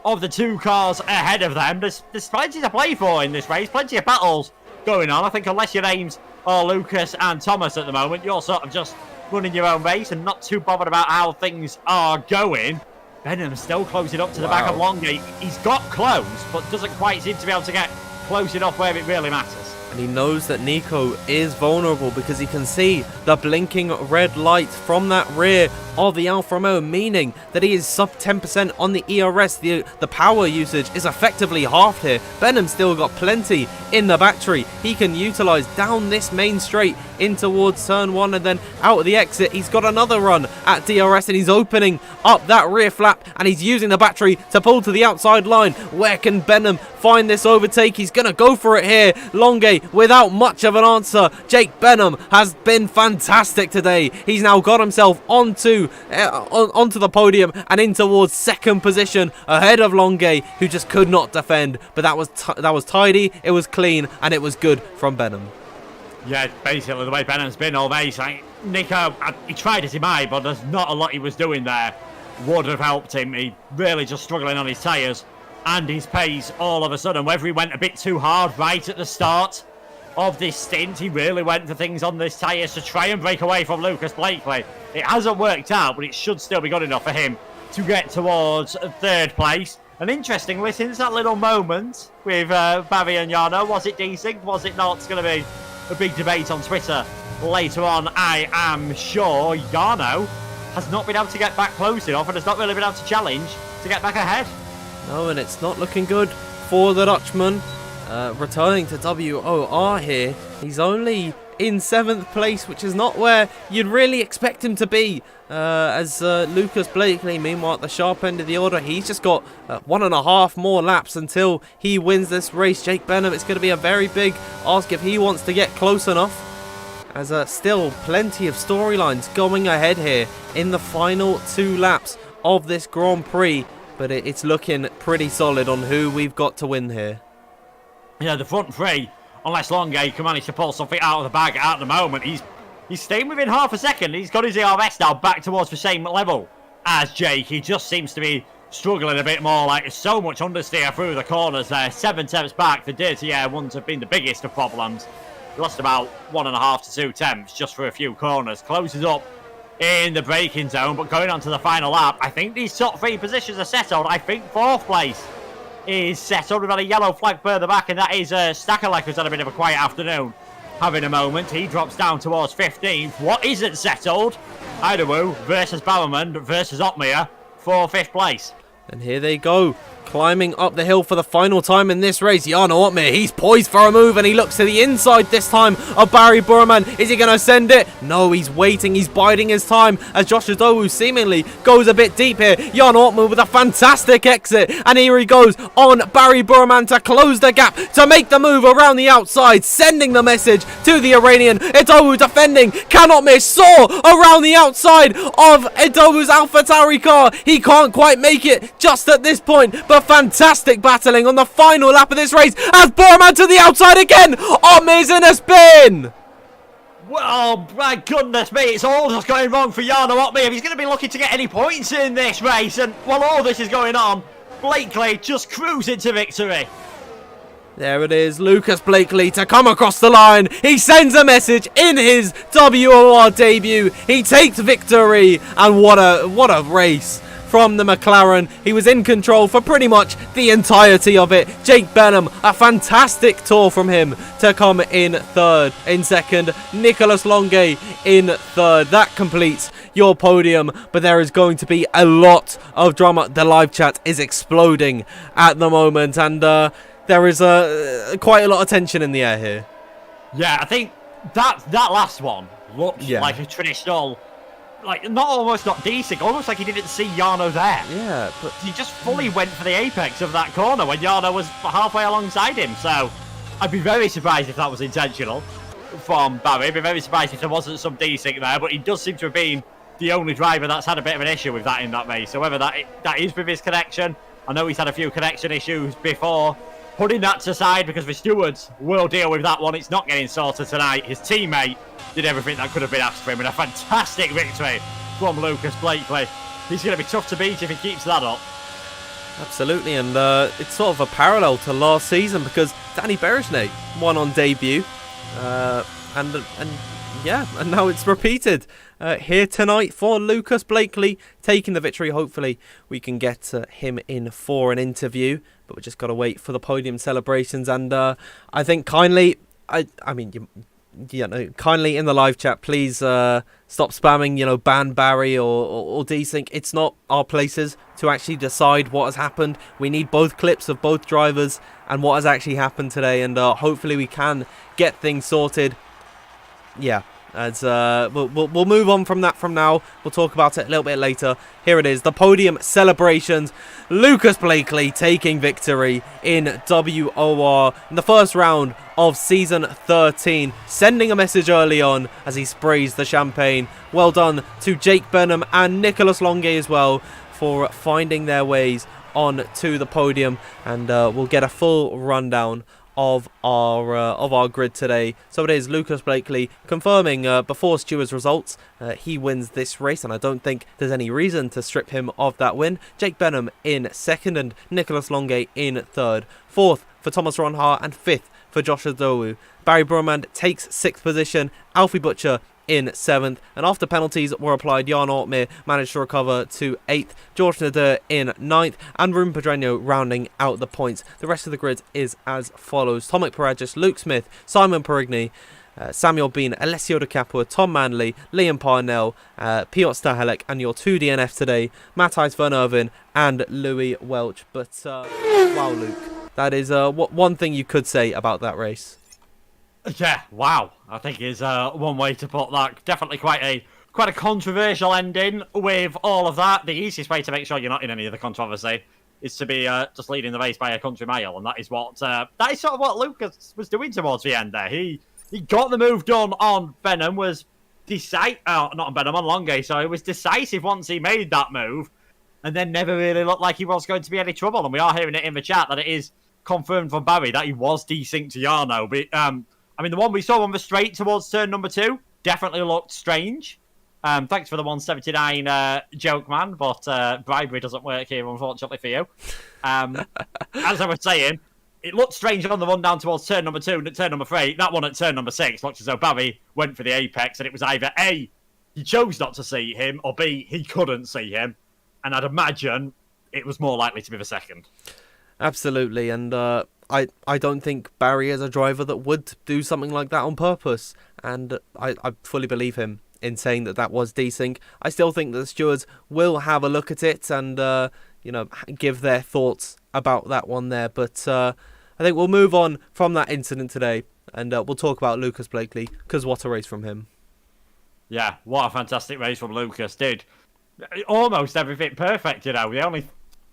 of the 2 cars ahead of them. There's plenty to play for in this race, plenty of battles going on. I think unless your names are Lucas and Thomas at the moment, you're sort of just running your own race and not too bothered about how things are going. Benham still closing up to the back of Longay. He's got close, but doesn't quite seem to be able to get close enough where it really matters. And he knows that Nico is vulnerable because he can see the blinking red lights from that rear of the Alfa Romeo, meaning that he is sub 10% on the ERS. The power usage is effectively halved here. Benham's still got plenty in the battery. He can utilise down this main straight in towards turn 1 and then out of the exit. He's got another run at DRS and he's opening up that rear flap and he's using the battery to pull to the outside line. Where can Benham find this overtake? He's going to go for it here. Longay without much of an answer. Jake Benham has been fantastic today. He's now got himself onto the podium and in towards 2nd position ahead of Longay, who just could not defend. But that was tidy, it was clean, and it was good from Benham. Yeah, basically the way Benham's been all race. Nico, he tried as he might, but there's not a lot he was doing there would have helped him. He really just struggling on his tyres and his pace all of a sudden. Whether he went a bit too hard right at the start of this stint, he really went for things on this tyres to try and break away from Lucas Blakely. It hasn't worked out, but it should still be good enough for him to get towards 3rd place. And interestingly, since that little moment with Barry and Jarno, was it desynced, was it not? It's going to be a big debate on Twitter later on, I am sure. Jarno has not been able to get back close enough and has not really been able to challenge to get back ahead. No, and it's not looking good for the Dutchman. Returning to WOR here, he's only in 7th place, which is not where you'd really expect him to be. As Lucas Blakely, meanwhile, at the sharp end of the order, he's just got 1.5 more laps until he wins this race. Jake Benham, it's going to be a very big ask if he wants to get close enough, as still plenty of storylines going ahead here in the final 2 laps of this Grand Prix, but it's looking pretty solid on who we've got to win here. Yeah, the front 3, unless Longay can manage to pull something out of the bag at the moment, he's staying within half a second. He's got his ERS now back towards the same level as Jake. He just seems to be struggling a bit more. Like, so much understeer through the corners there. 7 tenths back. The dirty air ones have been the biggest of problems. He lost about 1.5 to 2 tenths just for a few corners. Closes up in the braking zone, but going on to the final lap, I think these top 3 positions are settled. I think 4th place is settled. We've had a yellow flag further back, and that is Stackerlek, who's had a bit of a quiet afternoon. Having a moment, he drops down towards 15th. What isn't settled? Idaho versus Bowerman versus Ottmere for 5th place. And here they go, climbing up the hill for the final time in this race. Jarno Ottmere, he's poised for a move, and he looks to the inside this time of Barry Burman. Is he going to send it? No, he's waiting. He's biding his time as Josh Adowu seemingly goes a bit deep here. Jarno Ottmere with a fantastic exit, and here he goes on Barry Burman to close the gap, to make the move around the outside, sending the message to the Iranian. Adowu defending, cannot miss, soar around the outside of Adowu's AlphaTauri car. He can't quite make it just at this point, but fantastic battling on the final lap of this race as Burman to the outside again. Ottmere's in a spin. Well, my goodness me, it's all just going wrong for Jarno Ottmere. He's going to be looking to get any points in this race, and while all this is going on, Blakely just cruising to victory. There it is, Lucas Blakely to come across the line. He sends a message in his WOR debut. He takes victory, and what a race from the McLaren. He was in control for pretty much the entirety of it. Jake Benham, a fantastic tour from him to come in third. In second, Nicolas Longuet in third. That completes your podium, but there is going to be a lot of drama. The live chat is exploding at the moment, and there is quite a lot of tension in the air here. Yeah, I think that last one looked like a traditional, like, not decent, almost like he didn't see Jarno there. Yeah, but he just fully went for the apex of that corner when Jarno was halfway alongside him. So I'd be very surprised if that was intentional from Barry. I'd be very surprised if there wasn't some desync there, but he does seem to have been the only driver that's had a bit of an issue with that in that race. So whether that is with his connection, I know he's had a few connection issues before. Putting that to side, because the stewards will deal with that one. It's not getting sorted tonight. His teammate did everything that could have been asked for him, and a fantastic victory from Lucas Blakely. He's going to be tough to beat if he keeps that up. Absolutely, and it's sort of a parallel to last season, because Danny Berejnik won on debut, and now it's repeated here tonight for Lucas Blakely taking the victory. Hopefully we can get him in for an interview, but we just got to wait for the podium celebrations. And I think kindly in the live chat, please stop spamming, ban Barry or desync. It's not our places to actually decide what has happened. We need both clips of both drivers and what has actually happened today, and hopefully we can get things sorted. Yeah, as we'll move on from that from now. We'll talk about it a little bit later. Here it is, the podium celebrations. Lucas Blakely taking victory in WOR in the first round of season 13, sending a message early on as he sprays the champagne. Well done to Jake Benham and Nicolas Longuet as well for finding their ways on to the podium, and we'll get a full rundown of our grid today. So it is Lucas Blakely confirming before Stewart's results he wins this race, and I don't think there's any reason to strip him of that win. Jake Benham in second and Nicolas Longuet in third. Fourth for Thomas Ronhaar and fifth for Josh Adowu. Barry Burman takes sixth position. Alfie Butcher in seventh, and after penalties were applied, Jarno Ottmere managed to recover to 8th, George Nader in 9th, and Ruben Pedreño rounding out the points. The rest of the grid is as follows: Tomic Perages, Luke Smith, Simon Perigny, Samuel Bean, Alessio De Capua, Tom Manley, Liam Parnell, Piotr Stahelek, and your 2 DNF today, Matthijs van Erven and Louis Welch. But wow, Luke, that is one thing you could say about that race. Yeah, wow, I think is one way to put that. Definitely quite a controversial ending with all of that. The easiest way to make sure you're not in any of the controversy is to be just leading the race by a country mile, and that is sort of what Lucas was doing towards the end there. He got the move done on Benham, was decisive, not on Benham, on Longuet, so it was decisive once he made that move, and then never really looked like he was going to be any trouble. And we are hearing it in the chat that it is confirmed from Barry that he was desynced to Jarno, but the one we saw on the straight towards turn number 2 definitely looked strange. Thanks for the 179 joke, man, but bribery doesn't work here, unfortunately for you. As I was saying, it looked strange on the run down towards turn number 2 and turn number 3. That one at turn number 6 looked as though Barry went for the apex, and it was either A, he chose not to see him, or B, he couldn't see him. And I'd imagine it was more likely to be the second. Absolutely, and I don't think Barry is a driver that would do something like that on purpose, and I fully believe him in saying that was desync. I still think that the stewards will have a look at it and give their thoughts about that one there, but I think we'll move on from that incident today, and we'll talk about Lucas Blakely, because what a race from him. Yeah, what a fantastic race from Lucas. Did almost everything perfect, The only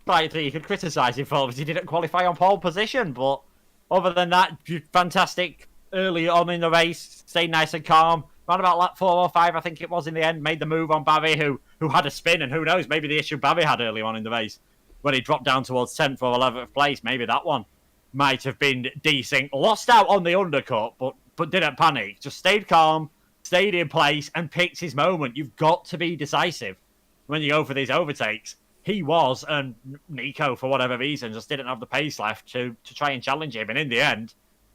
slight thing you could criticise him for was he didn't qualify on pole position, but other than that, fantastic early on in the race, stayed nice and calm. Around about lap 4 or 5, I think it was in the end, made the move on Barry, who had a spin, and who knows, maybe the issue Barry had early on in the race, when he dropped down towards 10th or 11th place, maybe that one might have been decent. Lost out on the undercut, but didn't panic. Just stayed calm, stayed in place, and picked his moment. You've got to be decisive when you go for these overtakes. He was, and Nico, for whatever reason, just didn't have the pace left to try and challenge him, and in the end,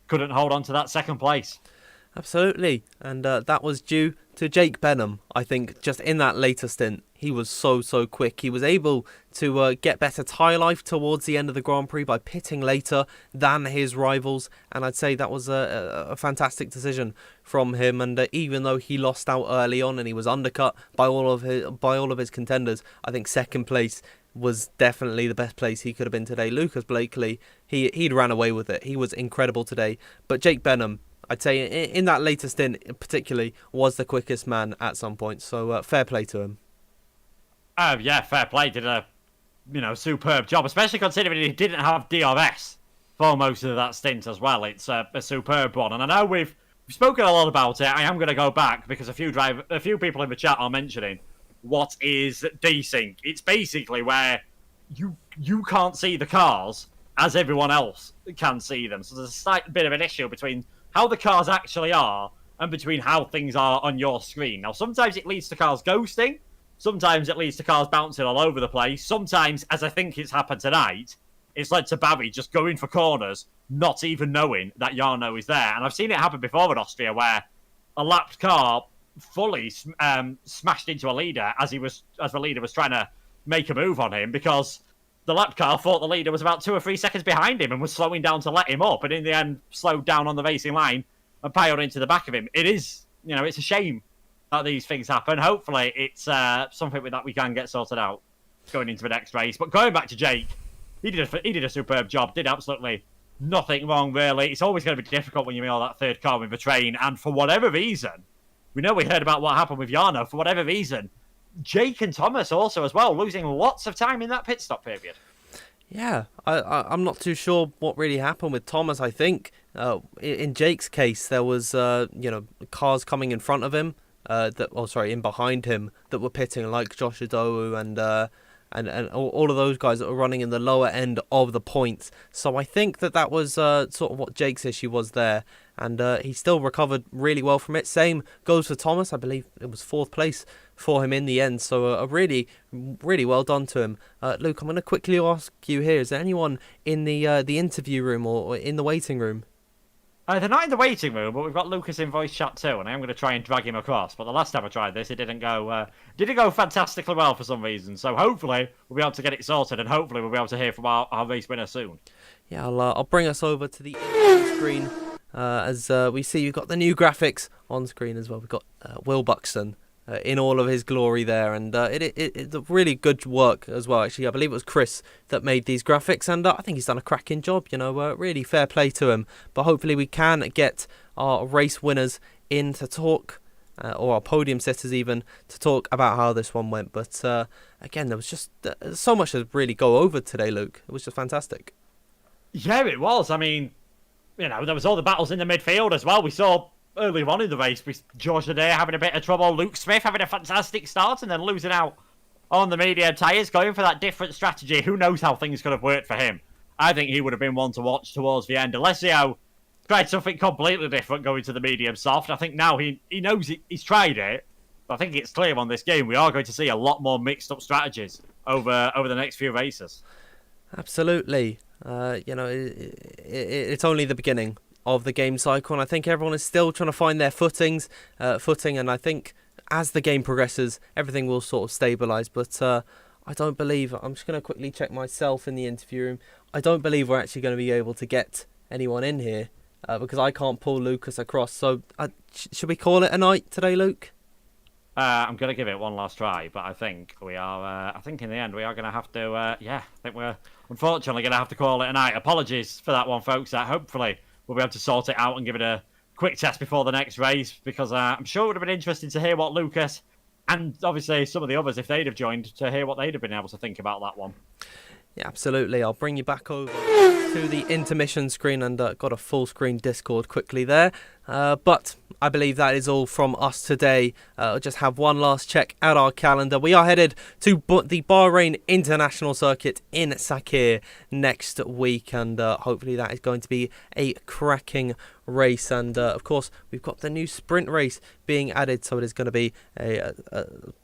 couldn't hold on to that second place. Absolutely, and that was due to Jake Benham. I think just in that later stint, he was so quick. He was able to get better tyre life towards the end of the Grand Prix by pitting later than his rivals, and I'd say that was a fantastic decision from him. And even though he lost out early on and he was undercut by all of his contenders, I think second place was definitely the best place he could have been today. Lucas Blakely, he'd ran away with it. He was incredible today, but Jake Benham, I'd say in that later stint particularly, was the quickest man at some point. So fair play to him. Yeah, fair play. Did a superb job, especially considering he didn't have DRS for most of that stint as well. It's a superb one, and I know we've spoken a lot about it. I am going to go back because a few people in the chat are mentioning what is desync. It's basically where you can't see the cars as everyone else can see them. So there's a slight bit of an issue between how the cars actually are and between how things are on your screen. Now, sometimes it leads to cars ghosting. Sometimes it leads to cars bouncing all over the place. Sometimes, as I think it's happened tonight, it's led to Barry just going for corners, not even knowing that Jarno is there. And I've seen it happen before in Austria where a lapped car fully smashed into a leader as the leader was trying to make a move on him, because the lap car thought the leader was about 2 or 3 seconds behind him and was slowing down to let him up, and in the end slowed down on the racing line and piled into the back of him. It is, it's a shame that these things happen. Hopefully it's something that we can get sorted out going into the next race. But going back to Jake, he did a superb job, did absolutely nothing wrong, really. It's always going to be difficult when you're in all that third car with the train, and for whatever reason, we know we heard about what happened with Jarno, for whatever reason, Jake and Thomas also as well, losing lots of time in that pit stop period. Yeah, I'm not too sure what really happened with Thomas. I think in Jake's case, there was cars coming in front of him, in behind him, that were pitting, like Josh Adowu and all of those guys that were running in the lower end of the points. So I think that was sort of what Jake's issue was there, and he still recovered really well from it. Same goes for Thomas. I believe it was 4th place for him in the end, so a really, really well done to him. Luke, I'm going to quickly ask you here, is there anyone in the interview room or in the waiting room? They're not in the waiting room, but we've got Lucas in voice chat too, and I'm going to try and drag him across. But the last time I tried this, it didn't go fantastically well for some reason. So hopefully we'll be able to get it sorted, and hopefully we'll be able to hear from our race winner soon. Yeah, I'll bring us over to the screen as we see you've got the new graphics on screen as well. We've got Will Buxton in all of his glory there, and it's really good work as well. Actually, I believe it was Chris that made these graphics, and I think he's done a cracking job. Really fair play to him. But hopefully we can get our race winners in to talk, or our podium sitters even, to talk about how this one went. But again, there was just so much to really go over today, Luke. It was just fantastic. Yeah, it was. I mean, there was all the battles in the midfield as well. We saw earlier on in the race, with George Adair having a bit of trouble, Luke Smith having a fantastic start and then losing out on the medium tyres, going for that different strategy. Who knows how things could have worked for him. I think he would have been one to watch towards the end. Alessio tried something completely different going to the medium soft. I think now he knows he's tried it, I think it's clear on this game we are going to see a lot more mixed-up strategies over the next few races. Absolutely. It's only the beginning of the game cycle, and I think everyone is still trying to find their footing, and I think as the game progresses, everything will sort of stabilise. But I don't believe, I'm just going to quickly check myself in the interview room, I don't believe we're actually going to be able to get anyone in here, because I can't pull Lucas across. So should we call it a night today, Luke? I'm going to give it one last try, but I think we are. I think in the end we are going to have to. I think we're unfortunately going to have to call it a night. Apologies for that one, folks. Hopefully we'll be able to sort it out and give it a quick test before the next race, because I'm sure it would have been interesting to hear what Lucas and obviously some of the others, if they'd have joined, to hear what they'd have been able to think about that one. Yeah, absolutely. I'll bring you back over to the intermission screen, and got a full screen Discord quickly there. But I believe that is all from us today. I'll just have one last check at our calendar. We are headed to the Bahrain International Circuit in Sakir next week, and hopefully that is going to be a cracking race. And of course, we've got the new sprint race being added, so it is going to be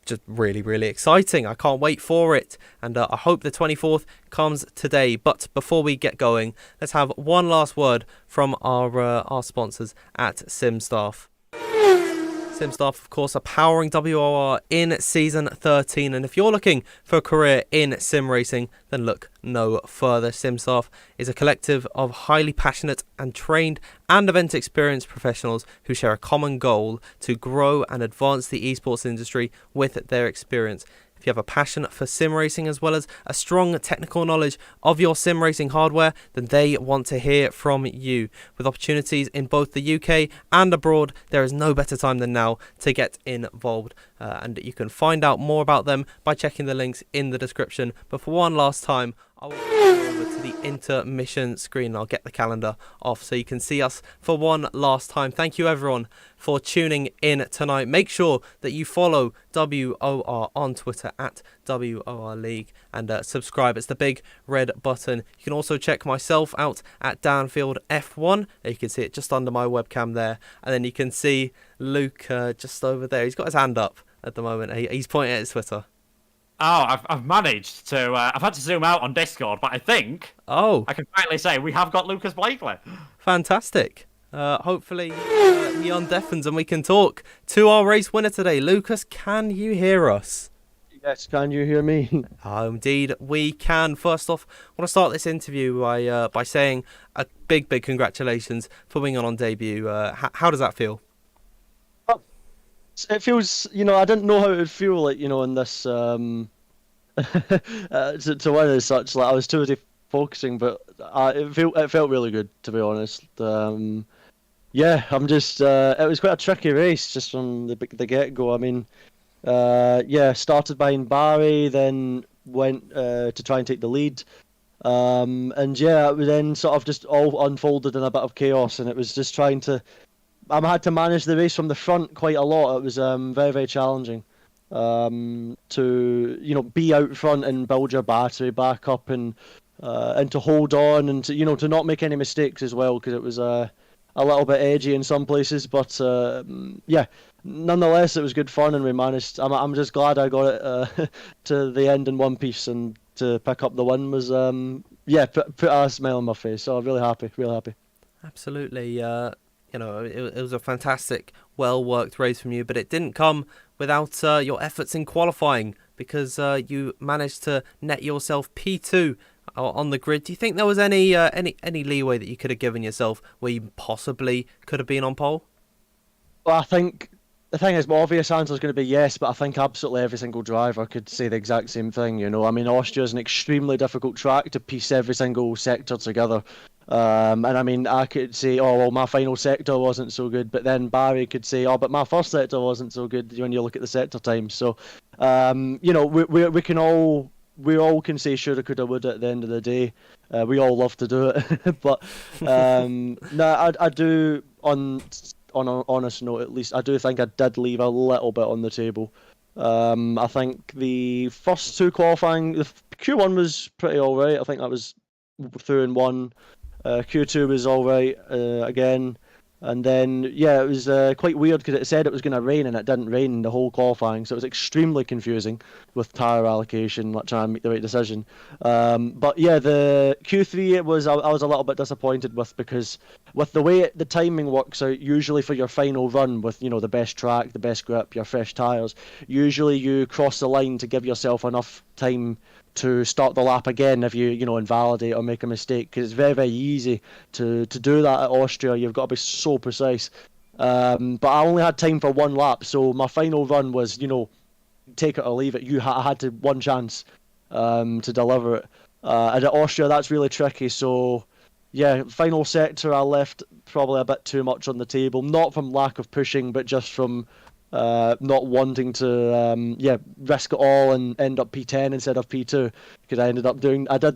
just really, really exciting. I can't wait for it, and I hope the 24th comes today. But before we get going, let's have one last word from our sponsors at SimStaff. SimStaff, of course, are powering WOR in Season 13, and if you're looking for a career in sim racing, then look no further. SimStaff is a collective of highly passionate and trained and event experienced professionals who share a common goal to grow and advance the esports industry with their experience. If you have a passion for sim racing as well as a strong technical knowledge of your sim racing hardware, then they want to hear from you. With opportunities in both the UK and abroad, there is no better time than now to get involved. And you can find out more about them by checking the links in the description. But for one last time, I will go over to the intermission screen. I'll get the calendar off so you can see us for one last time. Thank you everyone for tuning in tonight. Make sure that you follow WOR on Twitter at WOR League and subscribe. It's the big red button. You can also check myself out at Downfield F1. You can see it just under my webcam there. And then you can see Luke just over there. He's got his hand up at the moment. He's pointing at his Twitter. Oh, I've managed to. I've had to zoom out on Discord, but I think I can finally say we have got Lucas Blakely. Fantastic. Hopefully he undeafens and we can talk to our race winner today. Lucas, can you hear us? Yes, can you hear me? Indeed, we can. First off, I want to start this interview by saying a big congratulations for winning on debut. How does that feel? It feels, I didn't know how it would feel like, in this, to win as such. Like, I was too busy focusing, but it felt really good, to be honest. Yeah, I'm just, it was quite a tricky race just from the get-go. I mean, started behind Barry, then went to try and take the lead. And yeah, it was then sort of just all unfolded in a bit of chaos, and it was just trying to... I had to manage the race from the front quite a lot. It was very, very challenging to be out front and build your battery back up and to hold on and to not make any mistakes as well, because it was a little bit edgy in some places. But yeah, nonetheless, it was good fun and we managed. I'm just glad I got it to the end in one piece, and to pick up the win was put a smile on my face. So I'm really happy, really happy. Absolutely. It was a fantastic, well-worked race from you, but it didn't come without your efforts in qualifying, because you managed to net yourself P2 on the grid. Do you think there was any leeway that you could have given yourself where you possibly could have been on pole? Well, I think the thing is, my obvious answer is going to be yes, but I think absolutely every single driver could say the exact same thing. I mean, Austria is an extremely difficult track to piece every single sector together. And I mean, I could say, oh, well, my final sector wasn't so good, but then Barry could say, oh, but my first sector wasn't so good when you look at the sector times. So, we all can say shoulda, coulda, woulda at the end of the day. We all love to do it, but no, I do, on an honest note at least, I do think I did leave a little bit on the table. I think the first two qualifying, the Q1 was pretty alright. I think that was through in one. Q2 was alright again. And then, yeah, it was quite weird because it said it was going to rain and it didn't rain the whole qualifying. So it was extremely confusing with tyre allocation, like trying to make the right decision. But yeah, the Q3 I was a little bit disappointed with, because with the way the timing works out, usually for your final run with, the best track, the best grip, your fresh tyres, usually you cross the line to give yourself enough time to start the lap again if you invalidate or make a mistake, because it's very, very easy to do that at Austria. You've got to be so precise. But I only had time for one lap, so my final run was, take it or leave it. I had to one chance to deliver it. And at Austria, that's really tricky. So, yeah, final sector, I left probably a bit too much on the table. Not from lack of pushing, but just from not wanting to risk it all and end up P10 instead of P2, because I did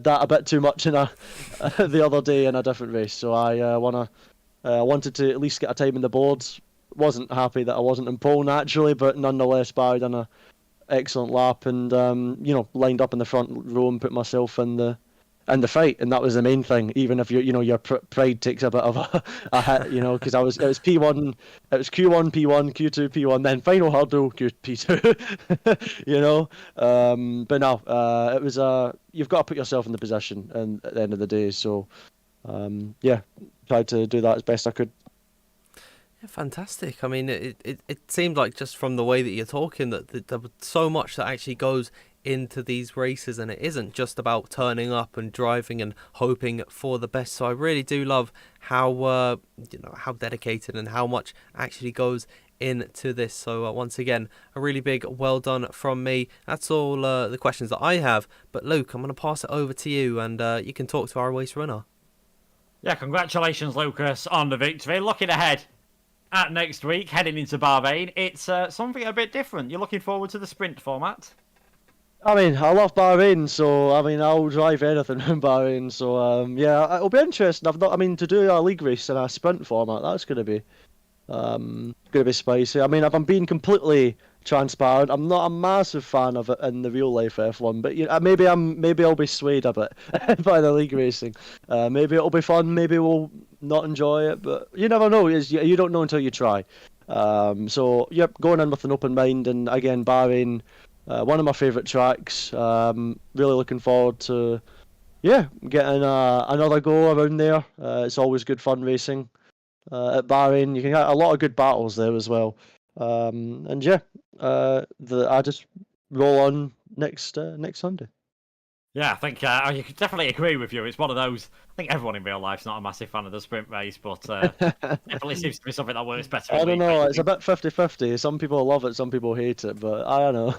that a bit too much in the other day in a different race. So I wanted to at least get a time in the boards. Wasn't happy that I wasn't in pole naturally, but nonetheless, Barry done a excellent lap and lined up in the front row and put myself in the fight, and that was the main thing. Even if your pride takes a bit of a hit, because it was P1, it was Q1 P1, Q2 P1, then final hurdle P2, But no, it was you've got to put yourself in the position, and at the end of the day, so tried to do that as best I could. Yeah, fantastic. I mean, it seemed like, just from the way that you're talking, that there was so much that actually goes into these races, and it isn't just about turning up and driving and hoping for the best. So I really do love how how dedicated and how much actually goes into this. So once again, a really big well done from me. That's all the questions that I have. But Luke, I'm going to pass it over to you, and you can talk to our race runner. Yeah, congratulations, Lucas, on the victory. Looking ahead at next week, heading into Bahrain, it's something a bit different. You're looking forward to the sprint format? I mean, I love Bahrain, so I'll drive anything in Bahrain. So it'll be interesting. To do a league race in a sprint format, that's going to be spicy. I mean, if I'm being completely transparent, I'm not a massive fan of it in the real life F1, but maybe I'll be swayed a bit by the league racing. Maybe it'll be fun. Maybe we'll not enjoy it, but you never know. You don't know until you try. So yep, going in with an open mind, and again, Bahrain. One of my favourite tracks. Really looking forward to, getting another go around there. It's always good fun racing at Bahrain. You can get a lot of good battles there as well. I just roll on next Sunday. Yeah, I think I could definitely agree with you. It's one of those. I think everyone in real life's not a massive fan of the sprint race, but definitely seems to be something that works better. I don't know. It's a bit 50-50. Some people love it, some people hate it, but I don't know.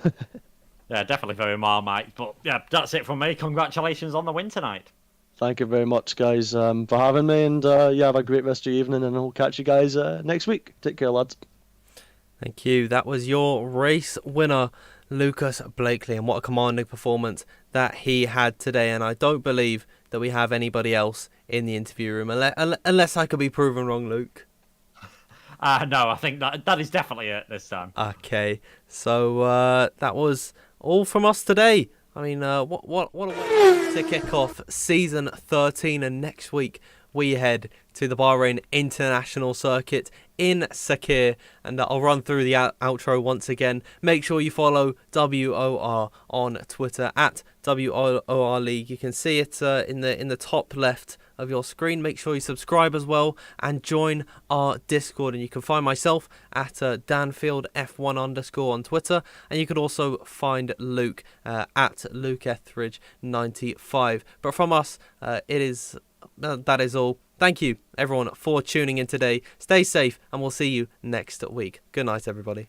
Yeah, definitely very Marmite. But yeah, that's it from me. Congratulations on the win tonight. Thank you very much, guys, for having me, and have a great rest of your evening, and I'll catch you guys next week. Take care, lads. Thank you. That was your race winner, Lucas Blakely, and what a commanding performance that he had today. And I don't believe that we have anybody else in the interview room, unless I could be proven wrong, Luke. No, I think that is definitely it this time. Okay, so that was all from us today. I mean, what a way to kick off season 13, and next week we head to the Bahrain International Circuit in Sakir, and I'll run through the outro once again. Make sure you follow WOR on Twitter at WOR League. You can see it in the top left of your screen. Make sure you subscribe as well and join our Discord, and you can find myself at DanfieldF1_ on Twitter, and you could also find Luke at LukeEtheridge95. But from us, that is all. Thank you everyone for tuning in today. Stay safe, and we'll see you next week. Good night, everybody.